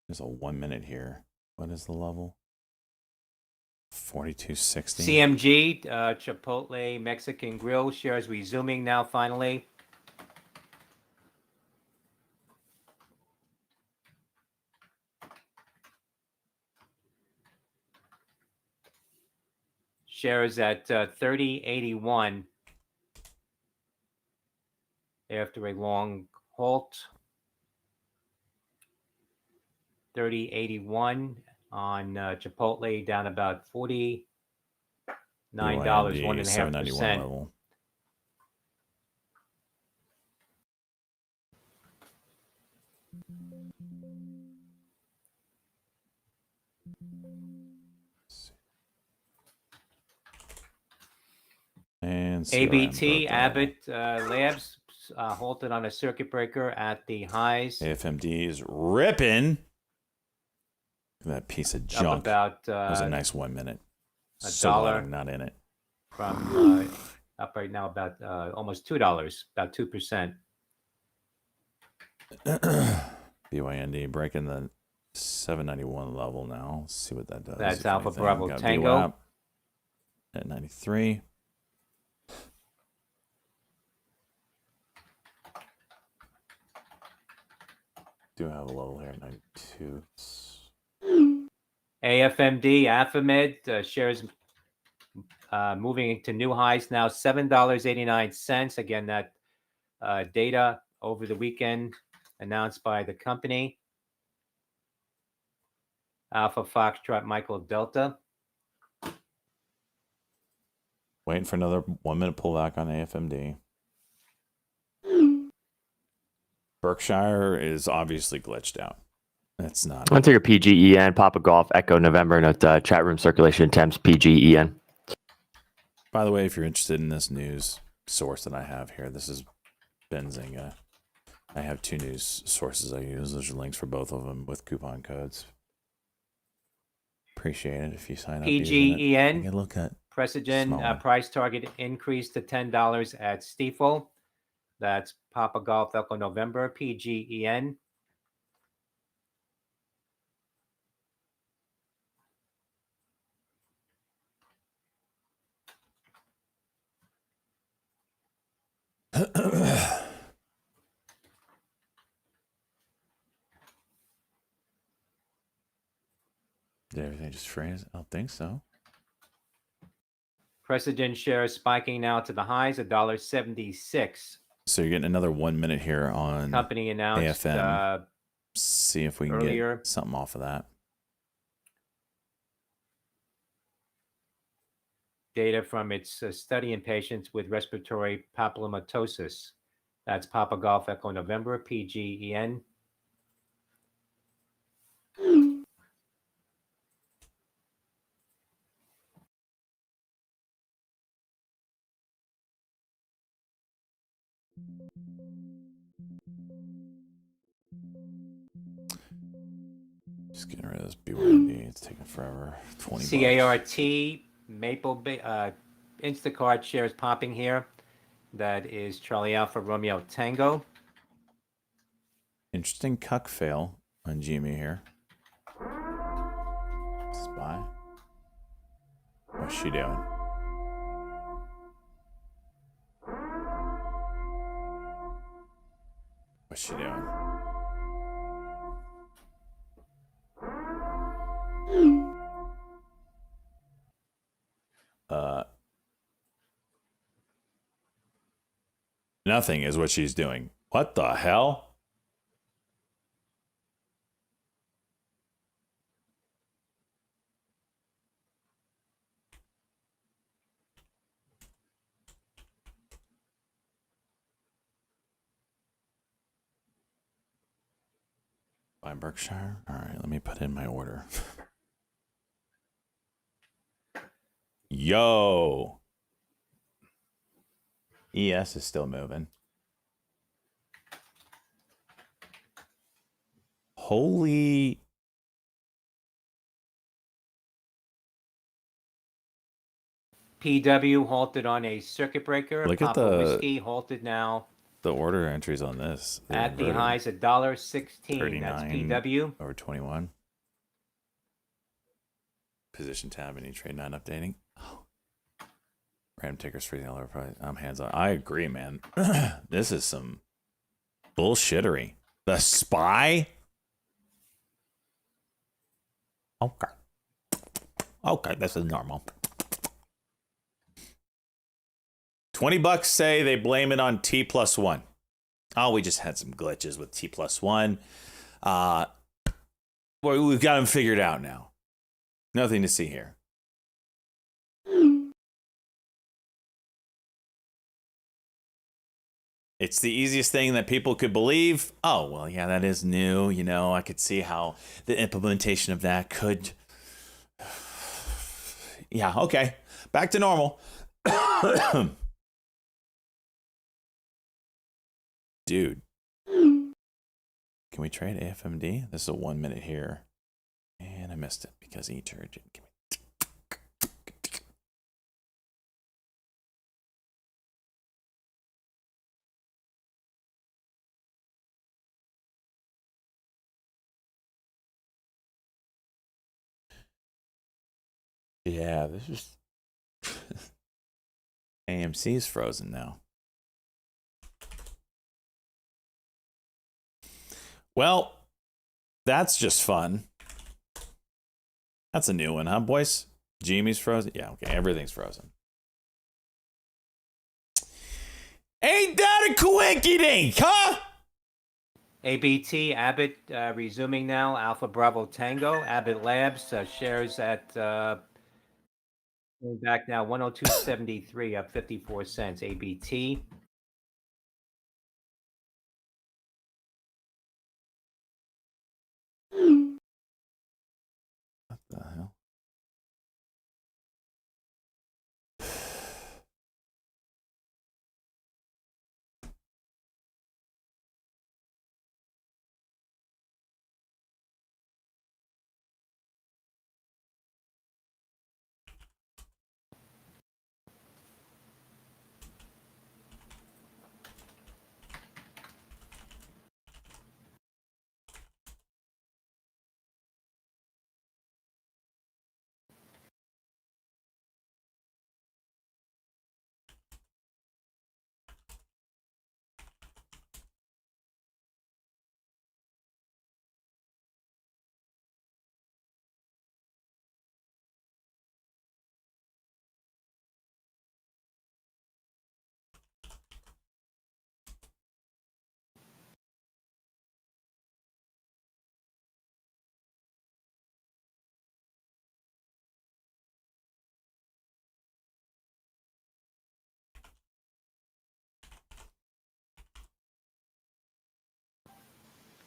There's a 1 minute here. What is the level? 42.60. CMG, Chipotle Mexican Grill shares resuming now finally. Shares at 30.81 after a long halt. 30.81 on Chipotle, down about $49, BYND, 1.5%. level. And ABT, Abbott Labs, halted on a circuit breaker at the highs. AFMD is ripping. That piece of junk. Up about that was a nice 1 minute. $1. So glad I'm not in it. From up right now about almost $2, about 2%. BYND breaking the 791 level now. Let's see what that does. That's Alpha Bravo Got Tango. VWAP at 93. Do have a level here at 92. AFMD, AFAMED shares moving into new highs now, $7.89. Again, that data over the weekend announced by the company. Alpha Foxtrot Michael Delta. Waiting for another 1 minute pullback on AFMD. Berkshire is obviously glitched out. It's not. I'll take your PGEN, Papa Golf, Echo November, note chat room circulation temps, PGEN. By the way, if you're interested in this news source that I have here, this is Benzinga. I have two news sources I use. Those are links for both of them with coupon codes. Appreciate it if you sign up. PGEN, get a look at Precigen price target increase to $10 at Stiefel. That's Papa Golf Echo November, PGEN. Did everything just freeze? I don't think so. Precigen shares spiking now to the highs, $1.76. So you're getting another 1 minute here on Company announced AFM. See if we can earlier. get something off of that. Data from its study in patients with respiratory papillomatosis. That's Papa Golf Echo November, PGEN. Just getting rid of this BYD. It's taking forever. 20 CART, Maple Instacart shares popping here. That is Charlie Alpha Romeo Tango. Interesting cuck fail on GME here. Spy. What's she doing? What's she doing? Nothing is what she's doing. What the hell? Buy buy Berkshire? All right, let me put in my order. Yo. ES is still moving. Holy. PW halted on a circuit breaker. Look at Papa the- Whiskey halted now The order entries on this. They're at the inverted. highs $1.16. That's 39 PW. over 21. Position tab, any trade not updating. Oh. Random tickers freezing all over price. I'm hands on. I agree, man. This is some bullshittery. The spy? Okay. Okay, this is normal. $20 say they blame it on T+1. Oh, we just had some glitches with T+1. Well, we've got them figured out now. Nothing to see here. It's the easiest thing that people could believe. Oh, well, yeah, that is new. You know, I could see how the implementation of that could. Yeah, okay. Back to normal. Dude. Can we trade AFMD? This is a 1 minute here. And I missed it because E-Turgent. Yeah, this is AMC's frozen now. Well, that's just fun. That's a new one, huh, boys? Jimmy's frozen? Yeah, okay, everything's frozen. Ain't that a coinkydink, huh? ABT, Abbott resuming now. Alpha Bravo Tango. Abbott Labs shares at going back now 102.73, up 54 cents. ABT. What the hell?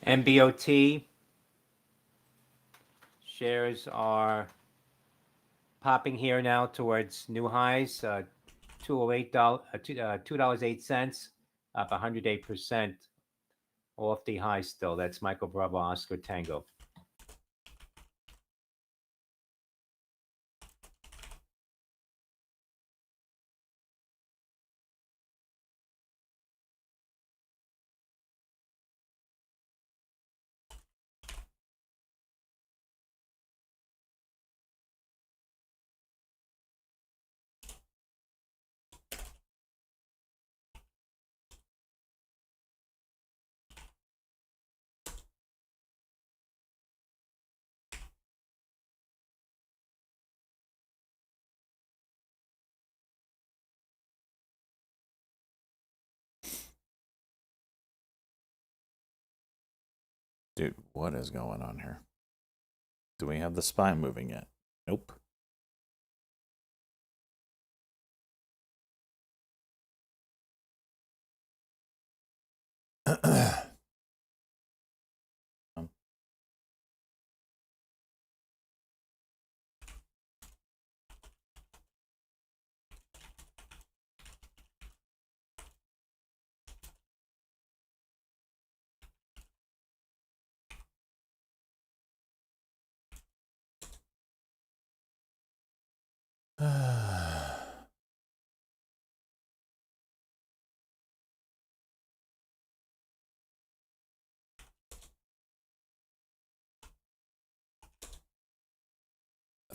MBOT shares are popping here now towards new highs. $2.08, up 108% off the high still. That's Michael Bravo Oscar Tango. Dude, what is going on here? Do we have the spy moving yet? Nope.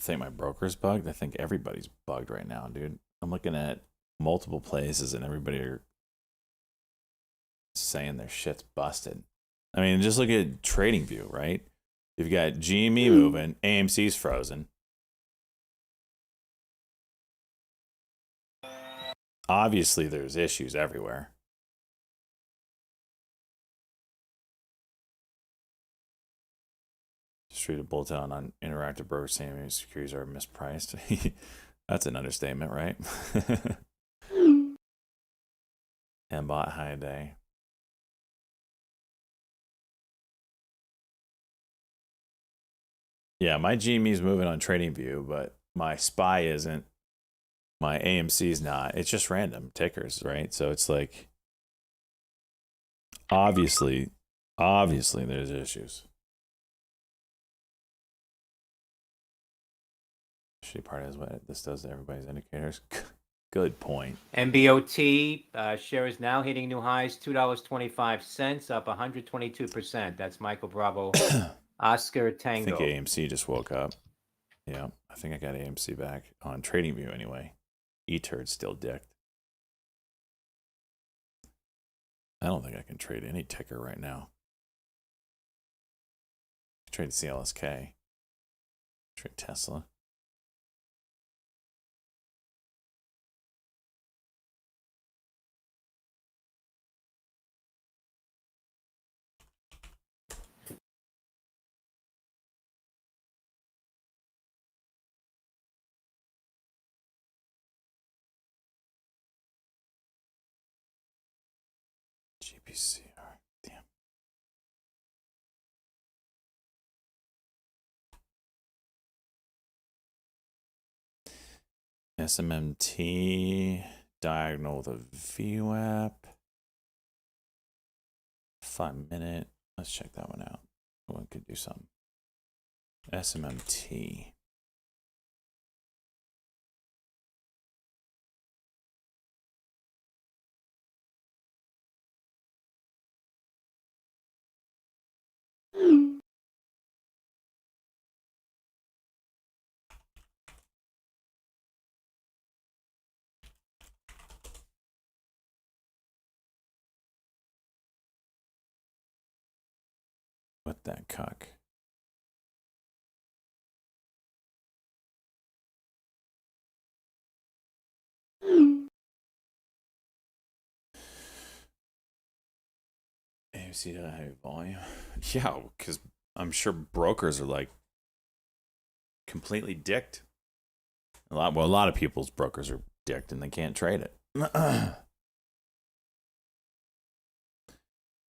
think my broker's bugged. I think everybody's bugged right now, dude. I'm looking at multiple places and everybody are saying their shit's busted. I mean, just look at TradingView, right? You've got GME moving, AMC's frozen. Obviously, there's issues everywhere. Just read a bulletin on Interactive Brokers saying securities are mispriced. That's an understatement, right? And bought high day. Yeah, my GME's moving on TradingView, but my SPY isn't. My AMC's not. It's just random tickers, right? So it's like, obviously there's issues. Shitty part is what this does to everybody's indicators. Good point. MBOT share is now hitting new highs, $2.25, up 122%. That's Michael Bravo, Oscar I Tango. think AMC just woke up. Yeah, I think I got AMC back on TradingView anyway. E-Turd's still dicked. I don't think I can trade any ticker right now. Trade CLSK. Trade Tesla. GPCR. Damn. SMMT. Diagonal with a VWAP. 5 minute. Let's check that one out. One could do something. SMMT. What that cuck? AMC doesn't have volume. Yeah, because I'm sure brokers are like completely dicked. A lot of people's brokers are dicked and they can't trade it.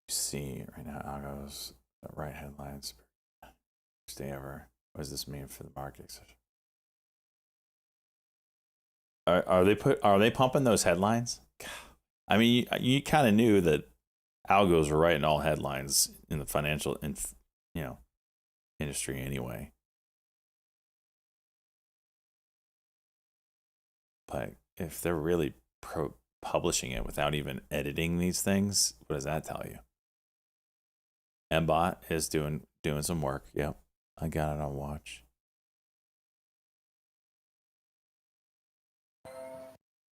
See right now, Algo's right headlines. First day ever. What does this mean for the market? Are they pumping those headlines? I mean, you kind of knew that algos were writing all headlines in the financial industry anyway. But if they're really publishing it without even editing these things, what does that tell you? Mbot is doing some work. Yep, I got it on watch.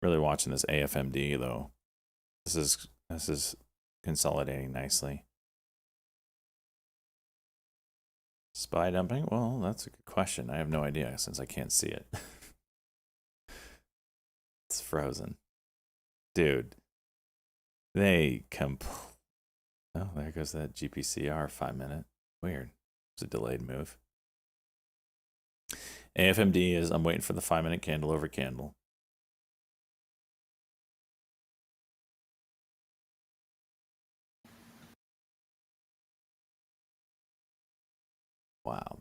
Really watching this AFMD though. This is consolidating nicely. SPY dumping? Well, that's a good question. I have no idea since I can't see it. It's frozen. Dude. Oh, there goes that GPCR 5 minute. Weird. It's a delayed move. AFMD is, I'm waiting for the 5 minute candle over candle. Wow.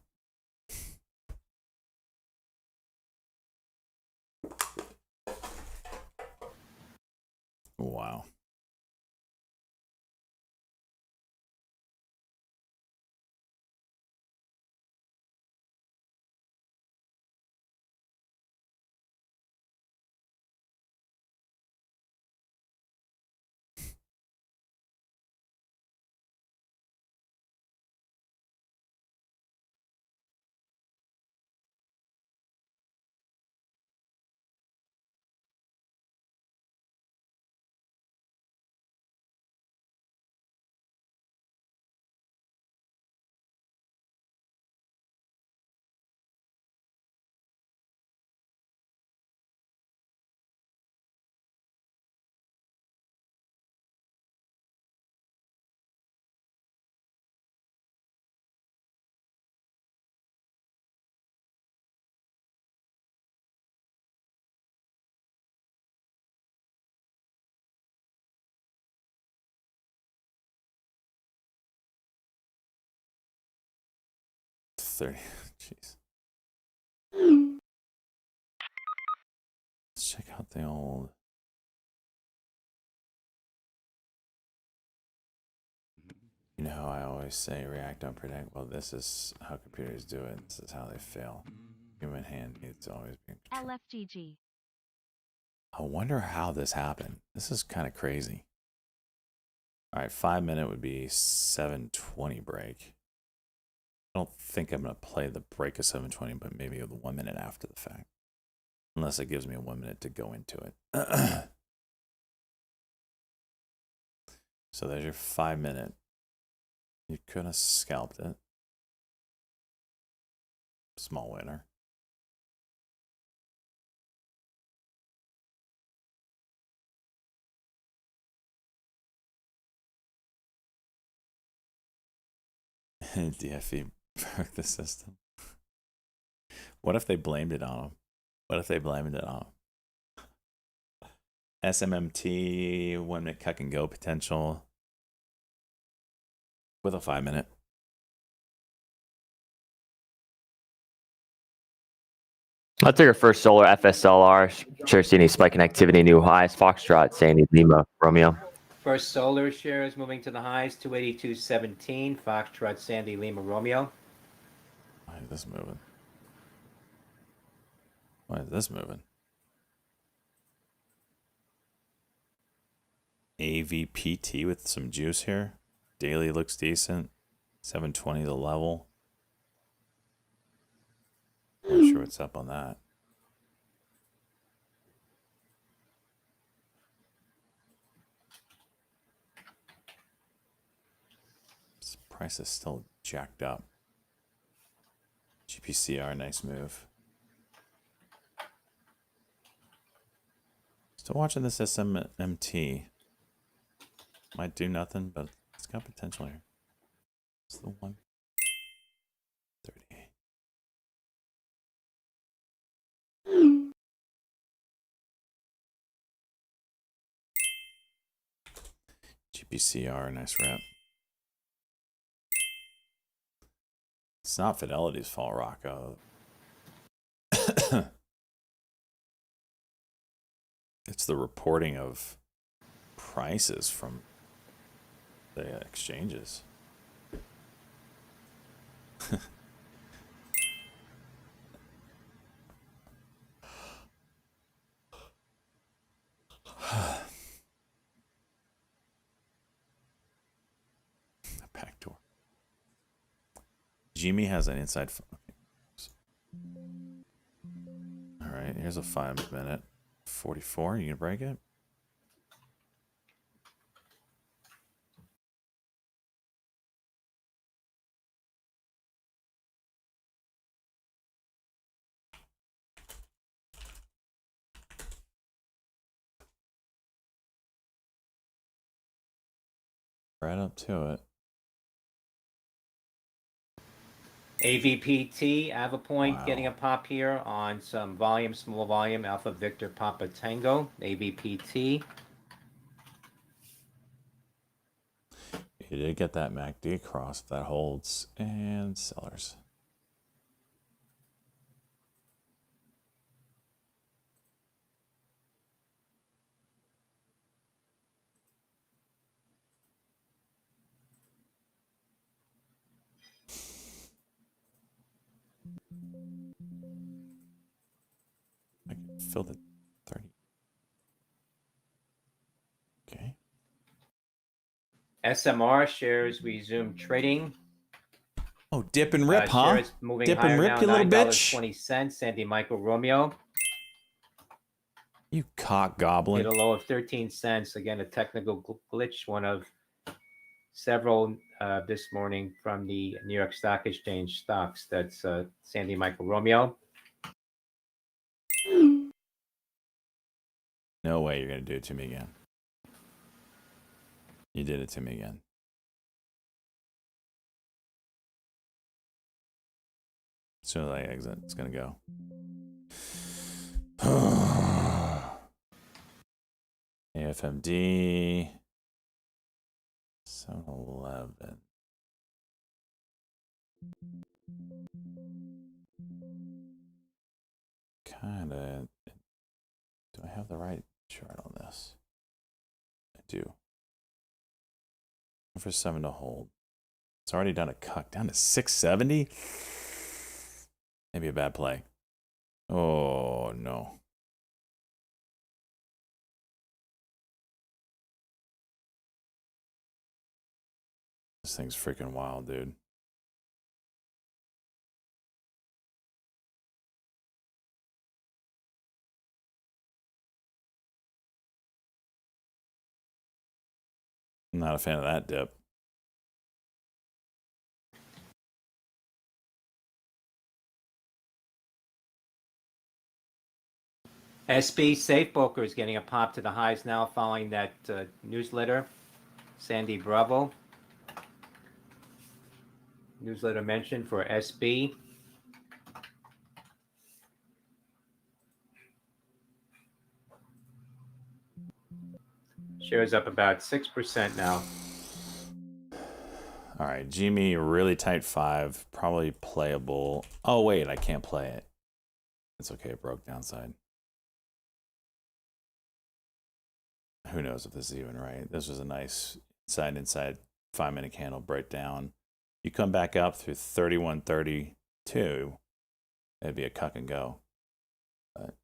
Wow. 30. Jeez. Let's check out the old. You know how I always say react, don't predict? Well, this is how computers do it. This is how they fail. Human hand needs to always be in control. LFGG. I wonder how this happened. This is kind of crazy. All right, 5 minute would be 7:20 break. I don't think I'm going to play the break of 7:20, but maybe the 1 minute after the fact. Unless it gives me a 1 minute to go into it. So there's your 5 minute. You could have scalped it. Small winner. DFE broke the system. What if they blamed it on him? What if they blamed it on him? SMMT, 1 minute cut and go potential with a 5 minute. I'll take our first solar FSLR. Sure, see any spike in activity, new highs. Foxtrot, Sandy, Lima, Romeo. First solar shares moving to the highs, 282.17. Foxtrot, Sandy, Lima, Romeo. Why is this moving? Why is this moving? AVPT with some juice here. Daily looks decent. 720 the level. Not sure what's up on that. This price is still jacked up. GPCR, nice move. Still watching this SMMT. Might do nothing, but it's got potential here. It's the 130. GPCR, nice rep. It's not Fidelity's fault, Rocco. It's the reporting of prices from the exchanges. Backdoor. Jimmy has an inside. All right, here's a 5 minute. 44. You gonna break it? Right up to it. AVPT, Avapoint Wow. getting a pop here on some volume, small volume, Alpha Victor Papa Tango, AVPT. You did get that MACD cross that holds, and sellers. I can fill the 30. Okay. SMR shares resume trading. Oh, dip and rip, huh? Shares moving Dip higher and rip, now, you little bitch. $9.20. Sandy Michael Romeo. You cock goblin. Hit a low of 13 cents. Again, a technical glitch, one of several this morning from the New York Stock Exchange stocks. That's Sandy Michael Romeo. No way you're going to do it to me again. You did it to me again. As soon as I exit, it's going to go. AFMD. 711. kind of. Do I have the right chart on this? I do. For 7 to hold. It's already done a cuck down to 670. Maybe a bad play. Oh no. This thing's freaking wild, dude. I'm not a fan of that dip. SB Safe Broker is getting a pop to the highs now following that newsletter. Sandy Bravo. Newsletter mentioned for SB. Shares up about 6% now. All right, Jimmy, really tight 5, probably playable. Oh wait, I can't play it. It's okay, it broke downside. Who knows if this is even right? This was a nice inside 5-minute candle breakdown. You come back up through 31.32, it'd be a cuck and go. But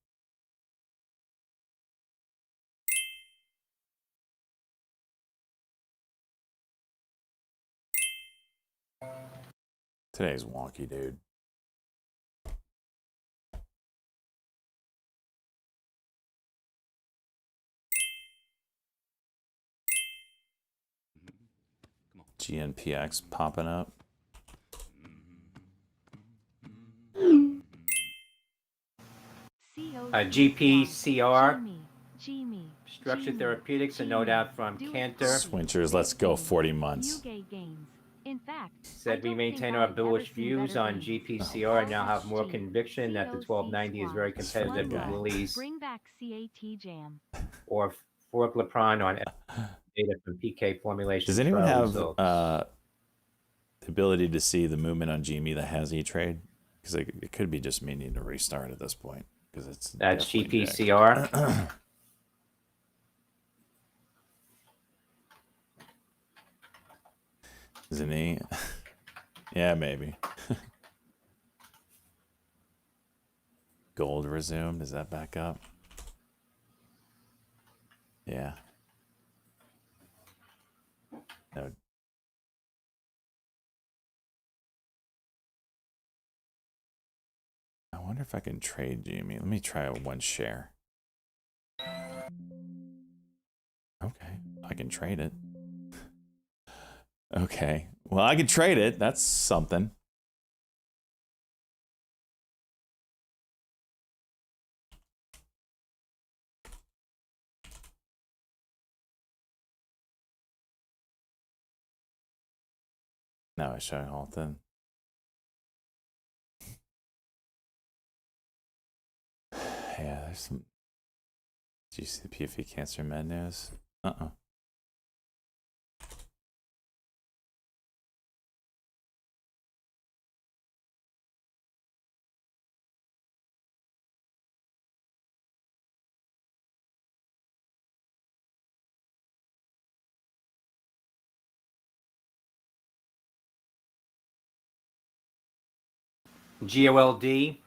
today's wonky, dude. GNPX popping up. GPCR. Jimmy, Structured Therapeutics, a note out from Cantor. Swinchers, let's go 40 months. In fact, Said we maintain our bullish views on GPCR and now have more conviction that the 1290 is very competitive with Willie's Bring back CAT Jam. or Forglipron on data from PK formulation. Does anyone trial have results. the ability to see the movement on GME that has E-Trade? Because it could be just me needing to restart at this point. Because it's That's definitely dead. GPCR. Isn't he? Yeah, maybe. Gold resumed. Is that back up? Yeah. No. I wonder if I can trade Jimmy. Let me try 1 share. Okay, I can trade it. Okay, well, I can trade it. That's something. Now I should halt then. Yeah, there's some. Do you see the PFE cancer med news? GOLD.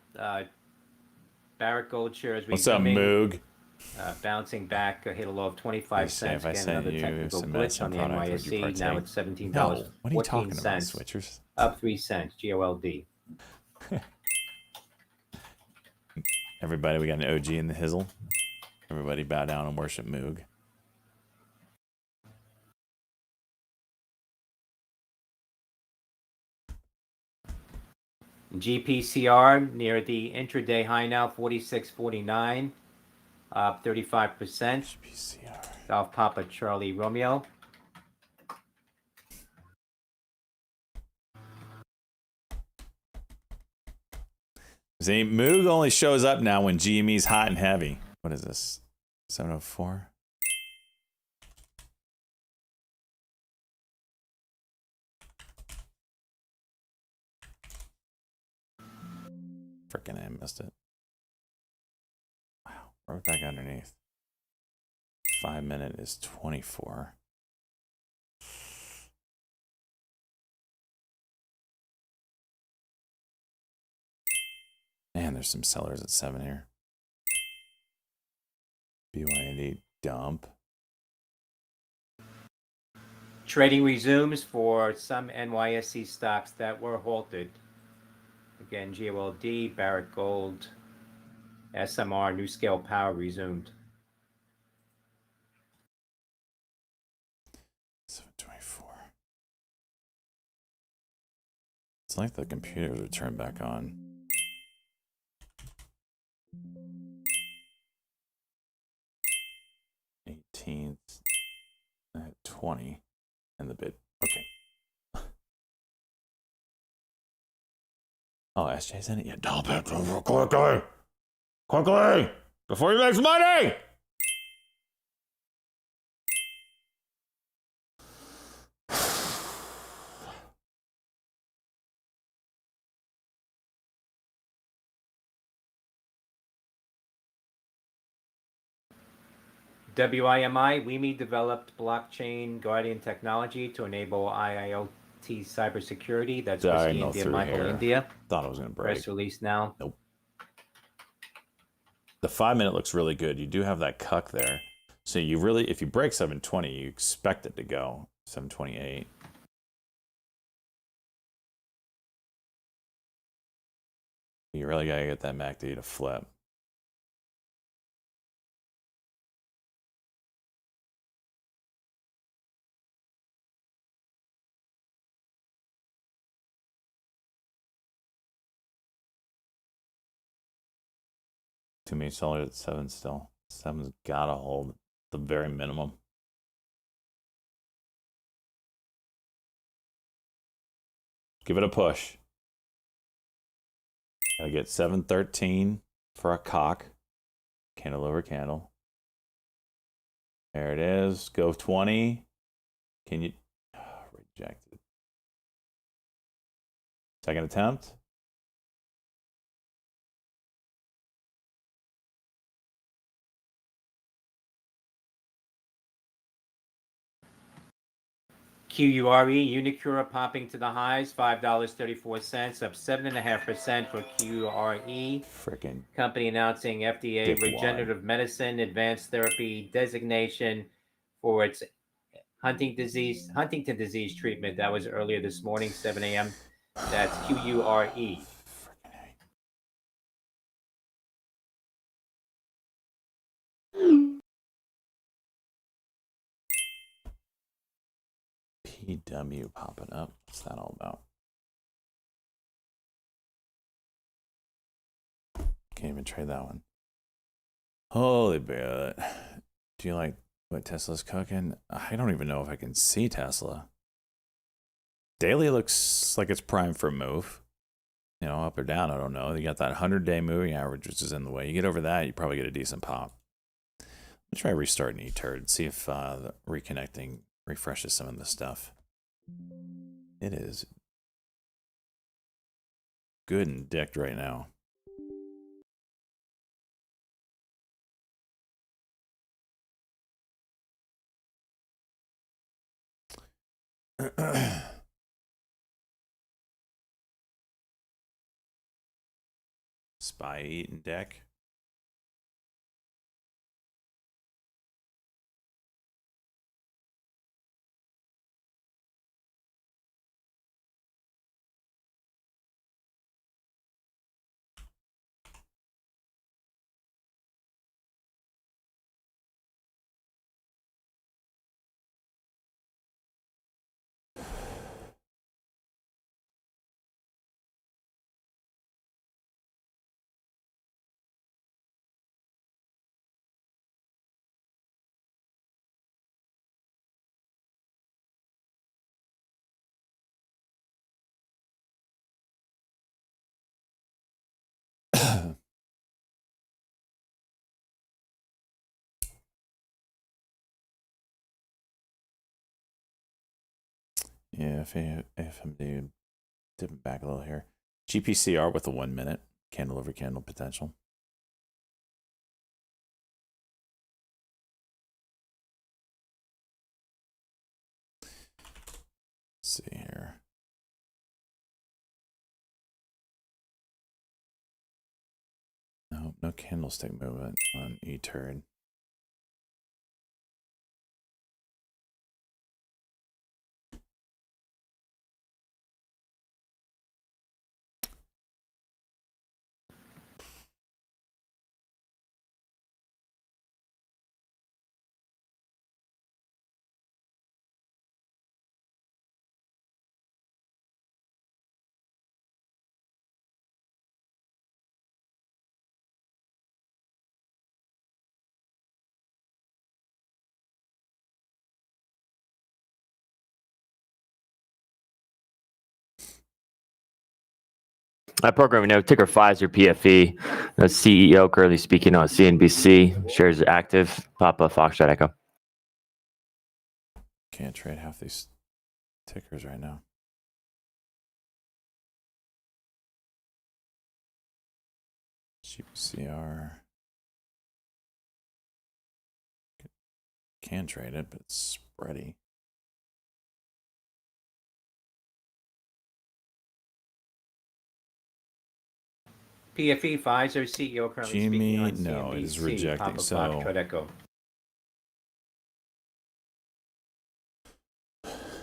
Barrick Gold shares What's up, resuming, Moog? bouncing back, hit a low of 25 cents. If I Again, sent another you technical some glitch medicine on the product, would you NYSE. Now partake? it's $17. No, what are you talking about, 14 cents. switchers? Up 3 cents. GOLD. Everybody, we got an OG in the hizzle. Everybody bow down and worship Moog. GPCR near the intraday high now, 46.49, up 35%. GPCR. South Papa Charlie Romeo. See, Moog only shows up now when GME's hot and heavy. What is this? 704? Freaking I missed it. Wrote that underneath. 5 minute is 24. Man, there's some sellers at 7 here. BYND dump. Trading resumes for some NYSE stocks that were halted. Again, GOLD, Barrick Gold, SMR, NuScale Power resumed. 724. It's like the computers are turned back on. 18th at 20 and the bid. Okay. Oh, SJ's in it. Yeah, dump it over quickly. Quickly! Before he makes money! WIMI, WIMI developed blockchain guardian technology to enable IIoT cybersecurity. That's Whiskey India, Michael India. Thought it was going to break. Press release now. Nope. The 5 minute looks really good. You do have that cuck there. So you really, if you break 720, you expect it to go 728. You really got to get that MACD to flip. Too many sellers at 7 still. 7's got to hold the very minimum. Give it a push. Gotta get 713 for a cock. Candle over candle. There it is. Go 20. Can you... Oh, rejected. Second attempt. QURE, Unicura popping to the highs, $5.34, up 7.5% for QRE. Freaking Company announcing FDA regenerative medicine advanced therapy designation for its Huntington disease treatment. That was earlier this morning, 7 a.m. That's QURE. PW popping up. What's that all about? Can't even trade that one. Holy bit. Do you like what Tesla's cooking? I don't even know if I can see Tesla. Daily looks like it's primed for a move. You know, up or down, I don't know. You got that 100-day moving average, which is in the way. You get over that, you probably get a decent pop. Let's try restarting eTurd, see if the reconnecting refreshes some of this stuff. It is good and dicked right now. Spy eating deck. Yeah, FMD dipping back a little here. GPCR with a 1 minute candle over candle potential. see here. No, no candlestick movement on eTurd. Programming note, ticker Pfizer PFE. CEO currently speaking on CNBC. Shares are active. Papa Foxtrot Echo. Can't trade half these tickers right now. GPCR. Can trade it, but it's spready. PFE Pfizer CEO currently Jimmy, speaking on CNBC. no, it is rejecting. Papa So Foxtrot Echo.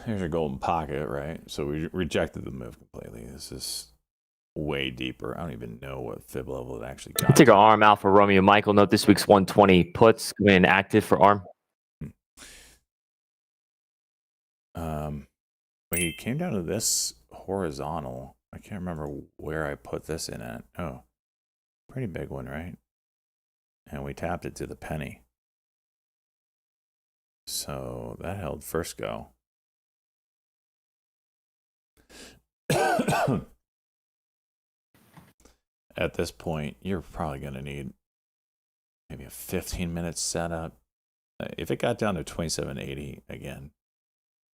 here's your golden pocket, right? So we rejected the move completely. This is way deeper. I don't even know what fib level it actually got. Ticker ARM Alpha Romeo Michael. Note this week's 120 puts coming in active for ARM. But he came down to this horizontal. I can't remember where I put this in at. Oh, pretty big one, right? And we tapped it to the penny. So that held first go. At this point, you're probably going to need maybe a 15-minute setup. If it got down to 27.80 again,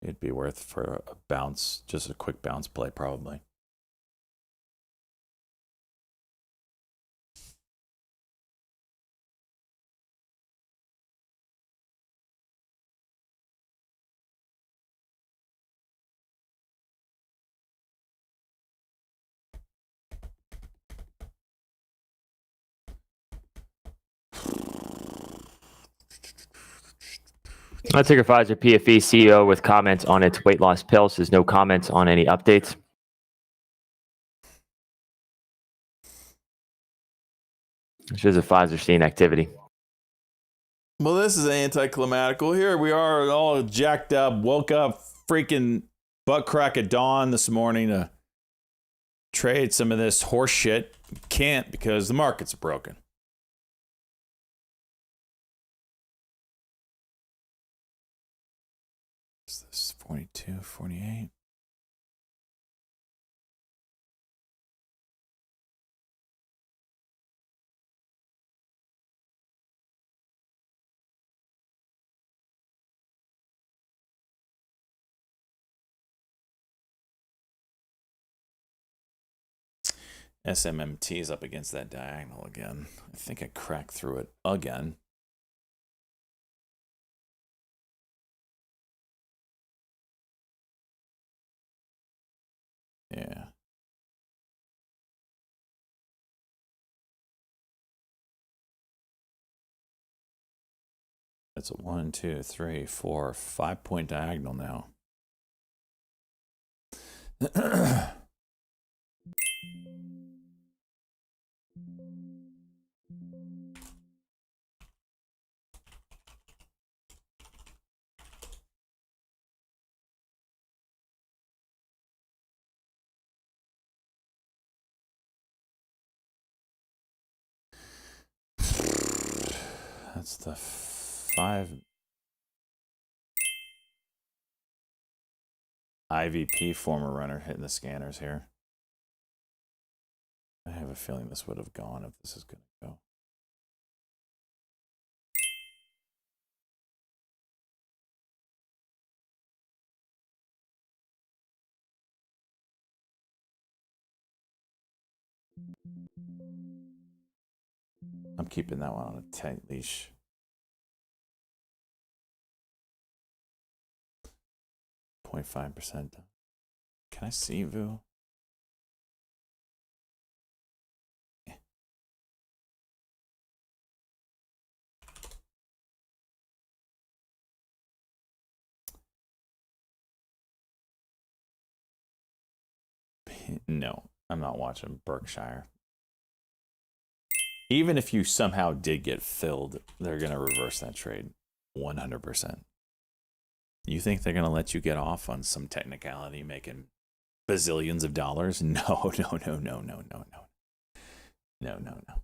it'd be worth for a bounce, just a quick bounce play probably. Ticker Pfizer PFE CEO with comments on its weight loss pill. Says no comments on any updates. Shows a Pfizer seeing activity. Well, this is anticlimactical. Here we are all jacked up, woke up freaking butt crack at dawn this morning to trade some of this horse shit. Can't because the markets are broken. Is this 42, 48? SMMT is up against that diagonal again. I think I cracked through it again. Yeah. It's a 1, 2, 3, 4, 5-point diagonal now. That's the 5 IVP former runner hitting the scanners here. I have a feeling this would have gone if this is going to go. I'm keeping that one on a tight leash. .5%. Can I see Vu? No, I'm not watching Berkshire. Even if you somehow did get filled, they're going to reverse that trade 100%. You think they're going to let you get off on some technicality making bazillions of dollars? No, no, no, no, no, no, no. No, no, no.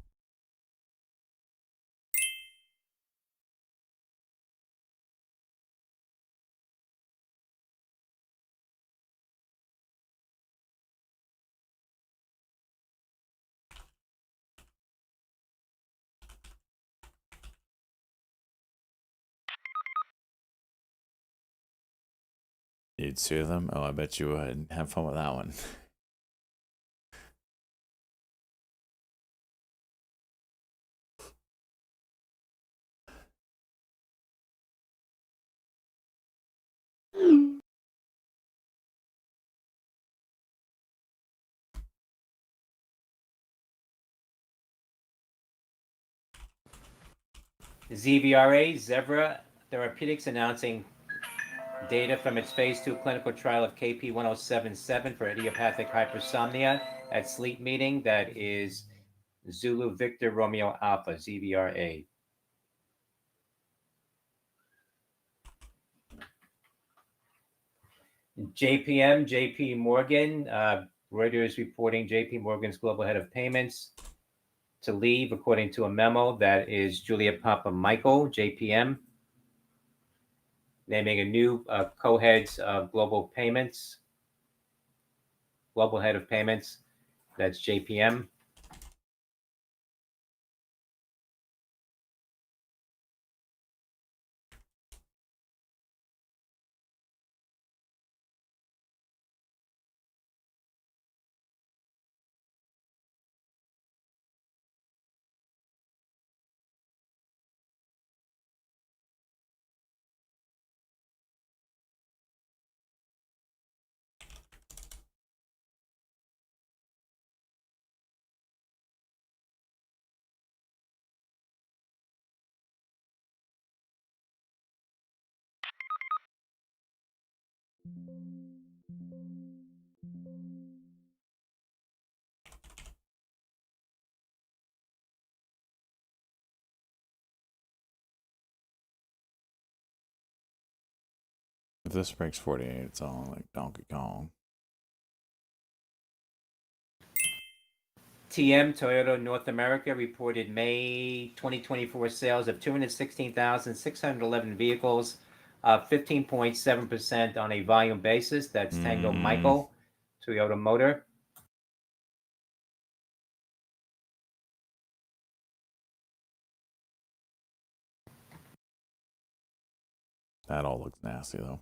You'd sue them? Oh, I bet you would. Have fun with that one. ZVRA, Zevra Therapeutics, announcing data from its phase 2 clinical trial of KP1077 for idiopathic hypersomnia at sleep meeting. That is Zulu Victor Romeo Alpha, ZVRA. JP Morgan, Reuters reporting JP Morgan's global head of payments to leave, according to a memo. That is Julia Papa Michael, JPM, naming a new co-heads of global payments, global head of payments. That's JPM. If this breaks 48, it's all like Donkey Kong. TM Toyota North America reported May 2024 sales of 216,611 vehicles, 15.7% on a volume basis. That's Tango Michael, Toyota Motor. That all looks nasty, though.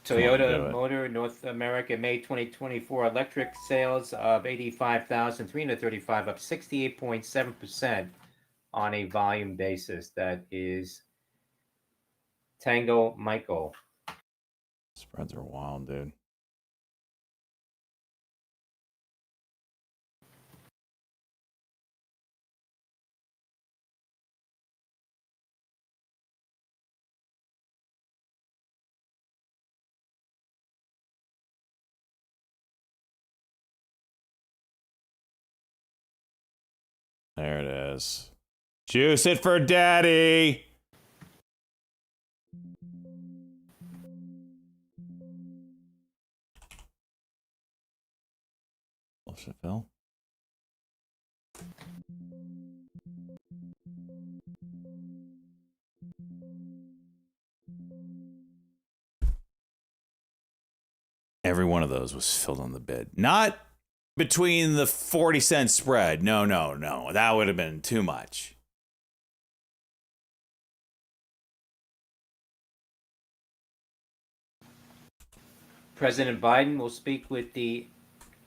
Toyota Motor North America, May 2024 electric sales of 85,335, up 68.7% on a volume basis. That is Tango Michael. Spreads are wild, dude. There it is. Juice it for daddy. Bullshit, Phil. Every one of those was filled on the bid. Not between the 40-cent spread. No. That would have been too much. President Biden will speak with the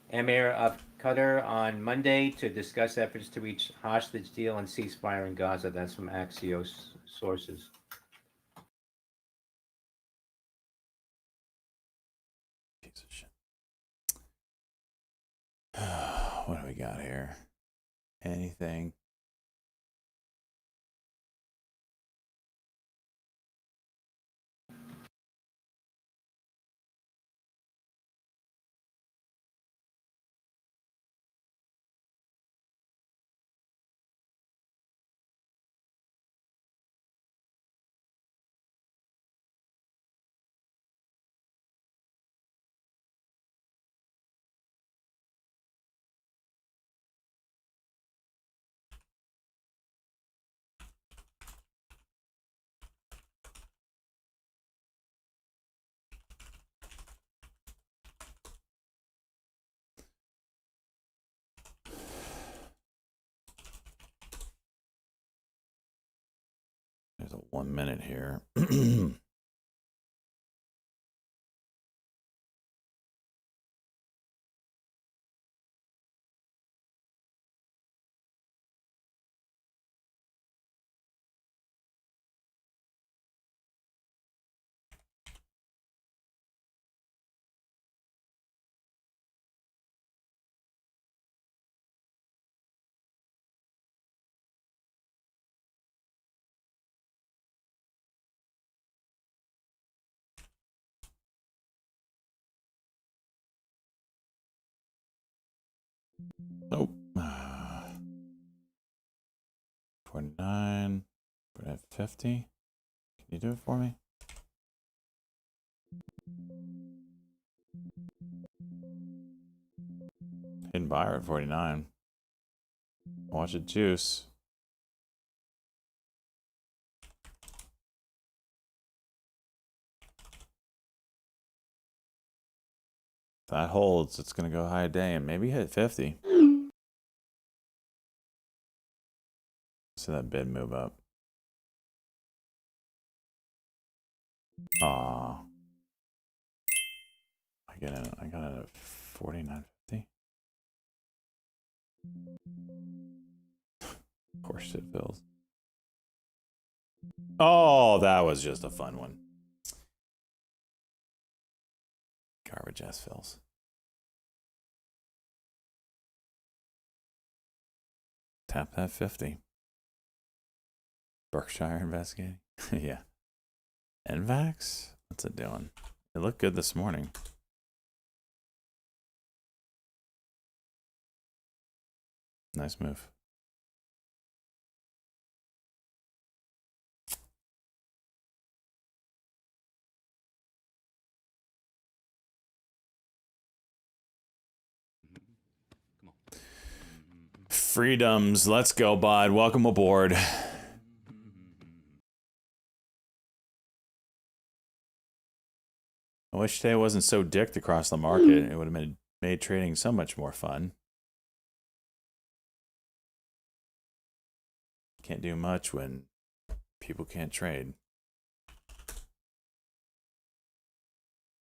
Emir of Qatar on Monday to discuss efforts to reach hostage deal and ceasefire in Gaza. That's from Axios sources. Piece of shit. What do we got here? Anything? There's a 1 minute here. Nope. 49. Put it at 50. Can you do it for me? Hidden buyer at 49. Watch it juice. If that holds, it's going to go high day and maybe hit 50. See that bid move up. Aw. I got it at 49.50. Of course it fills. Oh, that was just a fun one. Garbage ass fills. Tap that 50. Berkshire investigating. Yeah. NVAX? What's it doing? It looked good this morning. Nice move. Freedoms. Let's go, bud. Welcome aboard. I wish today wasn't so dicked across the market. It would have made trading so much more fun. Can't do much when people can't trade.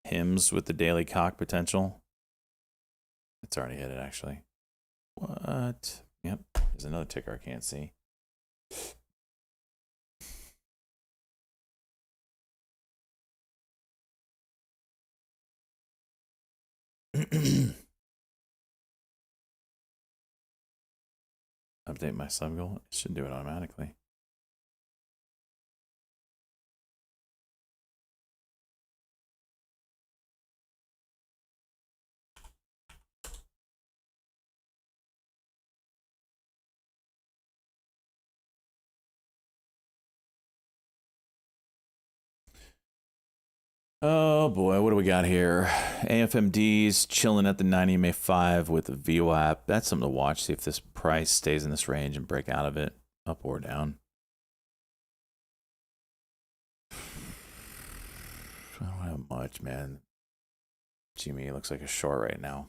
Hims with the daily cock potential. It's already hit it, actually. What? Yep. There's another ticker I can't see. Update my sub goal. It should do it automatically. Oh boy, what do we got here? AFMD's chilling at the 90 MA 5 with the VWAP. That's something to watch. See if this price stays in this range and break out of it, up or down. I don't have much, man. Jimmy looks like a short right now.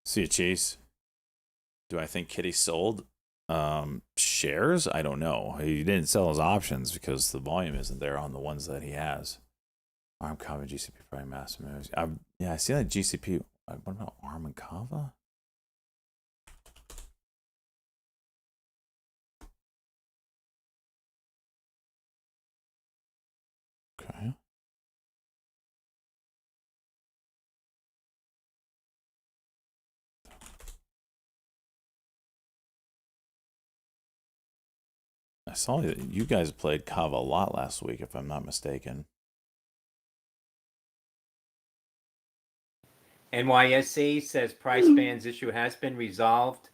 See you, Chase. Do I think Kitty sold shares? I don't know. He didn't sell his options because the volume isn't there on the ones that he has. ARM Kava GCP probably massive moves. Yeah, I see that GCP. What about ARM and Kava? Okay. I saw that you guys played Kava a lot last week, if I'm not mistaken. NYSE says price bands issue has been resolved.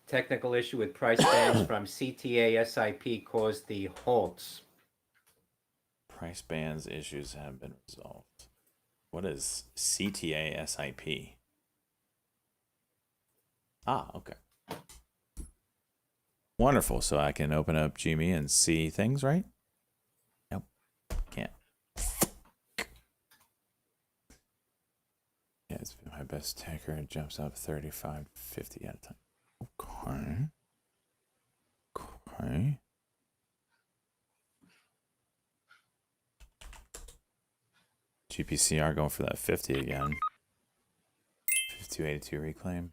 Technical issue with price bands from CTA SIP caused the halts. Price bands issues have been resolved. What is CTA SIP? Ah, okay. Wonderful. So I can open up Gme and see things, right? Nope. Can't. Yeah, it's been my best taker. It jumps up 35, 50 at a time. Okay. Okay. GPCR going for that 50 again. 5282 reclaim.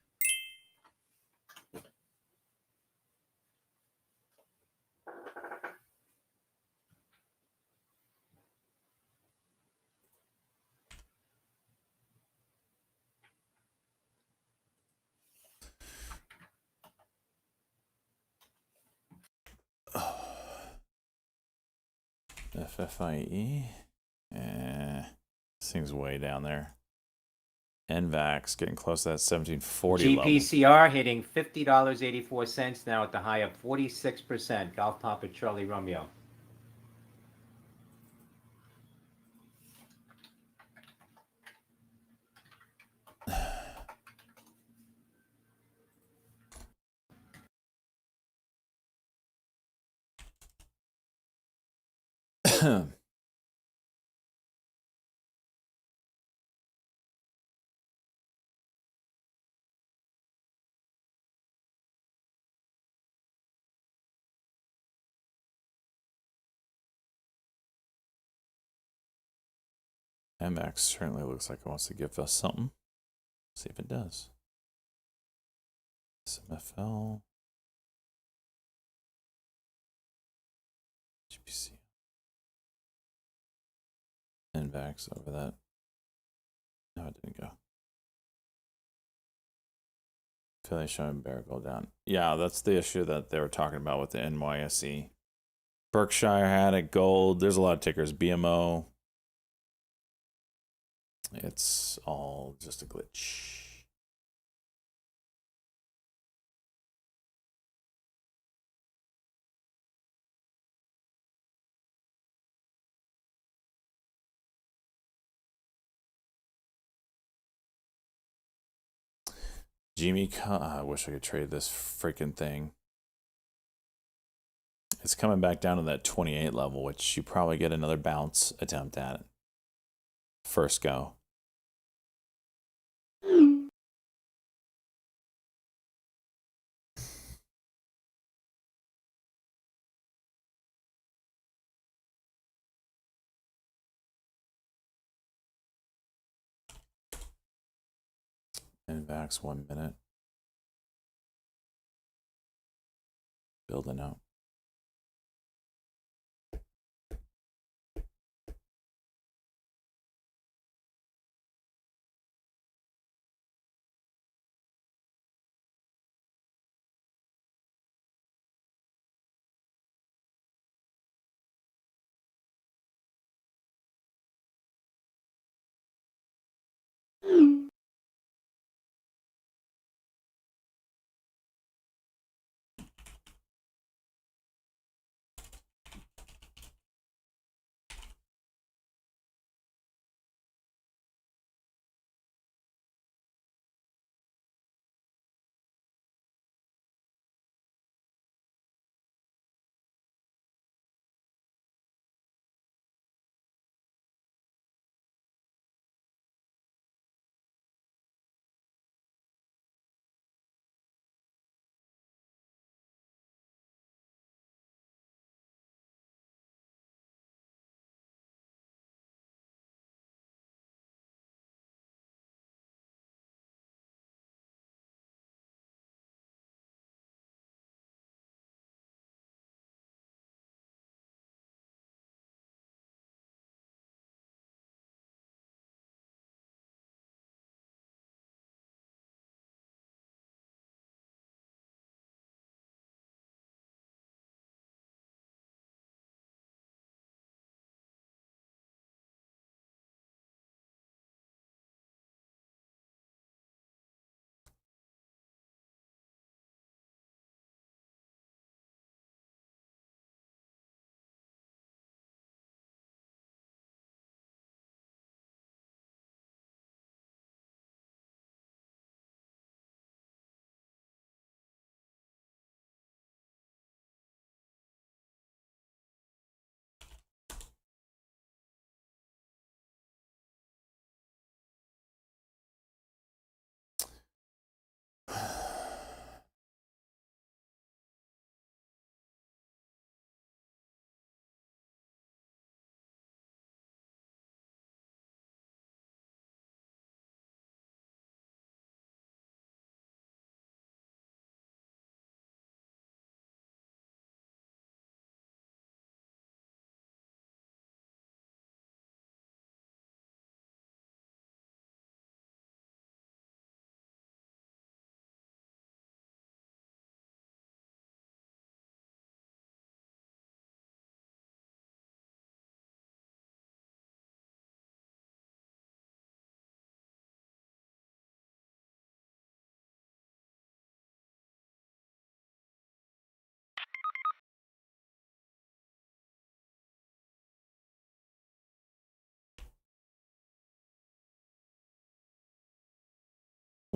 FFIE. This thing's way down there. NVAX getting close to that 1740 level. GPCR hitting $50.84 now at the high of 46%. Golf Papa Charlie Romeo. MX certainly looks like it wants to give us something. See if it does. SMFL. GPC. NVAX over that. No, it didn't go. Philly showing bear gold down. Yeah, that's the issue that they were talking about with the NYSE. Berkshire had it, gold. There's a lot of tickers. BMO. It's all just a glitch. Jimmy, I wish I could trade this freaking thing. It's coming back down to that 28 level, which you probably get another bounce attempt at it. First go. NVAX 1 minute. Building out.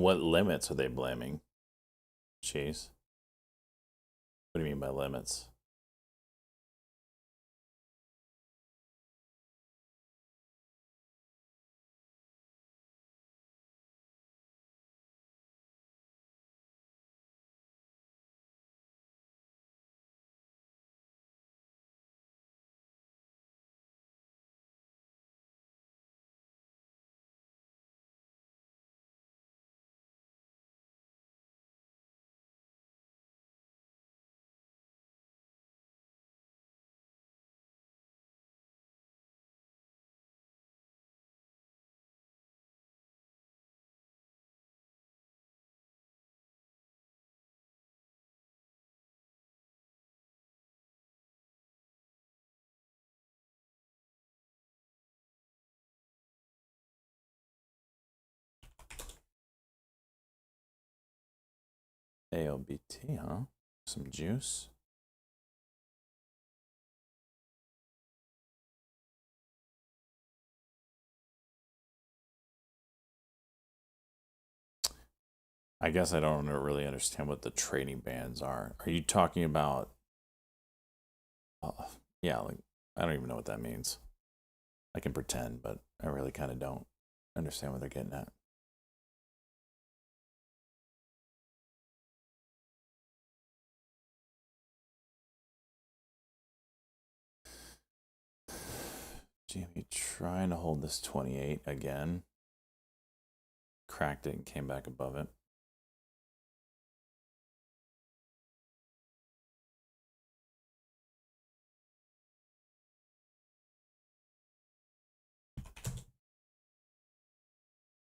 What limits are they blaming? Jeez. What do you mean by limits? AOBT, huh? Some juice. I guess I don't really understand what the trading bands are. Are you talking about? Yeah, like I don't even know what that means. I can pretend, but I really kind of don't understand what they're getting at. Jamie trying to hold this 28 again. Cracked it and came back above it.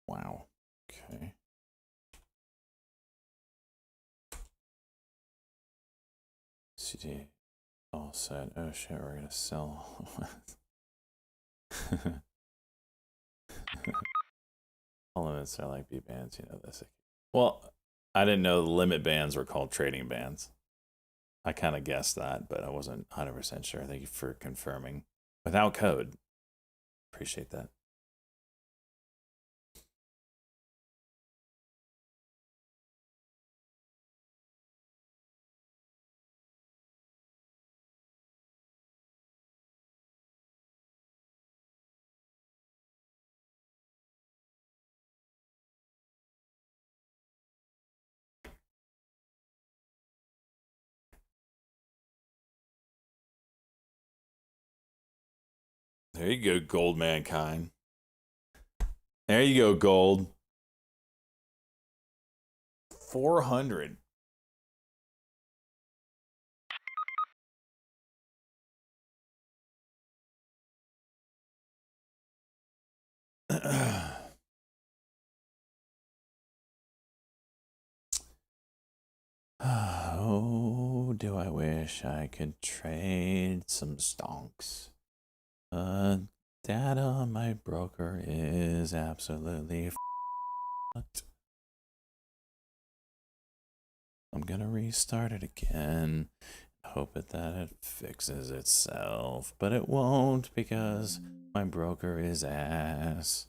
Wow. Okay. CD all set. Oh shit, we're gonna sell. All limits are like B bands, you know this. Well, I didn't know the limit bands were called trading bands. I kind of guessed that, but I wasn't 100% sure. Thank you for confirming. Without code. Appreciate that. There you go, gold mankind. There you go, gold. 400. Oh, do I wish I could trade some stonks. Data, my broker is absolutely fucked. I'm gonna restart it again. Hope that it fixes itself, but it won't because my broker is ass.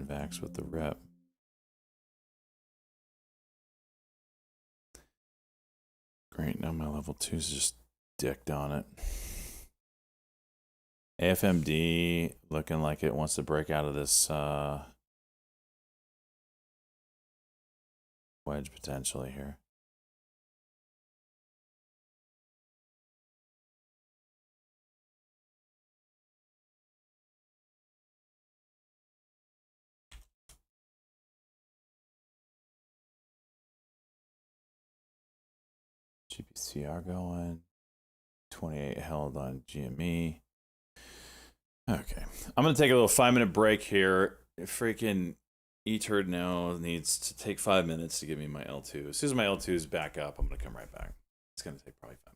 Vax with the rep. Great, now my level 2's just dicked on it. AFMD looking like it wants to break out of this wedge potentially here. GPCR going. 28 held on GME. Okay. I'm going to take a little 5-minute break here. Freaking eTurd now needs to take 5 minutes to give me my L2. As soon as my L2 is back up, I'm going to come right back. It's going to take probably 5 minutes.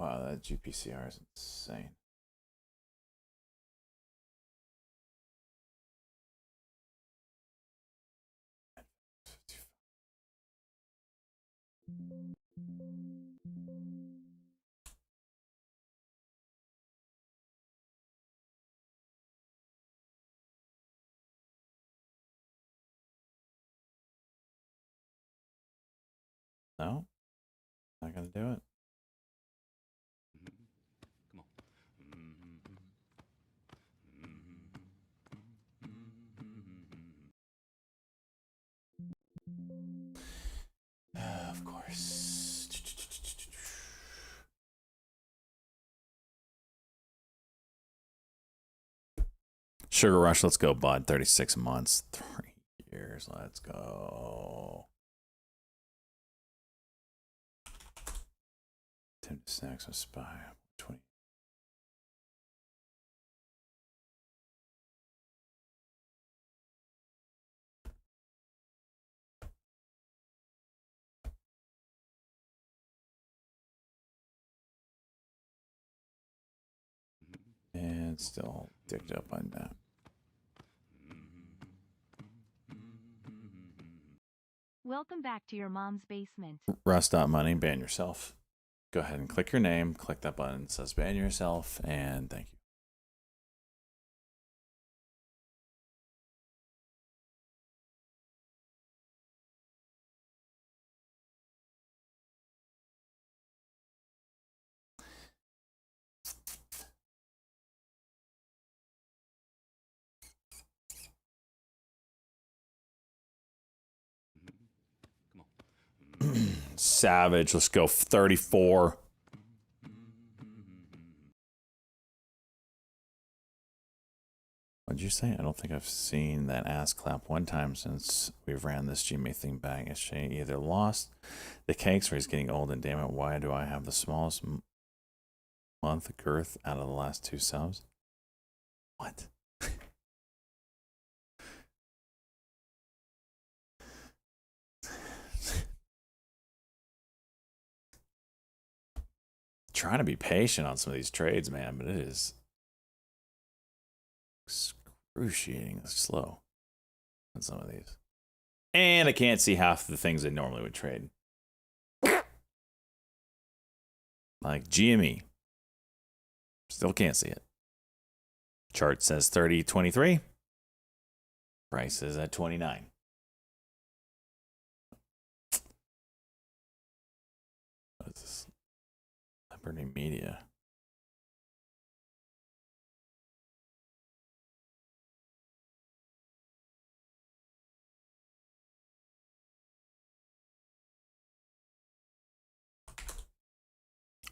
Wow, that GPCR is insane. No, not gonna do it. Of course. Sugar Rush, let's go, bud. 36 months, 3 years. Let's go. Tim Snacks with Spy. 20. And still dicked up on that. Welcome back to your mom's basement. Rust.money, ban yourself. Go ahead and click your name. Click that button that says ban yourself, and thank you. Savage, let's go 34. What'd you say? I don't think I've seen that ass clap one time since we've ran this Gmail thing back. Is she either lost the cakes or he's getting old, and damn it, why do I have the smallest month girth out of the last 2 subs? What? Trying to be patient on some of these trades, man, but it is excruciatingly slow on some of these. And I can't see half the things I normally would trade. Like GME. Still can't see it. Chart says 30.23. Price is at 29. What is this? Liberty Media.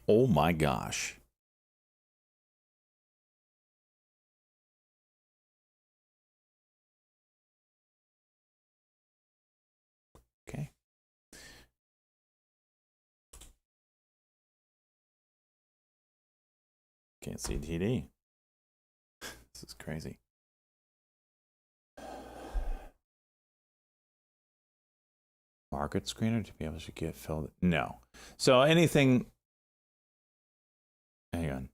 Oh my gosh. Okay. Can't see TD. This is crazy. Market screener to be able to get filled. No. So anything. Hang on.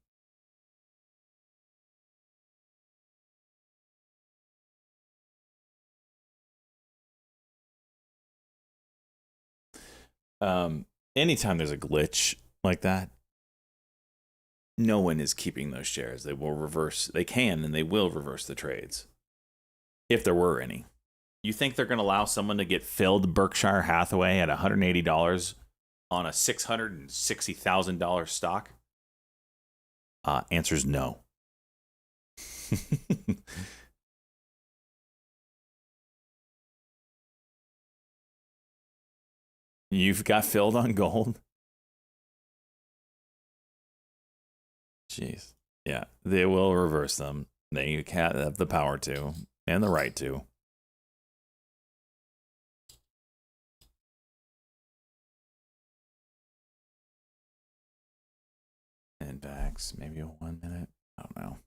Anytime there's a glitch like that, no one is keeping those shares. They will reverse. They can and they will reverse the trades if there were any. You think they're going to allow someone to get filled Berkshire Hathaway at $180 on a $660,000 stock? Answer is no. You've got filled on gold? Jeez. Yeah, they will reverse them. They have the power to and the right to. And backs, maybe 1 minute. I don't know.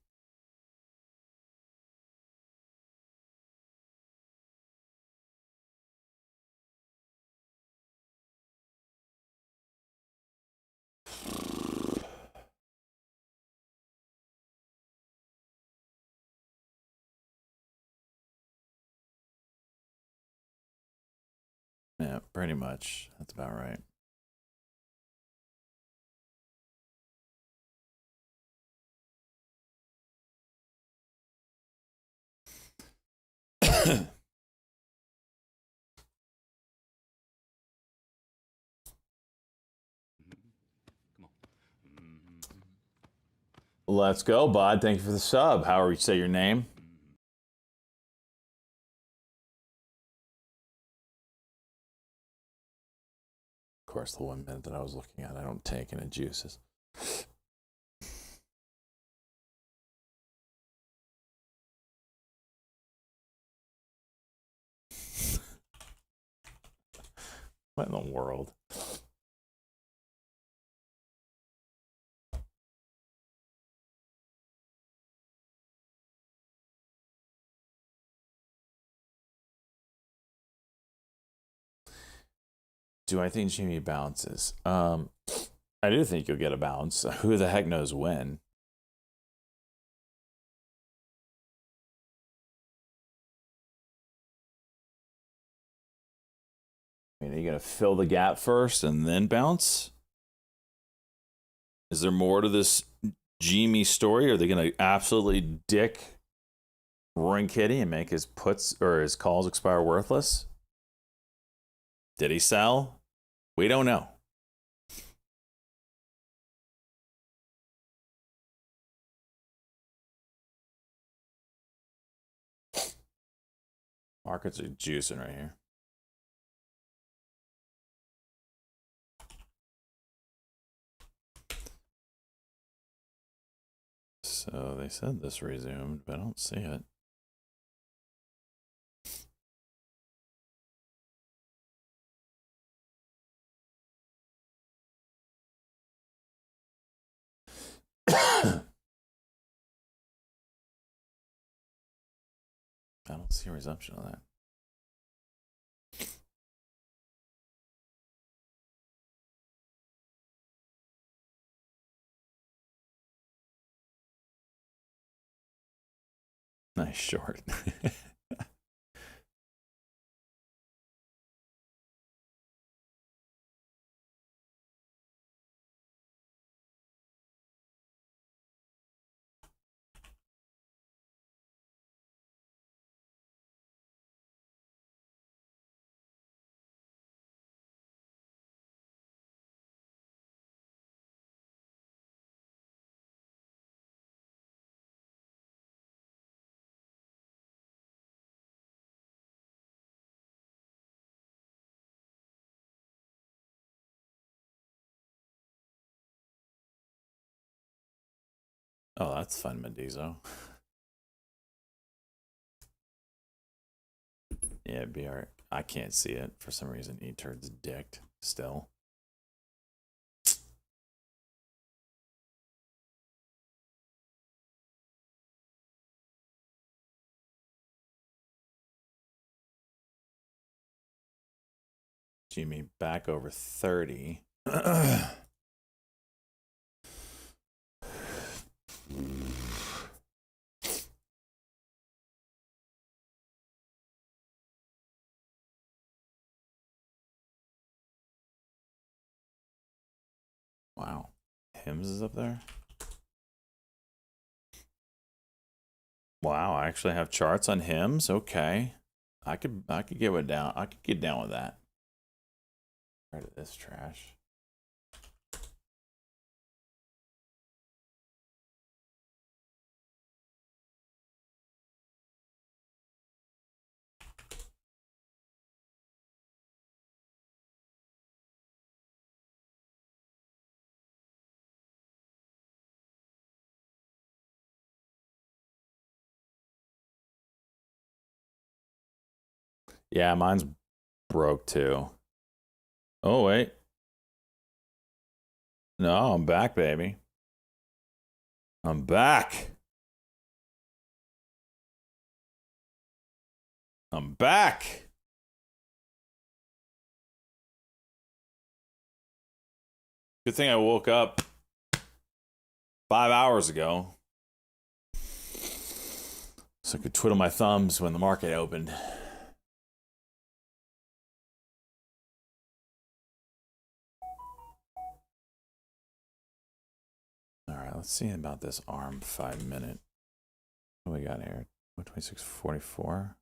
Yeah, pretty much. That's about right. Let's go, bud. Thank you for the sub. However you say your name. Of course, the 1 minute that I was looking at, I don't take any juices. What in the world? Do I think Jimmy bounces? I do think you'll get a bounce. Who the heck knows when? I mean, are you going to fill the gap first and then bounce? Is there more to this Jimmy story? Are they going to absolutely dick Roaring Kitty and make his puts or his calls expire worthless? Did he sell? We don't know. Markets are juicing right here. So they said this resumed, but I don't see it. I don't see a resumption of that. Nice short. Oh, that's fun, Mendizo. Yeah, BR. I can't see it for some reason. E-turd's dicked still. Jimmy back over 30. Wow. Hims is up there. Wow, I actually have charts on Hims. Okay. I could get it down. I could get down with that. Rid of this trash. Yeah, mine's broke too. Oh, wait. No, I'm back, baby. I'm back. I'm back. Good thing I woke up 5 hours ago, so I could twiddle my thumbs when the market opened. let's see about this ARM 5-minute. What do we got here? 2644.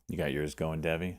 You got yours going, Debbie?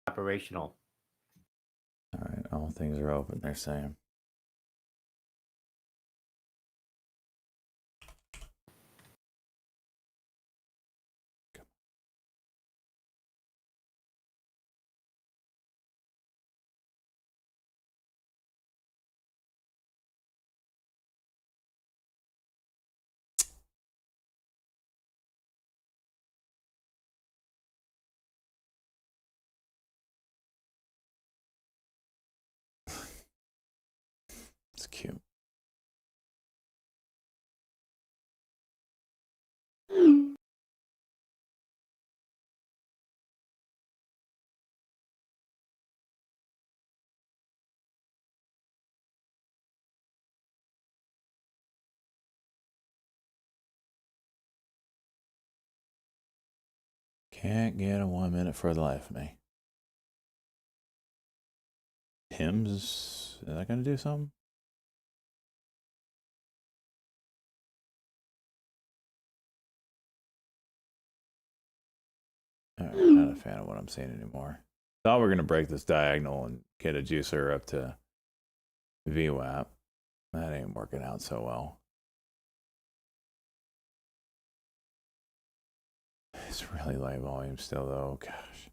Operational. All right, all things are open, they're saying. It's cute. Can't get a 1 minute for the life of me. Hymns, is that going to do something? All right, not a fan of what I'm seeing anymore. Thought we were going to break this diagonal and get a juicer up to VWAP. That ain't working out so well. It's really light volume still, though. Gosh.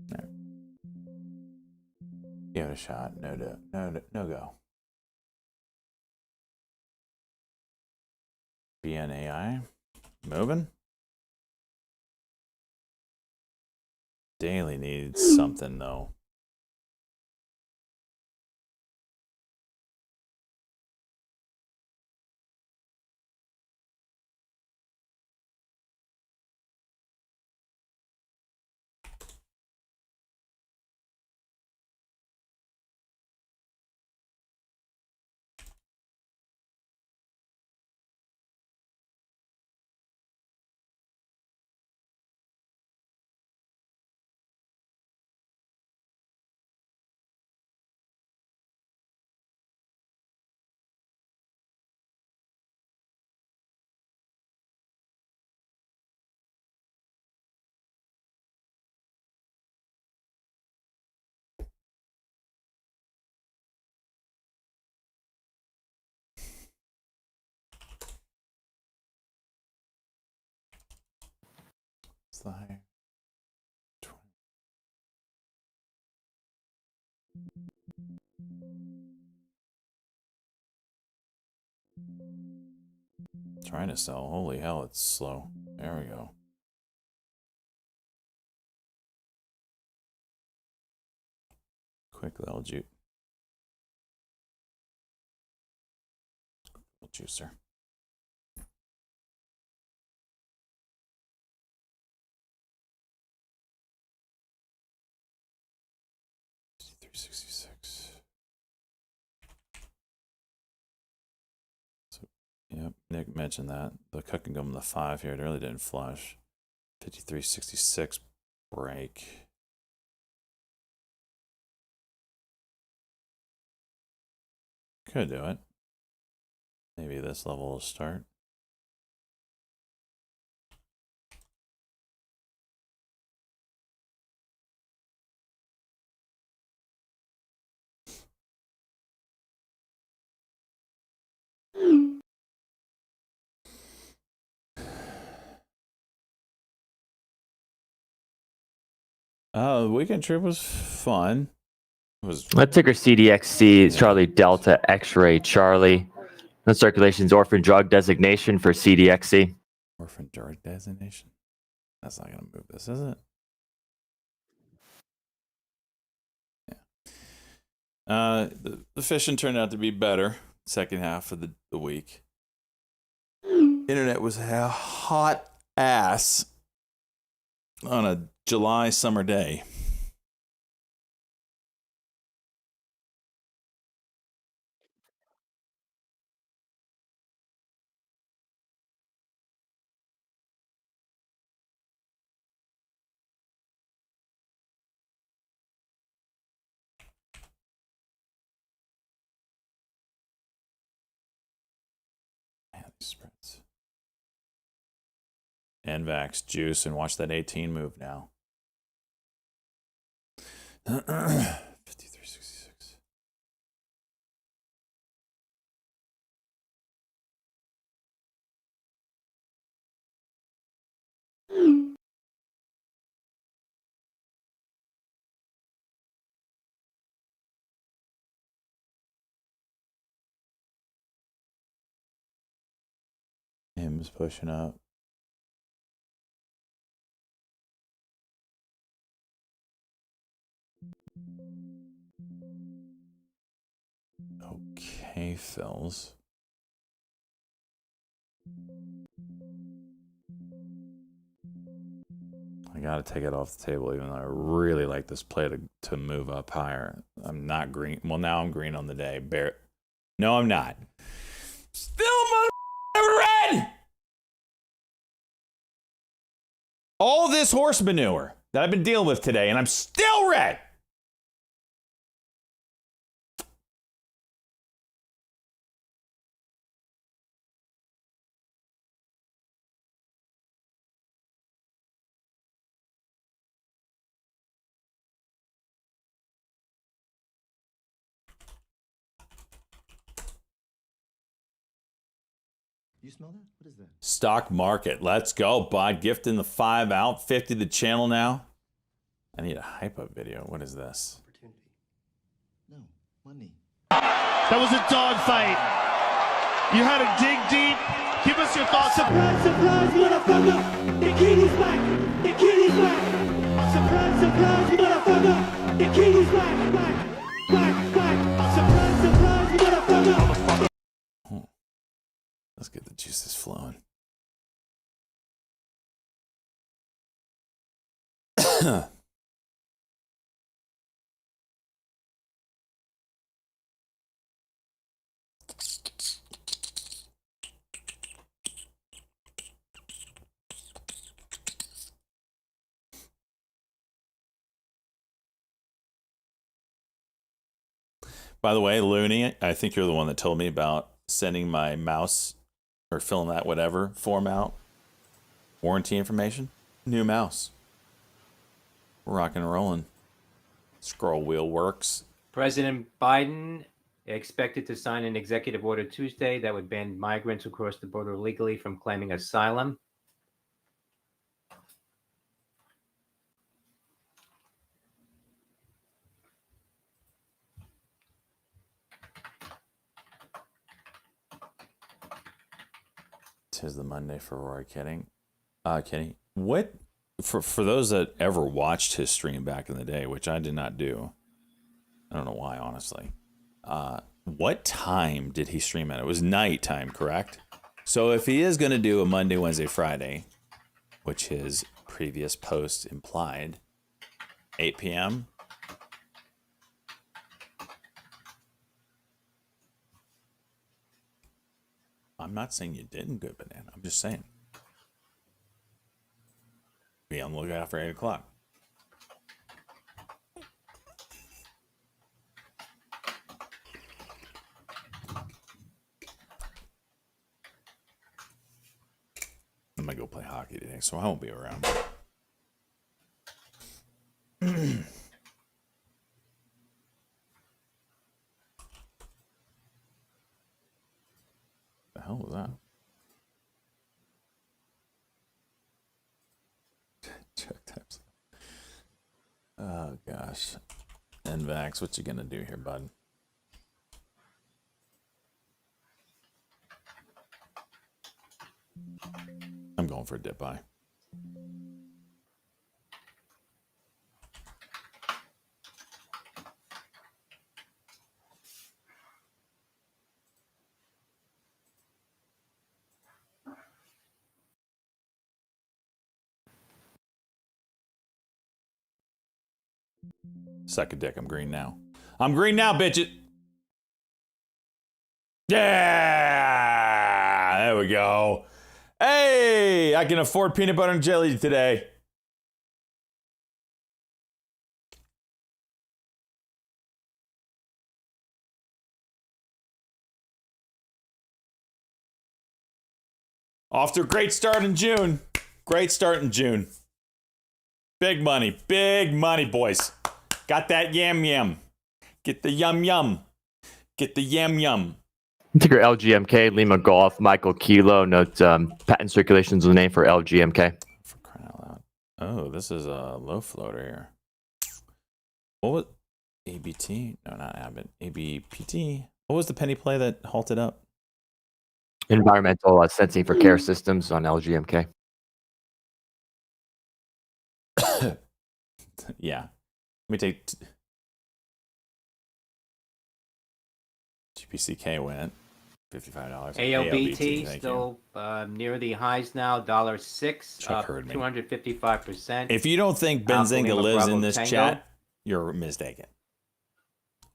There. Give it a shot. No go. BNAI. Moving. Daily needs something, though. What's the higher? Trying to sell. Holy hell, it's slow. There we go. Quick little juicer. $366. So, yep, Nick mentioned that. The cut can go in the 5 here. It really didn't flush. 53.66 break. Could do it. Maybe this level will start. The weekend trip was fun. It was Let's ticker CDXC, Charlie Delta X-ray Charlie. No circulation's orphan drug designation for CDXC. orphan drug designation. That's not gonna move this, is it? Yeah. The fishing turned out to be better. Second half of the week. Internet was a hot ass on a July summer day. Man, these spreads. NVAX juice and watch that 18 move now. 53.66. Him's pushing up. Okay, Phils. I gotta take it off the table, even though I really like this play to move up higher. I'm not green. Well, now I'm green on the day. No, I'm not. Still red! All this horse manure that I've been dealing with today, and I'm still red! You smell that? What is that? Stock market. Let's go, bud. Gifting the 5 out. 50 the channel now. I need a hype up video. What is this? Opportunity. No, money. That was a dog fight. You had to dig deep. Give us your thoughts. Surprise, surprise, motherfucker. The king is back. The king is back. Surprise, surprise, motherfucker. The king is back. Back. Surprise, surprise, motherfucker. Let's get the juices flowing. By the way, Looney, I think you're the one that told me about sending my mouse or filling that whatever form out. Warranty information. New mouse. We're rocking and rolling. Scroll wheel works. President Biden expected to sign an executive order Tuesday that would ban migrants who cross the border illegally from claiming asylum. Tis the Monday for Roy Kidding. Kenny, what for those that ever watched his stream back in the day, which I did not do. I don't know why, honestly. What time did he stream at? It was nighttime, correct? So if he is going to do a Monday, Wednesday, Friday, which his previous post implied, 8 p.m. I'm not saying you didn't, Good Banana. I'm just saying. Be on the lookout for 8 o'clock. I'm going to go play hockey today, so I won't be around. The hell was that? Check types. Oh gosh. NVAX, what you gonna do here, bud? I'm going for a dip eye. Suck a dick. I'm green now. I'm green now, bitch. Yeah, there we go. Hey, I can afford peanut butter and jelly today. Off to a great start in June. Great start in June. Big money, boys. Got that yam yam. Get the yum yum. Get the yam yum. Ticker LGMK, Lima Golf, Michael Kilo. Note patent circulation is the name for LGMK. For crying out loud. Oh, this is a low floater here. What was ABT? No, not Abbott. ABPT. What was the penny play that halted up? Environmental sensing for care systems on LGMK. Yeah. Let me take GPCK went $55. ALBT thank still near the highs now, $6, Chuck up heard me. 255%. If you don't think Alpha Benzinga Lima lives Bravo in this Tango. chat, you're mistaken.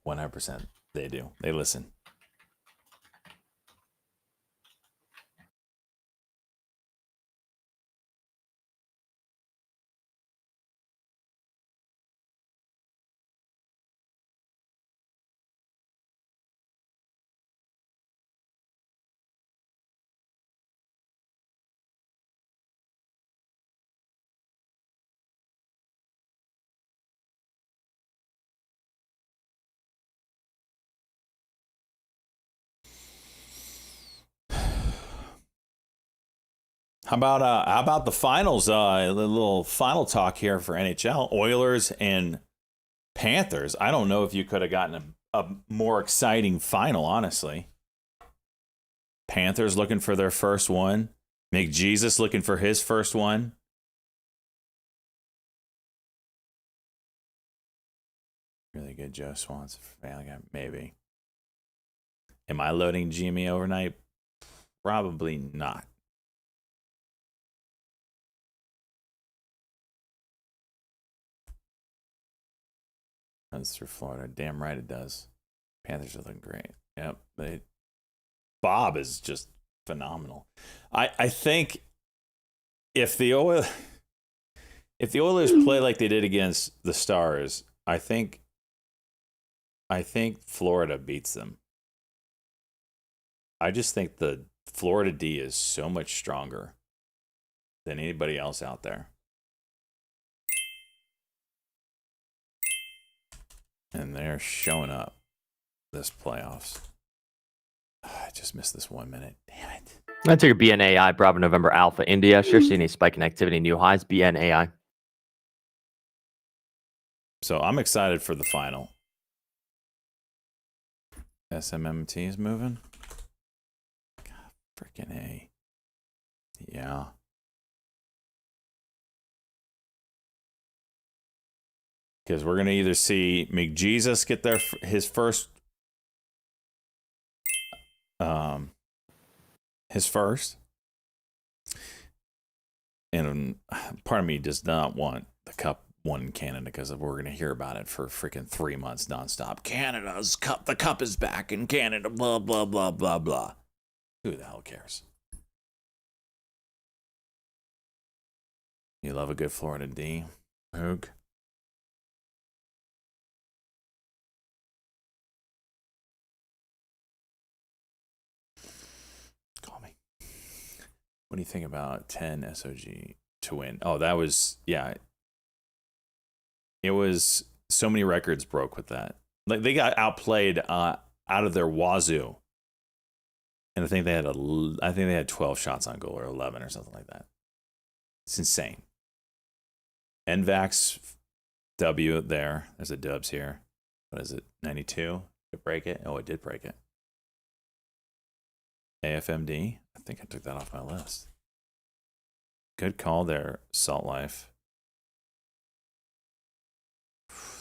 100%. They do. They listen. How about the finals? A little final talk here for NHL. Oilers and Panthers. I don't know if you could have gotten a more exciting final, honestly. Panthers looking for their first one. McJesus looking for his first one. Really good Joe Swanson for Family Guy. Maybe. Am I loading Jimmy overnight? Probably not. Runs through Florida. Damn right it does. Panthers are looking great. Yep. Bob is just phenomenal. I think if the Oilers play like they did against the Stars, I think Florida beats them. I just think the Florida D is so much stronger than anybody else out there. And they're showing up this playoffs. I just missed this 1 minute. Damn it. I took your BNAI, Bravo November Alpha India. Sure seeing a spike in activity, new highs, BNAI. So I'm excited for the final. SMMT is moving. God, freaking A. Yeah. Because we're gonna either see McJesus get his first, and part of me does not want the Cup won in Canada because we're gonna hear about it for freaking 3 months nonstop. Canada's Cup, the Cup is back in Canada. Blah blah blah blah blah. Who the hell cares? You love a good Florida D, Moog. Call me. What do you think about 10 SOG to win? Oh, that was, yeah. It was so many records broke with that. Like they got outplayed out of their wazoo. And I think they had 12 shots on goal or 11 or something like that. It's insane. NVAX W there. There's a dubs here. What is it? 92? Did it break it? Oh, it did break it. AFMD. I think I took that off my list. Good call there, Salt Life.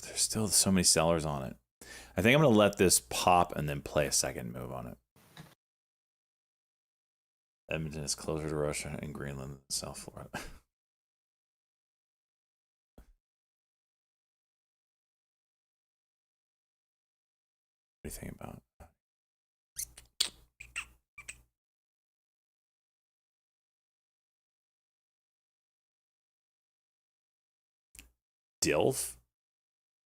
There's still so many sellers on it. I think I'm going to let this pop and then play a second move on it. Edmonton is closer to Russia and Greenland than South Florida. What do you think about DILF?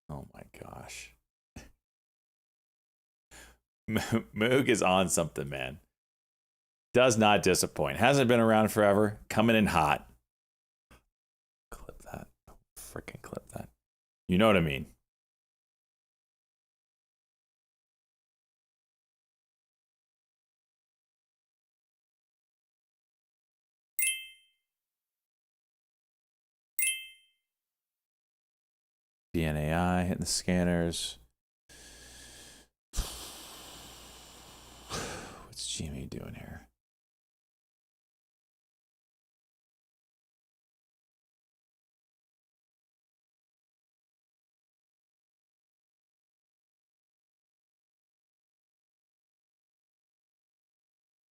Oh my gosh. Moog is on something, man. Does not disappoint. Hasn't been around forever. Coming in hot. Clip that. Freaking clip that. You know what I mean. DNAI hitting the scanners. What's GME doing here?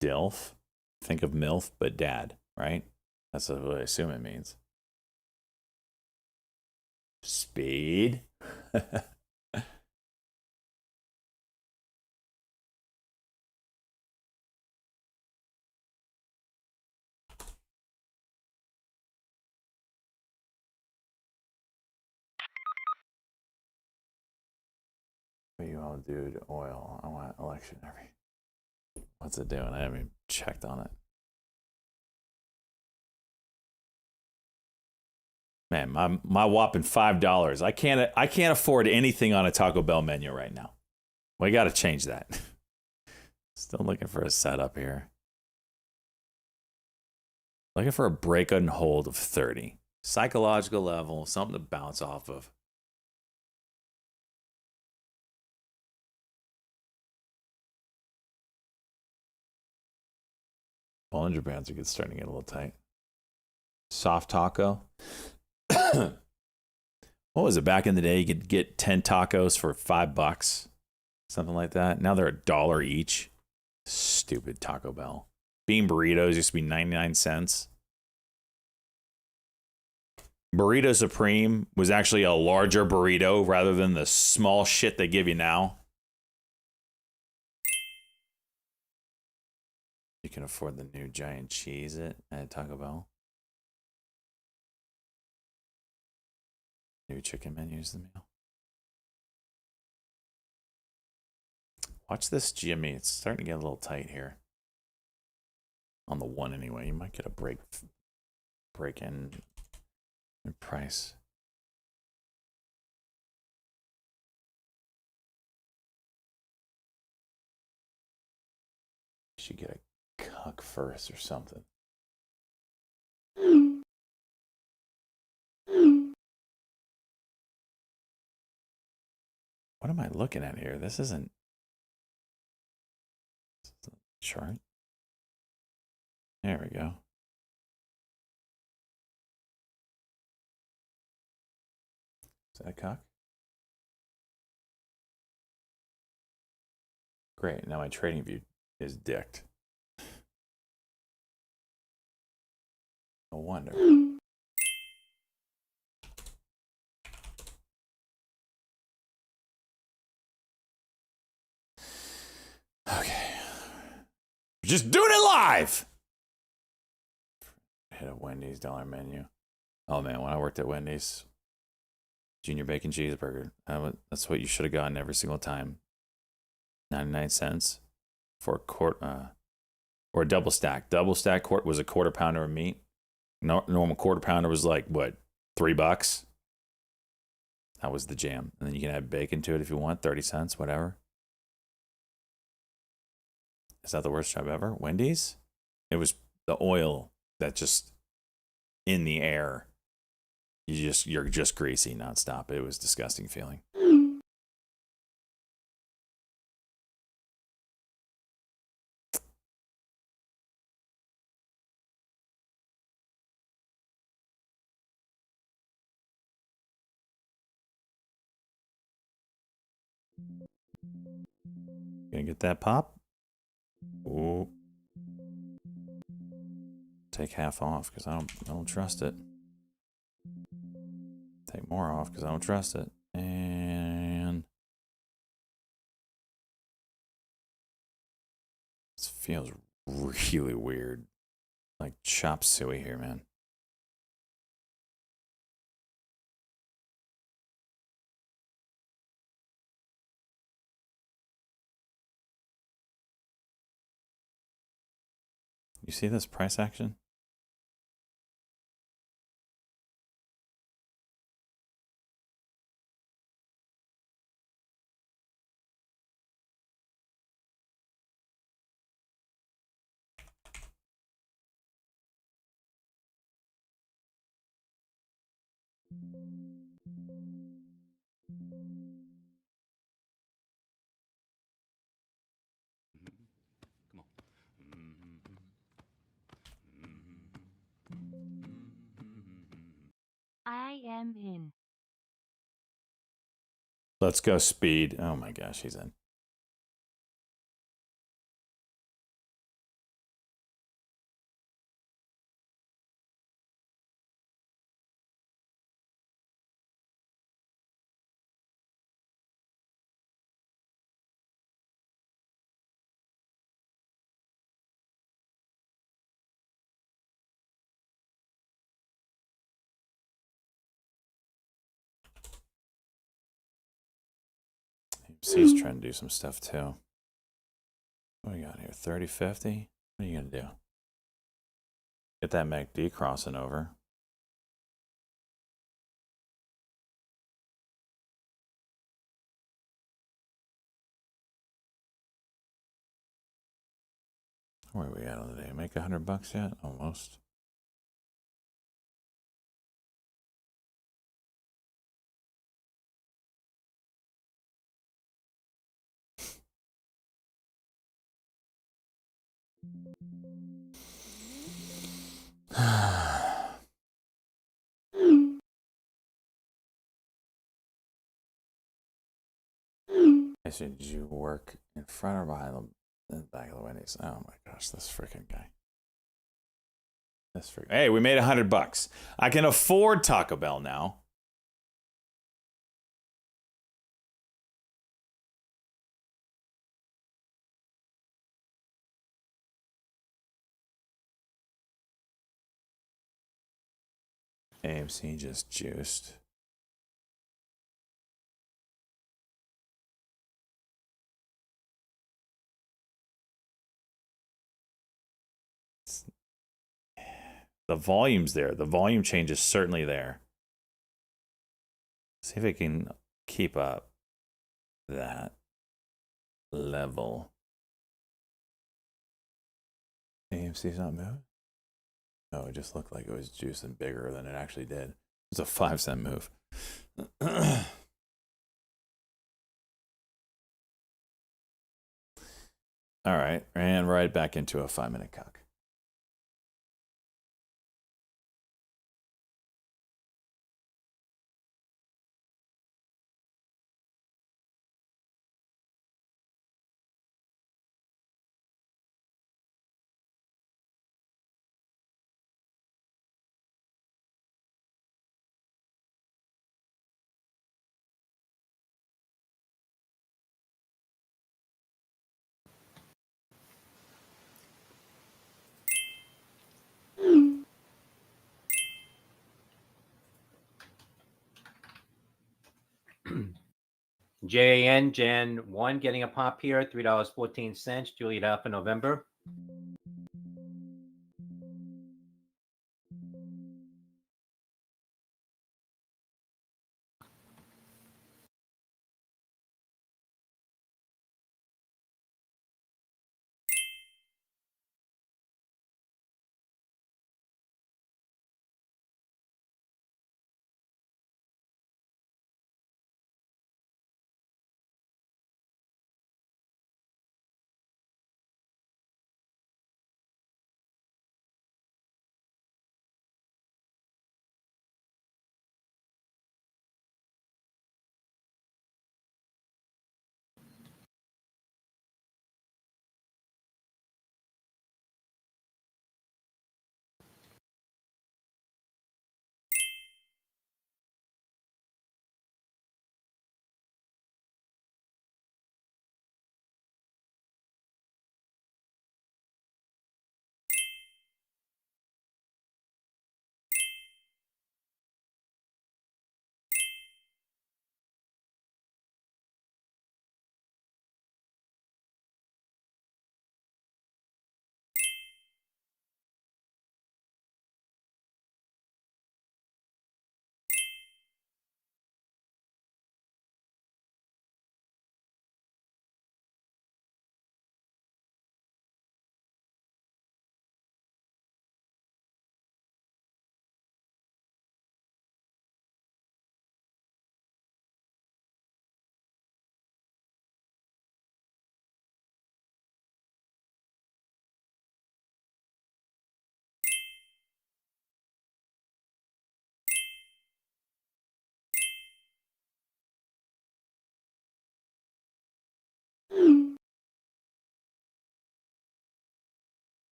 DILF. Think of MILF, but dad, right? That's what I assume it means. Speed. What you all do to oil? I want election every. What's it doing? I haven't even checked on it. Man, my whopping $5. I can't afford anything on a Taco Bell menu right now. We got to change that. Still looking for a setup here. Looking for a break and hold of 30. Psychological level, something to bounce off of. Bollinger Bands are starting to get a little tight. Soft taco. What was it back in the day? You could get 10 tacos for $5, something like that. Now they're $1 each. Stupid Taco Bell. Bean burritos used to be 99 cents. Burrito Supreme was actually a larger burrito rather than the small shit they give you now. You can afford the new giant cheese at Taco Bell. New chicken menus, the meal. Watch this GME. It's starting to get a little tight here. On the one anyway. You might get a break in price. You should get a cuck first or something. What am I looking at here? This isn't chart. There we go. Is that a cuck? Great. Now my trading view is dicked. No wonder. Okay. Just doing it live. Hit a Wendy's dollar menu. Oh man, when I worked at Wendy's, junior bacon cheeseburger. That's what you should have gotten every single time. 99 cents for a quart, or a double stack. Double stack quart was a quarter pounder of meat. Normal quarter pounder was like what, $3? That was the jam. And then you can add bacon to it if you want, 30 cents, whatever. Is that the worst job ever? Wendy's? It was the oil that just in the air. You're just greasy nonstop. It was a disgusting feeling. Gonna get that pop? Ooh. Take half off because I don't trust it. Take more off because I don't trust it. And this feels really weird. Like chop suey here, man. You see this price action? I am in. Let's go speed. Oh my gosh, he's in. AMC's trying to do some stuff too. What do we got here? 30-50? What are you going to do? Get that MACD crossing over. Where are we at on the day? Make $100 yet? Almost. I said, did you work in front or behind the back of the Wendy's? Oh my gosh, this freaking guy. Hey, we made $100. I can afford Taco Bell now. AMC just juiced. The volume's there. The volume change is certainly there. See if it can keep up that level. AMC's not moving? No, it just looked like it was juicing bigger than it actually did. It was a 5-cent move. All right, and right back into a 5-minute cock. JAN Jan 1 getting a pop here, $3.14. Juliet Alpha November.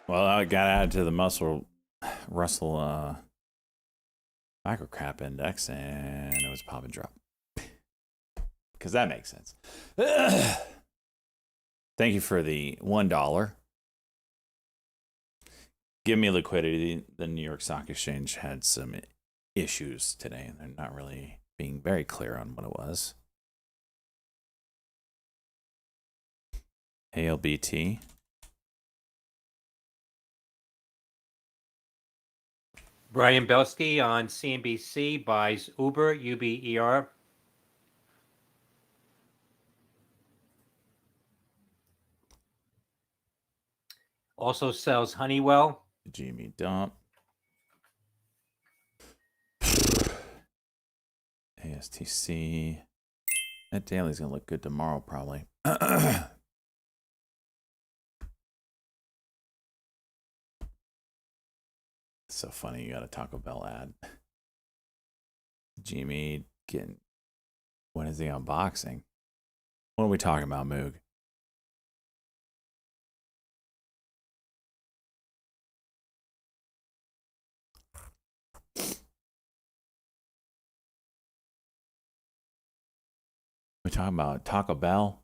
Well, I got added to the Russell microcap index, and it was pop and drop. Because that makes sense. Thank you for the $1. Give me liquidity. The New York Stock Exchange had some issues today, and they're not really being very clear on what it was. ALBT. Brian Belsky on CNBC buys Uber, UBER. Also sells Honeywell. Jimmy dump. ASTC. That daily's gonna look good tomorrow, probably. So funny, you got a Taco Bell ad. Jimmy getting, when is he unboxing? What are we talking about, Moog? We talking about Taco Bell?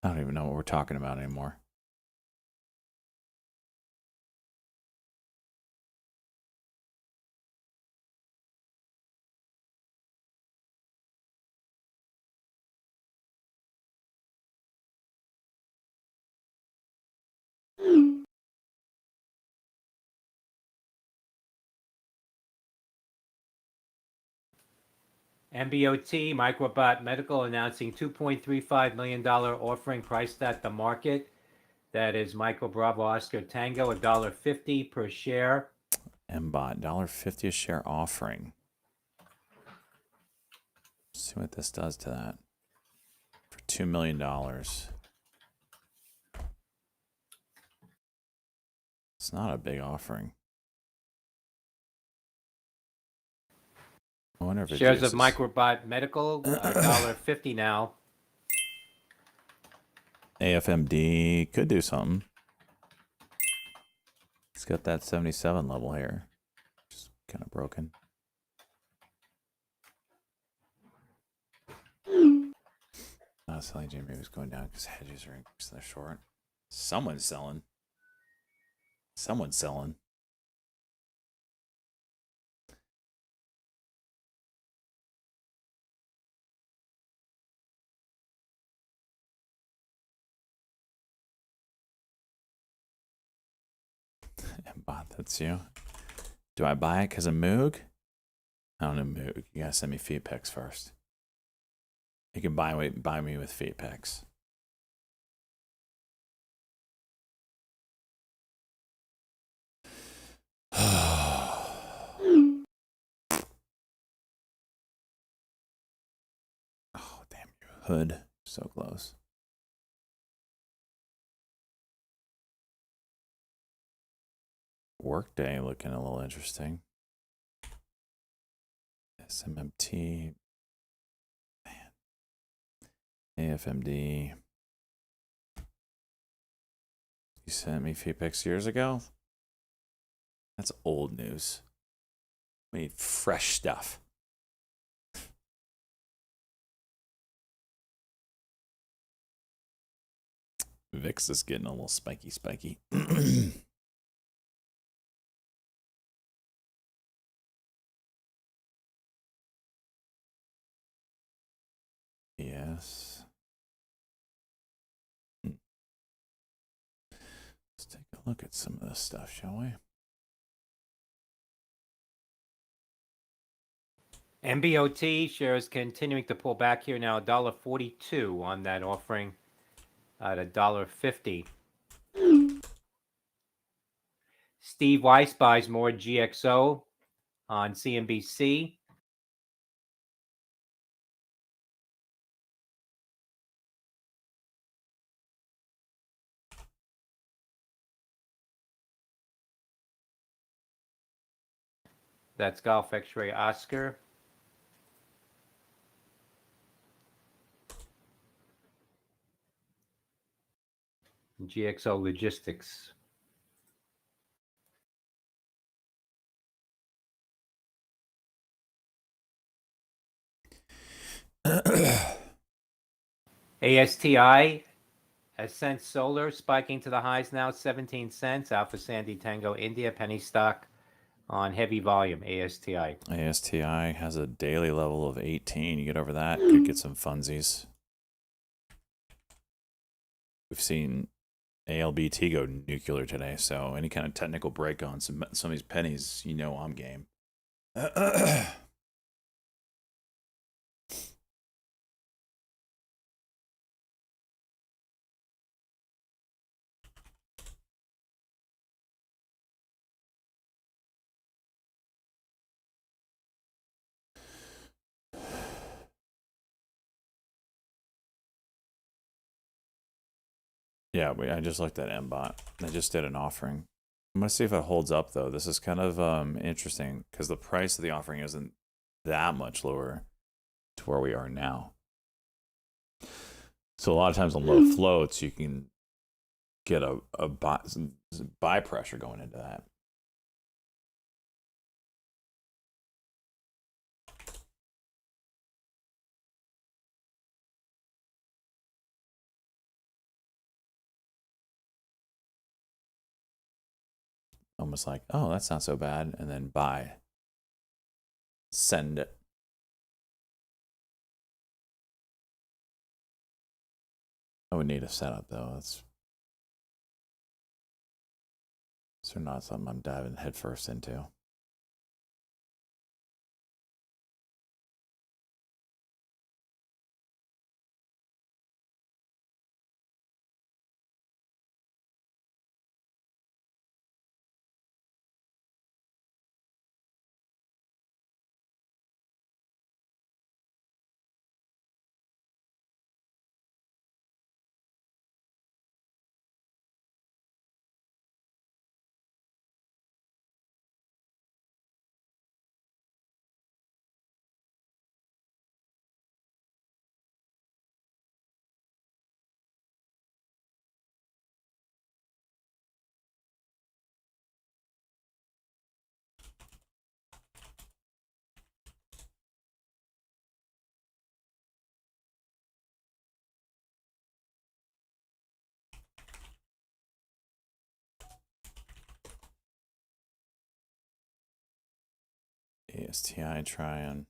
I don't even know what we're talking about anymore. MBOT Microbot Medical announcing $2.35 million offering priced at the market. That is Michael Bravo Oscar Tango, $1.50 per share. MBot, $1.50 a share offering. Let's see what this does to that. For $2 million. It's not a big offering. I wonder if it Shares of juices. Microbot Medical, $1.50 now. AFMD could do something. It's got that 77 level here. Just kind of broken. Selling Jimmy was going down because hedges are increasing. They're short. Someone's selling. Someone's selling. Bot, that's you. Do I buy it because of Moog? I don't know Moog. You gotta send me feed pics first. You can buy me with feed pics. Oh, damn you. Hood. So close. Workday looking a little interesting. SMMT. Man. AFMD. You sent me feed pics years ago? That's old news. We need fresh stuff. VIX is getting a little spiky. Yes. Let's take a look at some of this stuff, shall we? MBOT shares continuing to pull back here now, $1.42 on that offering at $1.50. Steve Weiss buys more GXO on CNBC. That's Golf X-Ray Oscar. GXO Logistics. ASTI, Ascent Solar, spiking to the highs now, 17 cents. Alpha Sandy Tango India, penny stock on heavy volume, ASTI. ASTI has a daily level of 18. You get over that, could get some funsies. We've seen ALBT go nuclear today, so any kind of technical break on some of these pennies, you know I'm game. Yeah, I just looked at MBot. I just did an offering. I'm gonna see if it holds up though. This is kind of interesting because the price of the offering isn't that much lower to where we are now. So a lot of times on low floats, you can get a buy pressure going into that. Almost like, oh, that's not so bad, and then buy. Send it. I would need a setup though. That's These are not something I'm diving headfirst into. ASTI trying.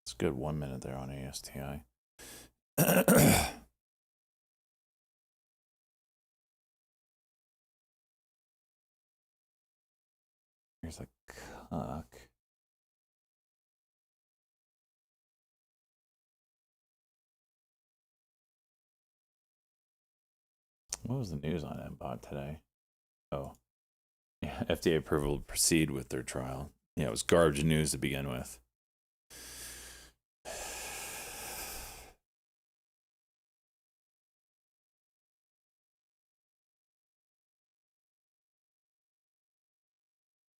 It's a good 1 minute there on ASTI. Here's a cuck. What was the news on MBOT today? Oh, yeah, FDA approval to proceed with their trial. Yeah, it was garbage news to begin with.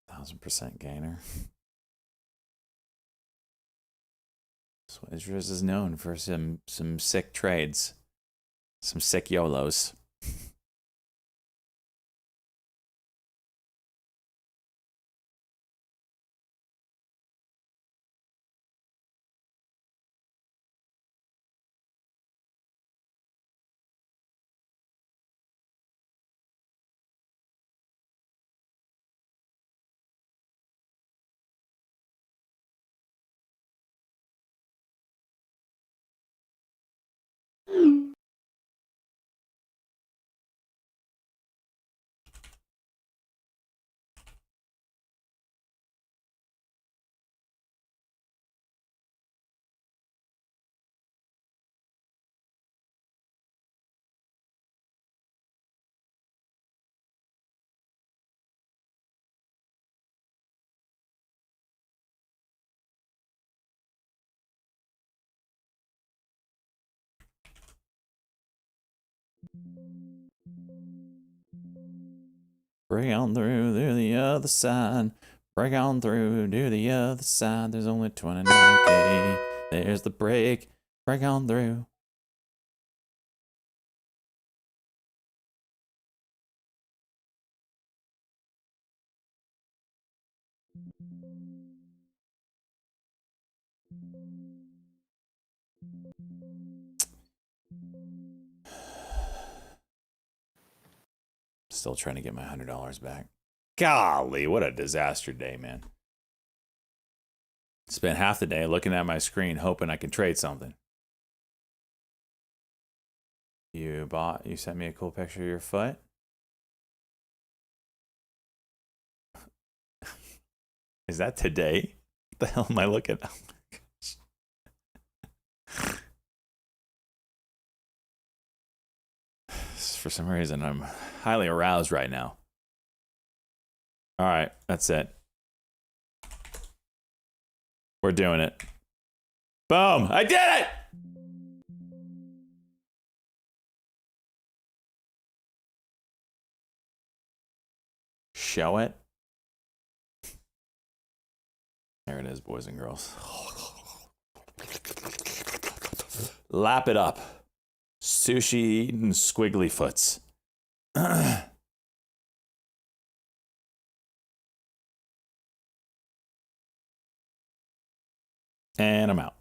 %1,000% gainer. Swizers is known for some sick trades, some sick YOLOs. Break on through to the other side. Break on through to the other side. There's only 29K. There's the break. Break on through. Still trying to get my $100 back. Golly, what a disaster day, man. Spent half the day looking at my screen hoping I can trade something. You sent me a cool picture of your foot? Is that today? What the hell am I looking at? For some reason, I'm highly aroused right now. All right, that's it. We're doing it. Boom! I did it! Show it. There it is, boys and girls. Lap it up. Sushi eating squiggly foots. And I'm out.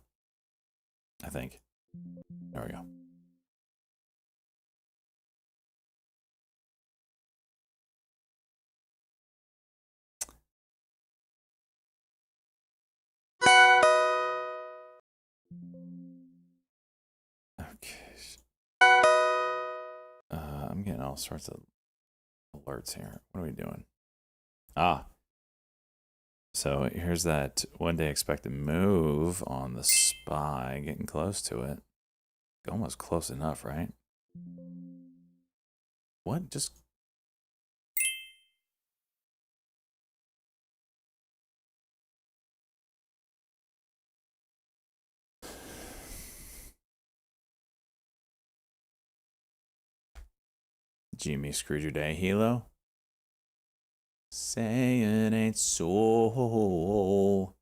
I think. There we go. getting all sorts of alerts here. What are we doing? Ah. So here's that one day expected move on the SPY, getting close to it. Almost close enough, right? What? Just... Jimmy screwed your day, Hilo? Say it ain't so.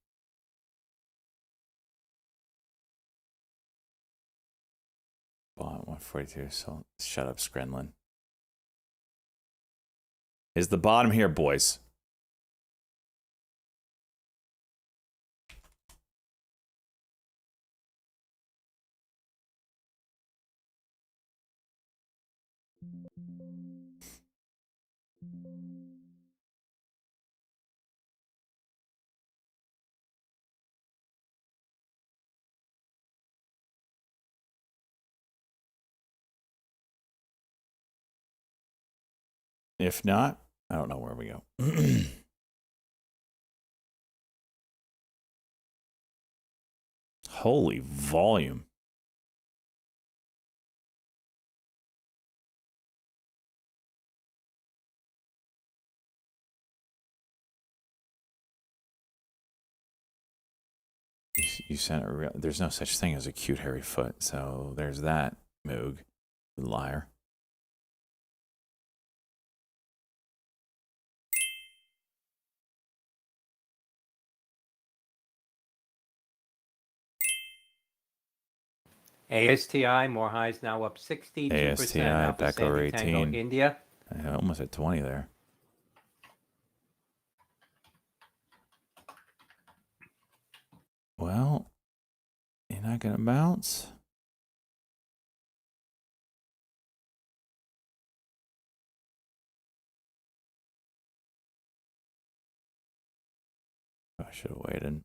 Bought 142, so shut up, Skrenlin. Is the bottom here, boys? If not, I don't know where we go. Holy volume. You sent a there's no such thing as a cute hairy foot, so there's that, Moog. Liar. ASTI, more highs now up 62%. ASTI, Alpha back over Sandy Tango, 18. India. Almost at 20 there. Well, you're not going to bounce? I should have waited.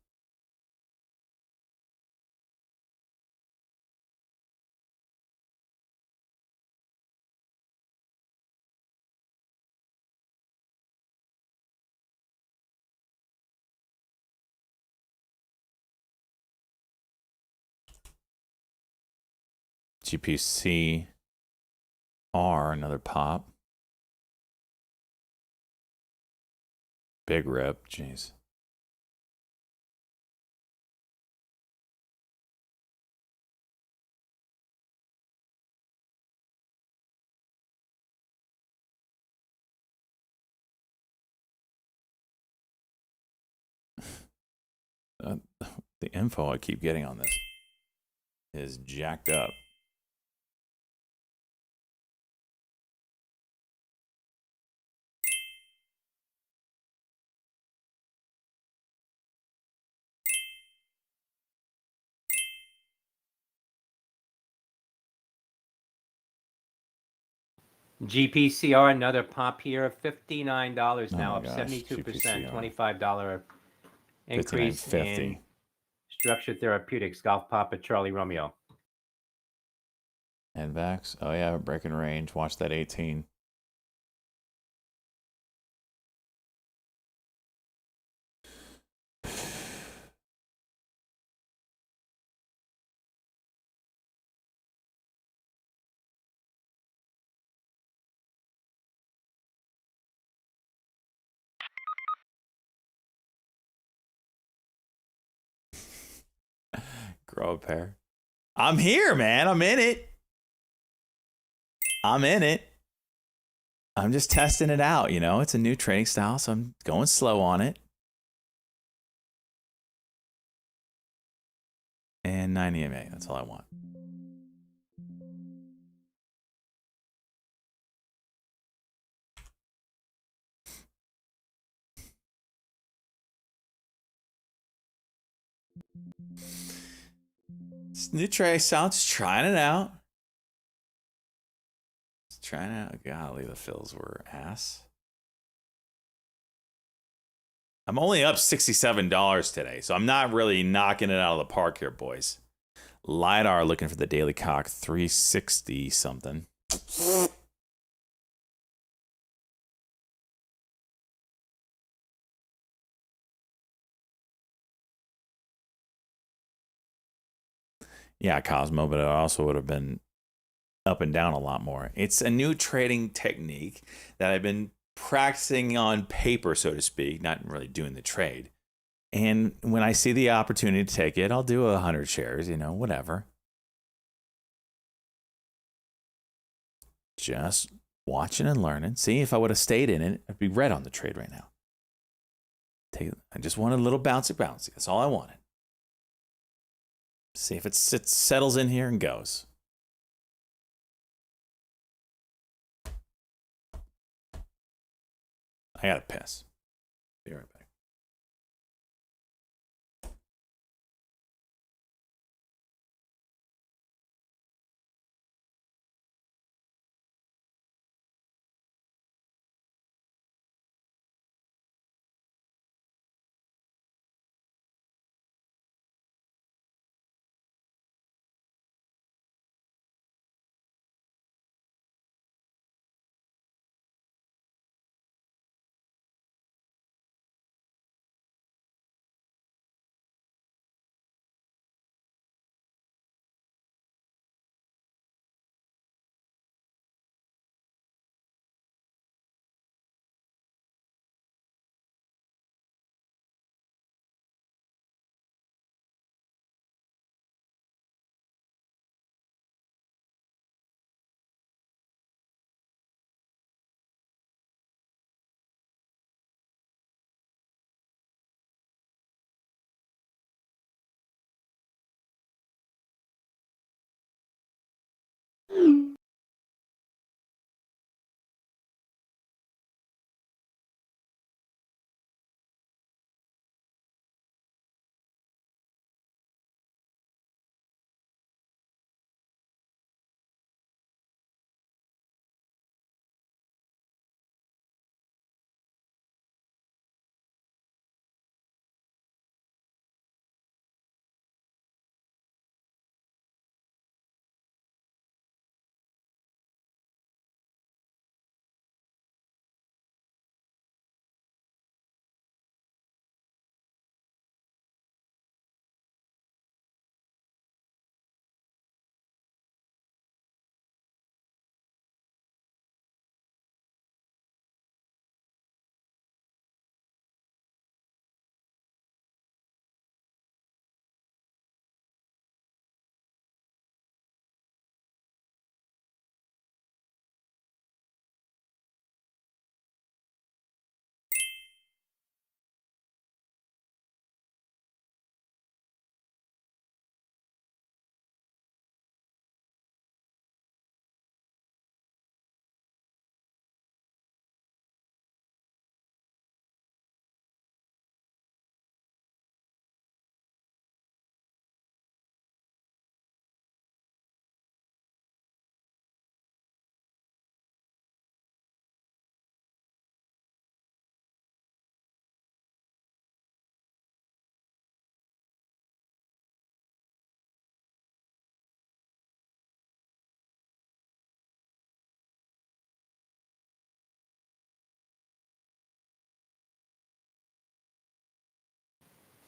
GPC R, another pop. Big rip, jeez. The info I keep getting on this is jacked up. GPCR, another pop here, $59 now, Oh up my gosh, 72%, GPCR. $25 increase in $59.50. Structured Therapeutics, Golf Papa Charlie Romeo. And Vax. Oh yeah, breaking range. Watch that 18. Grow a pair. I'm here, man. I'm in it. I'm in it. I'm just testing it out, you know. It's a new trading style, so I'm going slow on it. And 9 EMA. That's all I want. It's new trade style. Just trying it out. Just trying it out. Golly, the fills were ass. I'm only up $67 today, so I'm not really knocking it out of the park here, boys. LiDAR looking for the daily cock 360 something. Yeah, Cosmo, but it also would have been up and down a lot more. It's a new trading technique that I've been practicing on paper, so to speak, not really doing the trade. And when I see the opportunity to take it, I'll do 100 shares, whatever. Just watching and learning. See, if I would have stayed in it, I'd be red on the trade right now. I just wanted a little bouncy. That's all I wanted. See if it settles in here and goes. I gotta piss. Be right back.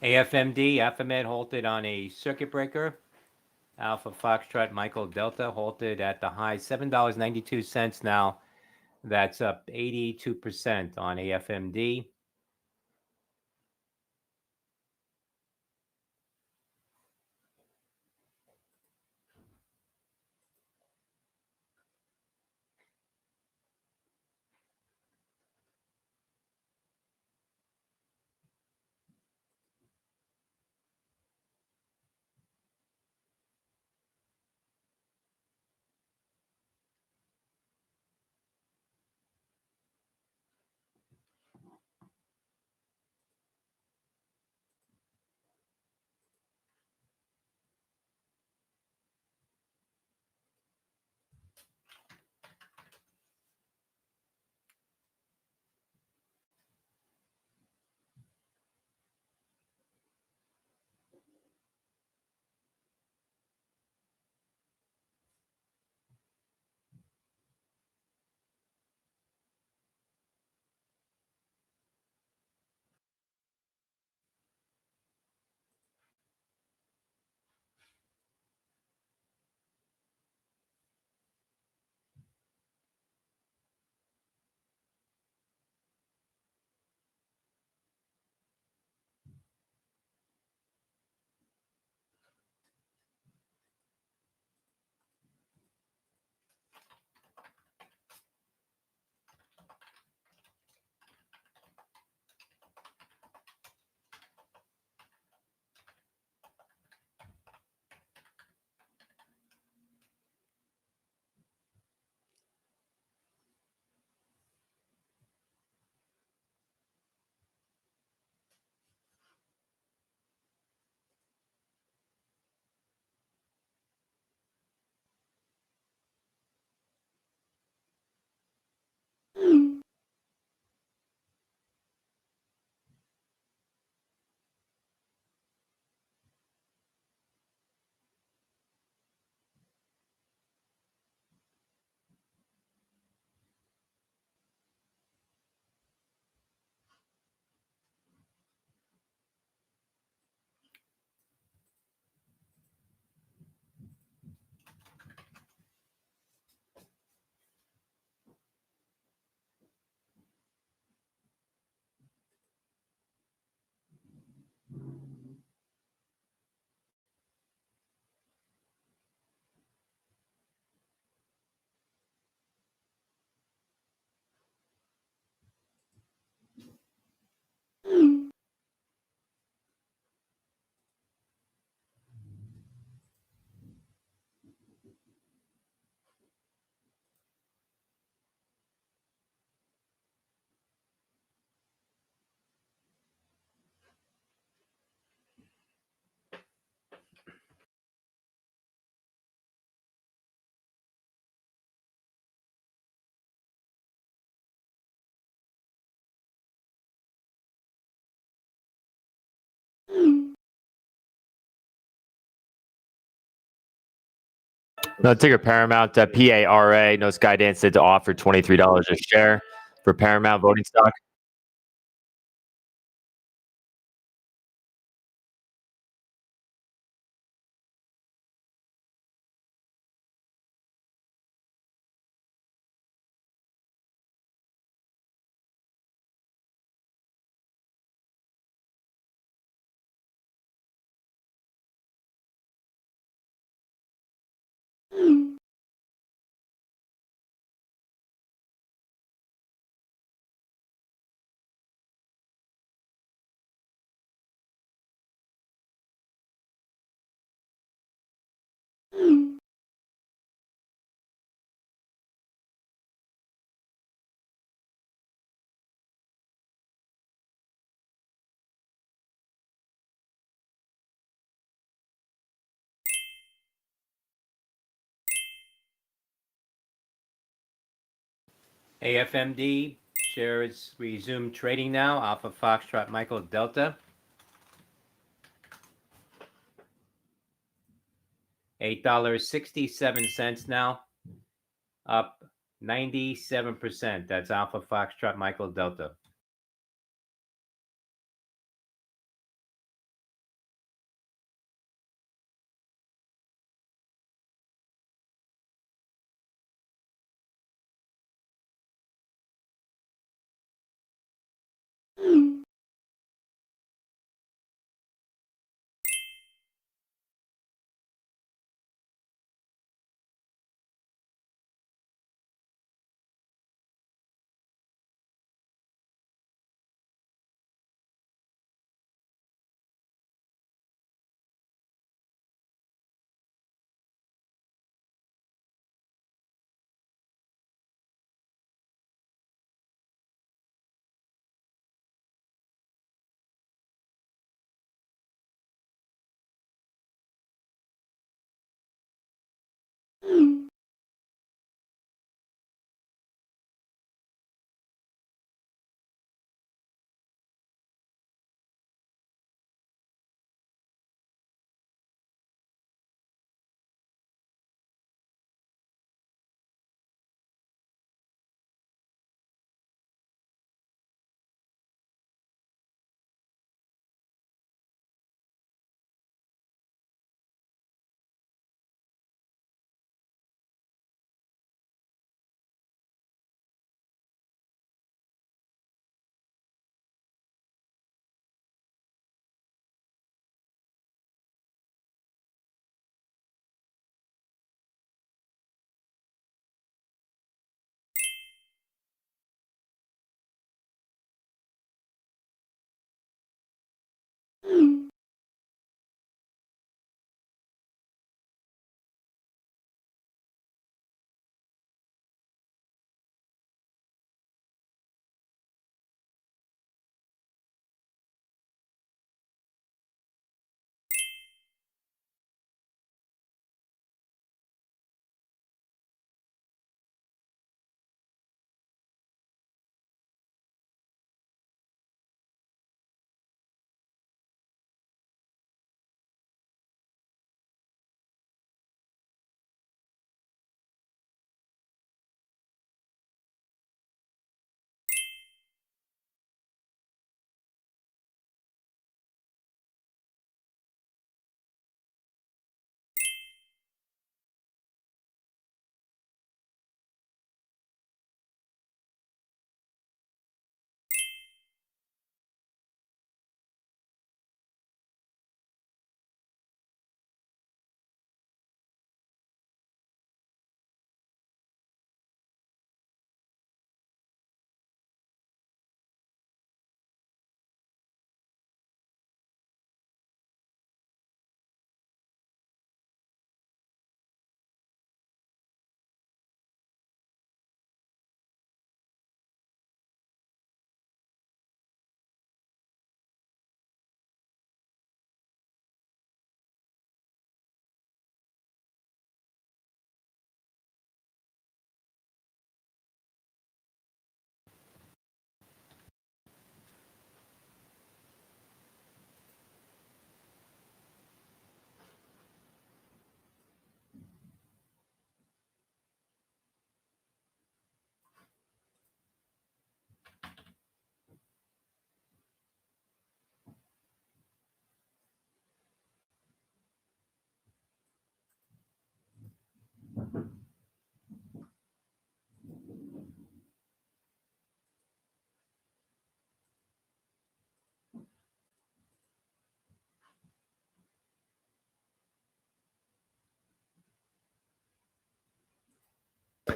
AFMD, AFAMED halted on a circuit breaker. Alpha Foxtrot Michael Delta halted at the high $7.92. Now that's up 82% on AFMD. No, ticker Paramount, PARA. No, Skydance did to offer $23 a share for Paramount voting stock. AFMD shares resume trading now. Alpha Foxtrot Michael Delta. $8.67 now, up 97%. That's Alpha Foxtrot Michael Delta.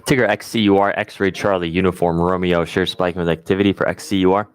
Tigger XCUR, X-Ray Charlie, Uniform Romeo, share spiking with activity for XCUR.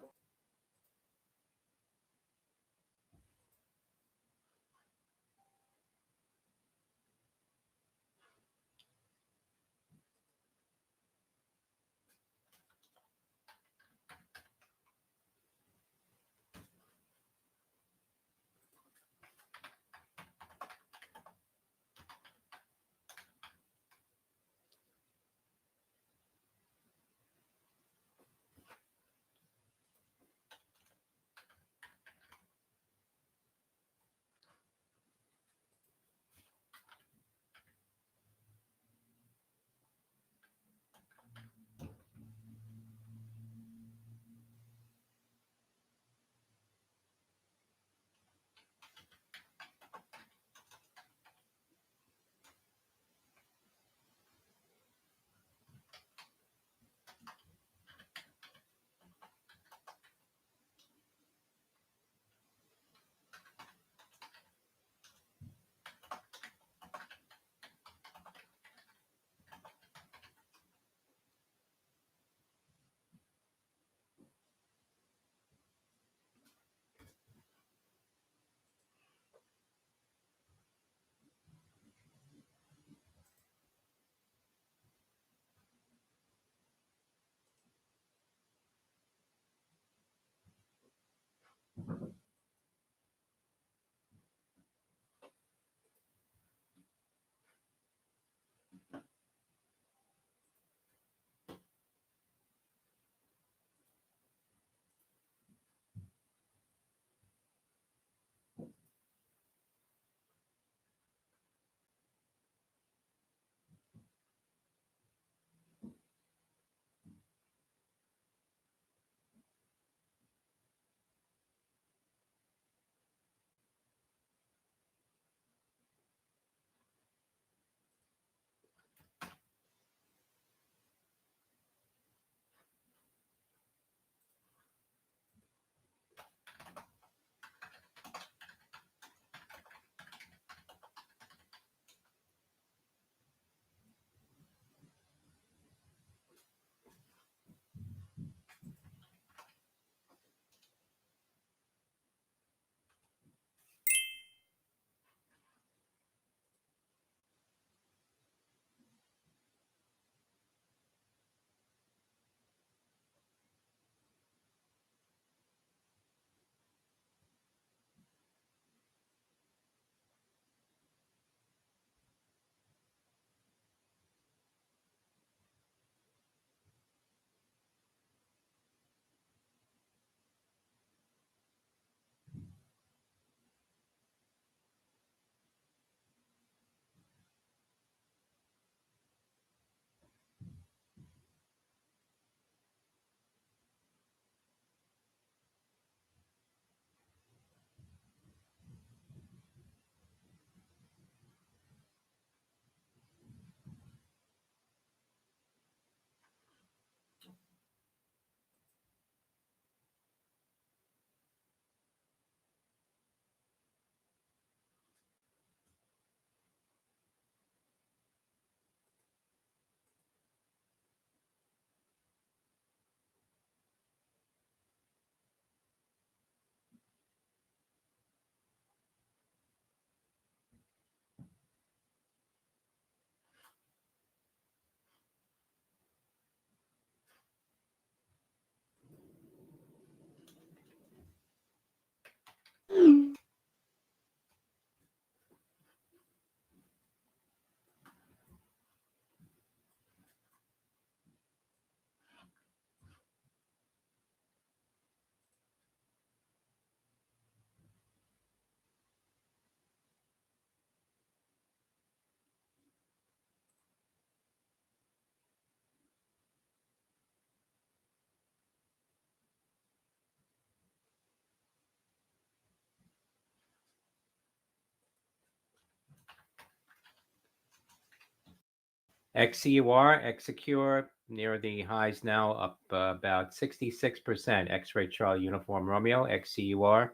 XCUR, Execure, near the highs now, up about 66%. X-Ray Charlie, Uniform Romeo, XCUR.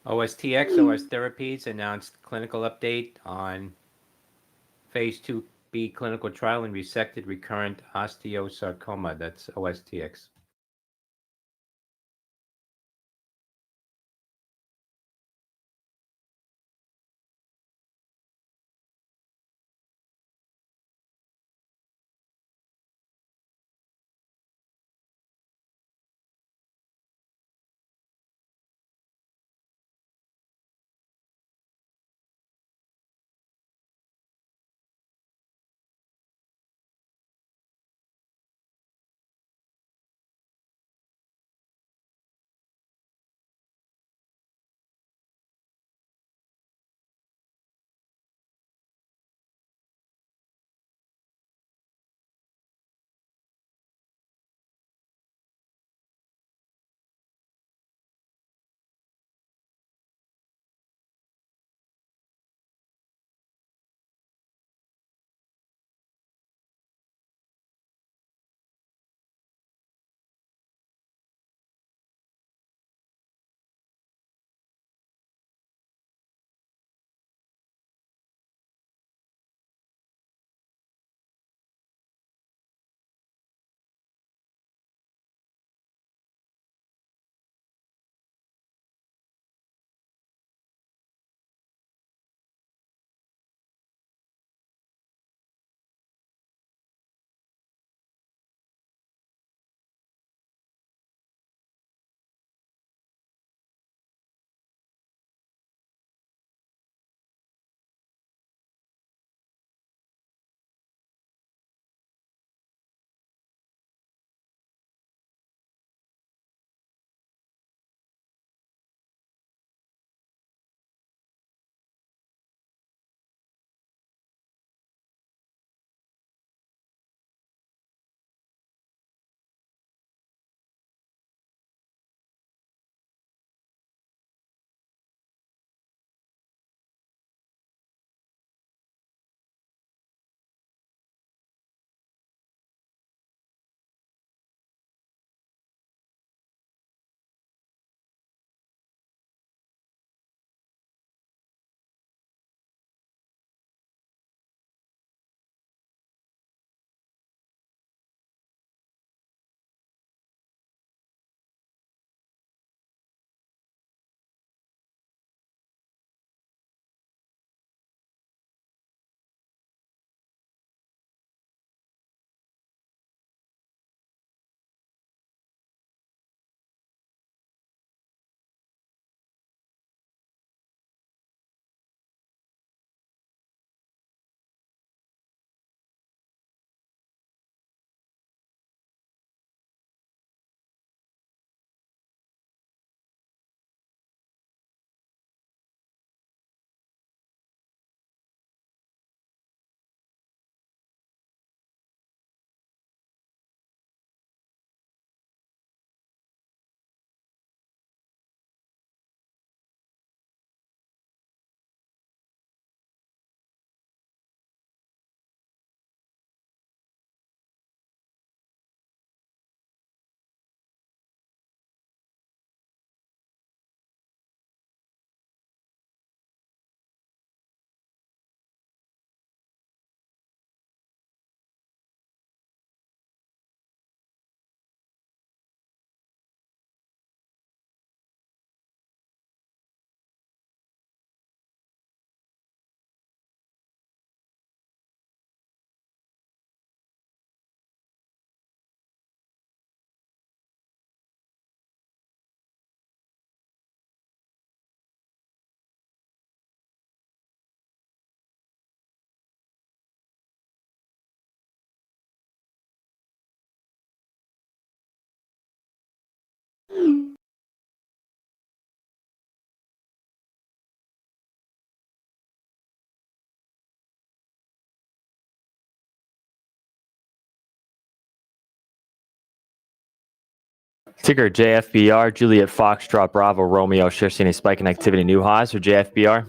OSTX, OS Therapies announced clinical update on phase 2B clinical trial in resected recurrent osteosarcoma. That's OSTX. Ticker JFBR, Juliet Foxtrot Bravo Romeo. Share seeing a spike in activity, new highs for JFBR.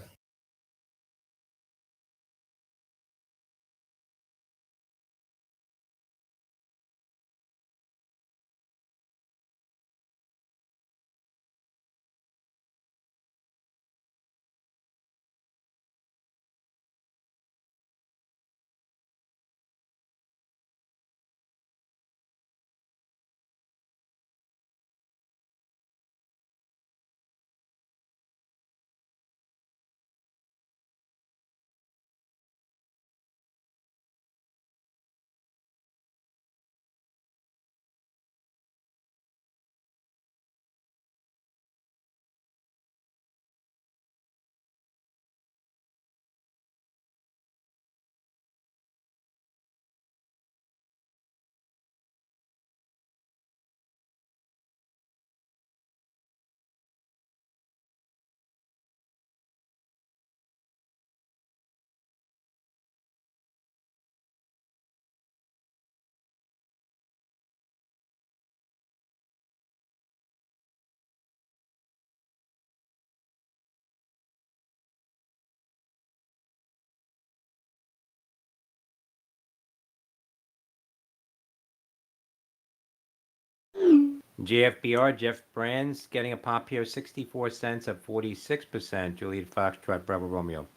JFBR, Jeff Brands getting a pop here, 64 cents at 46%. Juliet Foxtrot, Bravo Romeo.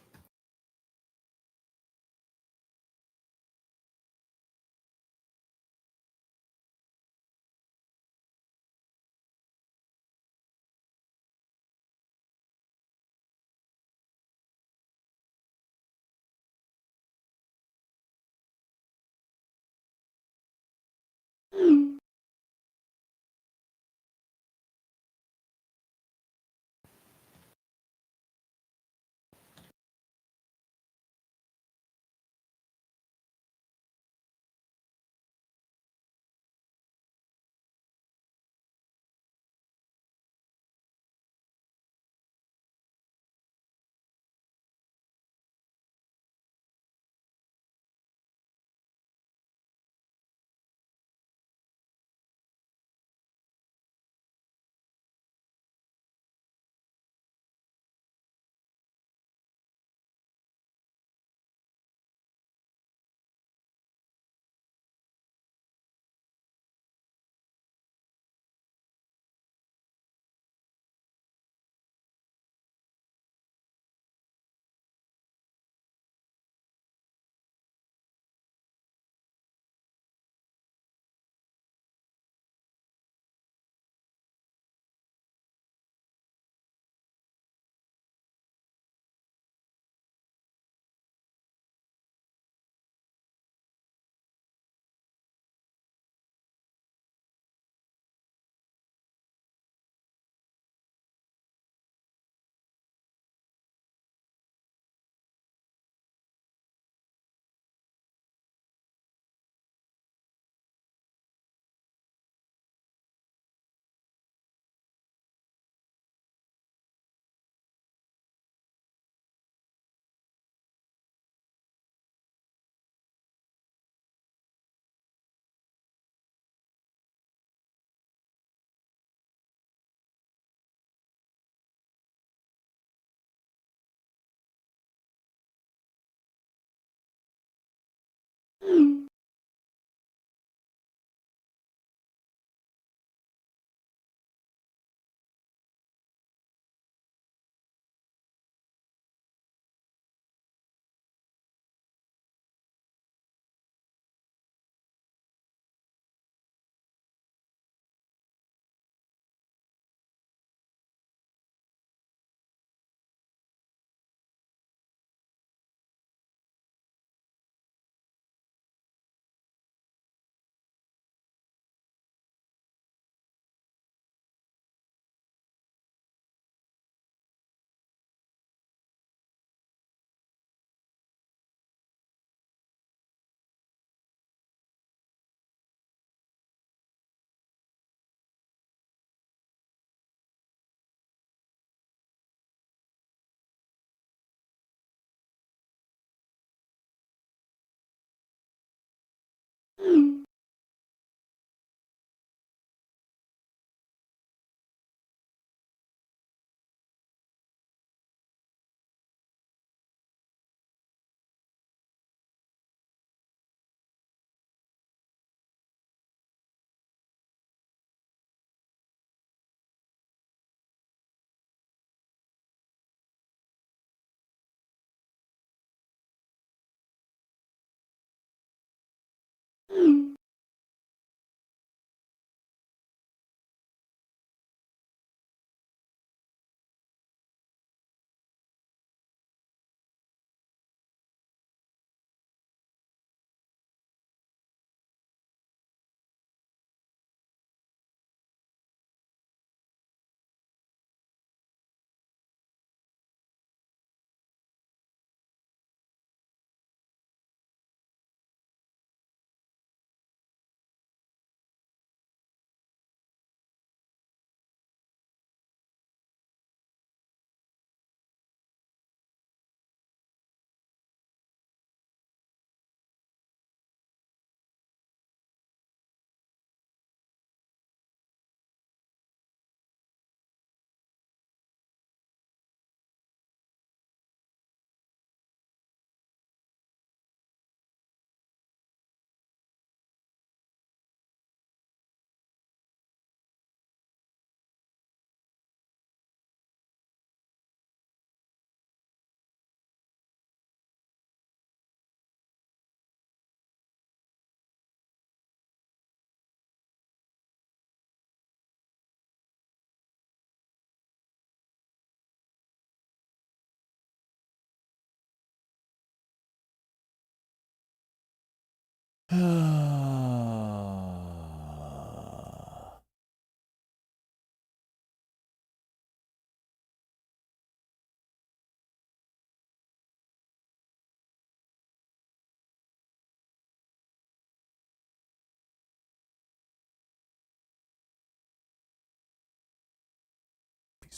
Piece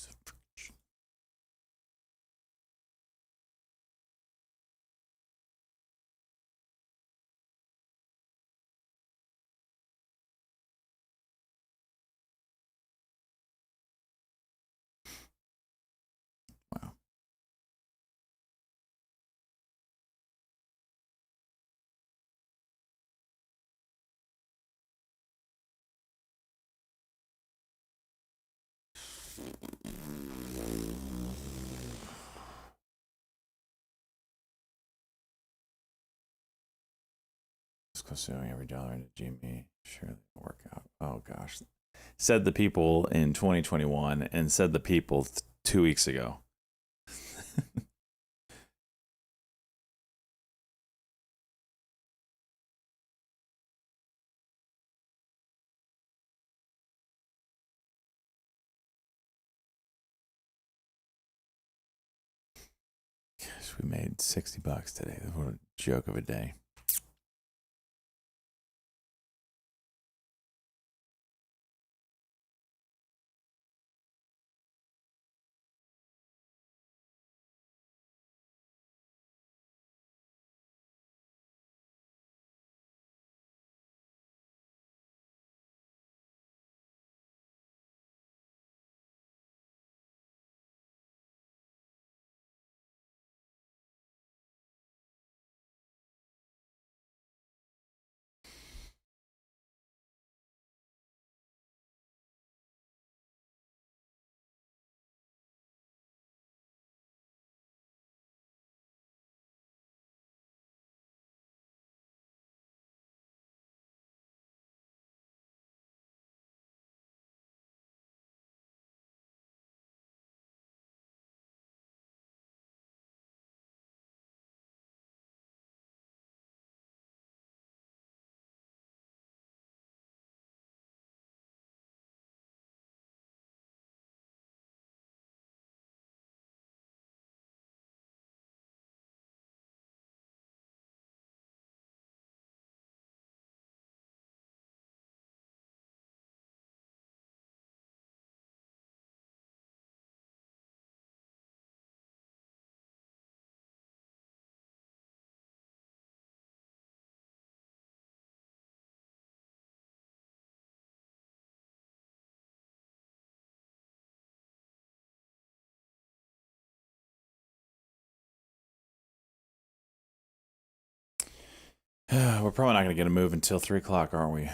of friction. Wow. Consuming every dollar into GME surely will work out. Oh gosh, said the people in 2021, and said the people 2 weeks ago. Gosh, we made $60 today. What a joke of a day. We're probably not going to get a move until 3 o'clock, aren't we?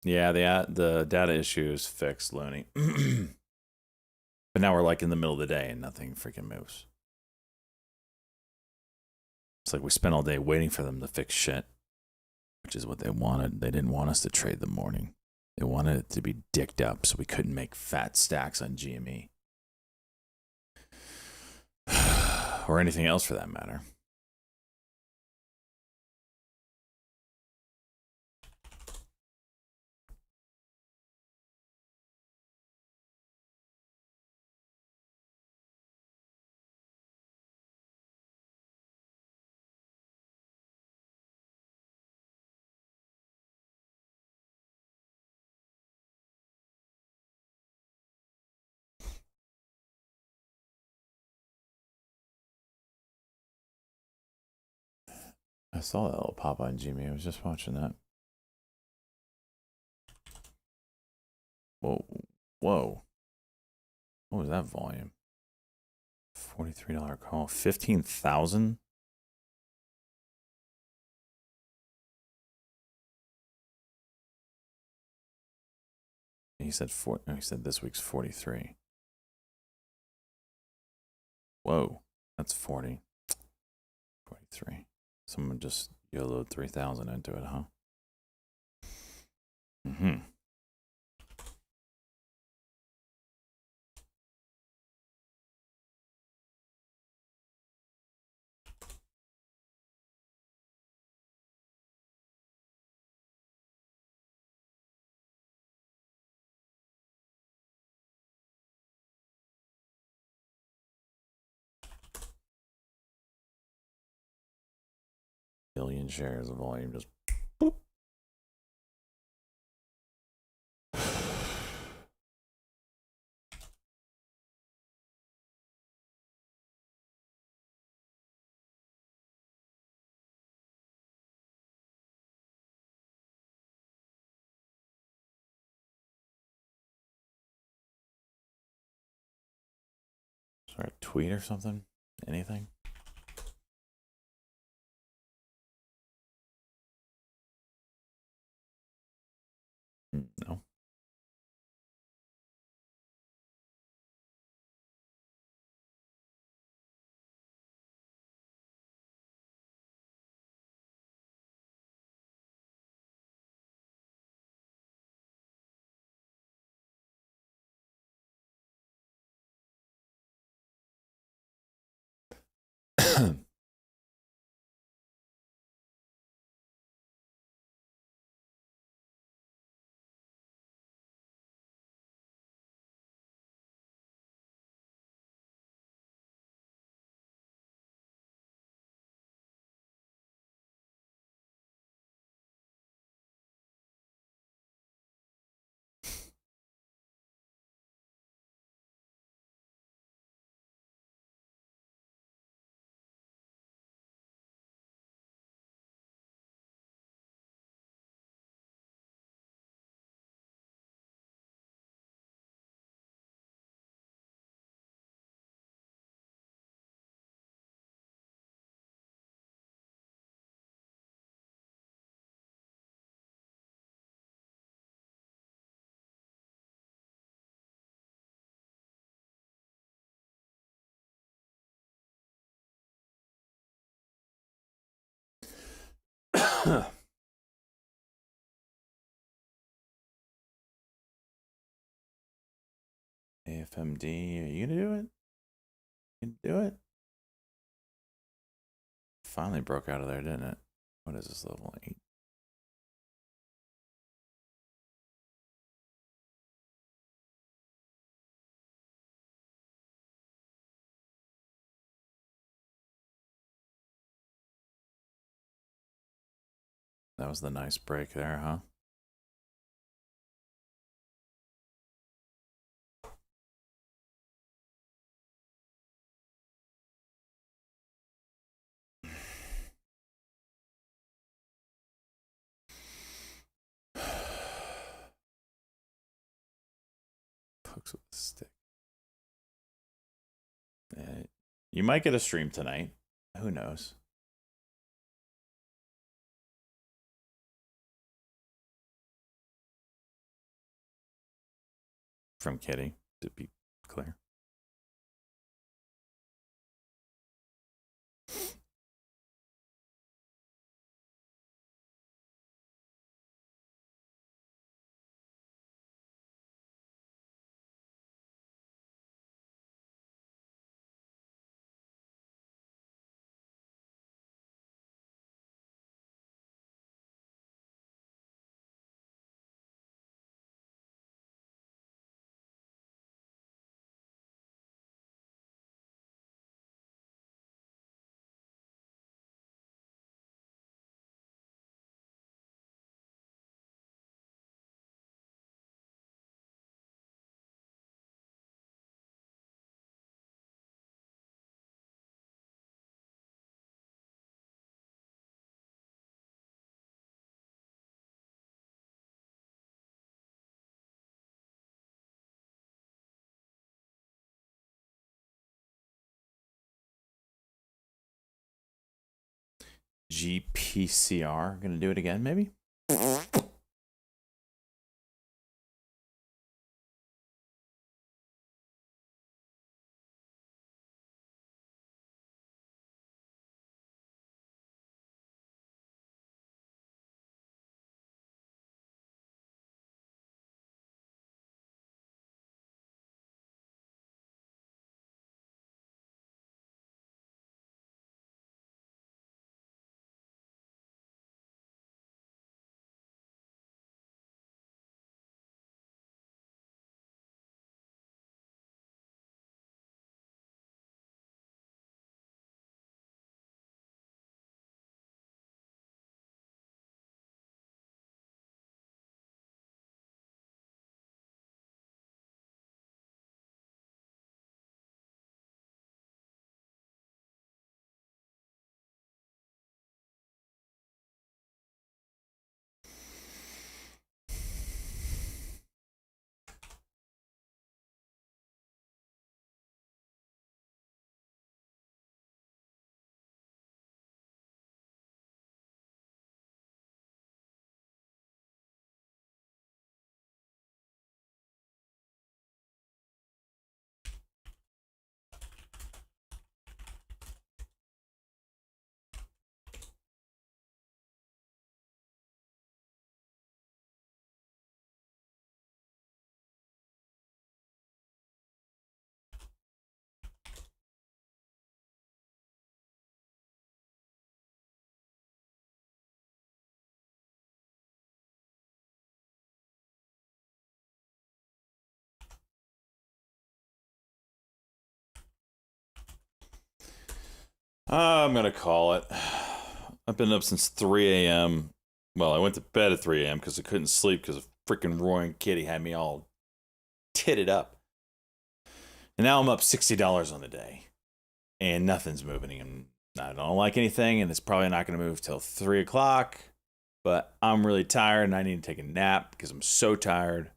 Yeah, the data issue is fixed, Looney. But now we're like in the middle of the day and nothing freaking moves. It's like we spent all day waiting for them to fix shit, which is what they wanted. They didn't want us to trade the morning. They wanted it to be dicked up so we couldn't make fat stacks on GME. Or anything else for that matter. I saw that little pop on Jimmy. I was just watching that. Whoa. Whoa. What was that volume? $43 call. 15,000? He said he said this week's 43. Whoa. That's 40. 43. Someone just YOLO'd 3,000 into it, huh? Mm-hmm. million shares of volume just boop. Sorry, tweet or something? Anything? No. AFMD, are you gonna do it? You can do it? Finally broke out of there, didn't it? What is this, level 8? That was the nice break there, huh? Hooks with the stick. You might get a stream tonight. Who knows? From Kitty, to be clear. GPCR, gonna do it again, maybe? I'm going to call it. I've been up since 3 a.m. Well, I went to bed at 3 a.m. because I couldn't sleep because a freaking roaring kitty had me all titted up. And now I'm up $60 on the day. And nothing's moving. And I don't like anything. And it's probably not going to move till 3 o'clock. But I'm really tired and I need to take a nap because I'm so tired.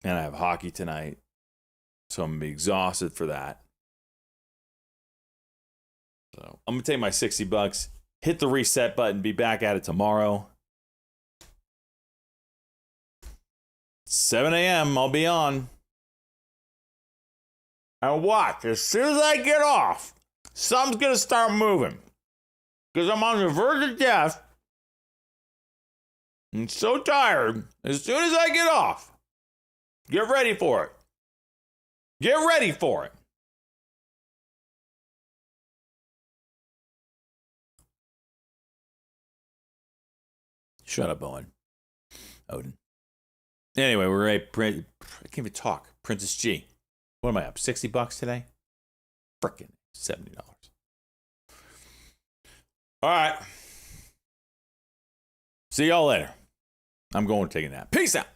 And I have hockey tonight. So I'm going to be exhausted for that. So I'm going to take my $60, hit the reset button, be back at it tomorrow. 7 a.m. I'll be on. And watch, as soon as I get off, something's going to start moving. Because I'm on the verge of death. I'm so tired. As soon as I get off, get ready for it. Get ready for it. Shut up, Owen. Odin. Anyway, we're at I can't even talk. Princess G. What am I up? $60 today? Frickin' $70. All right. See y'all later. I'm going to take a nap. Peace out.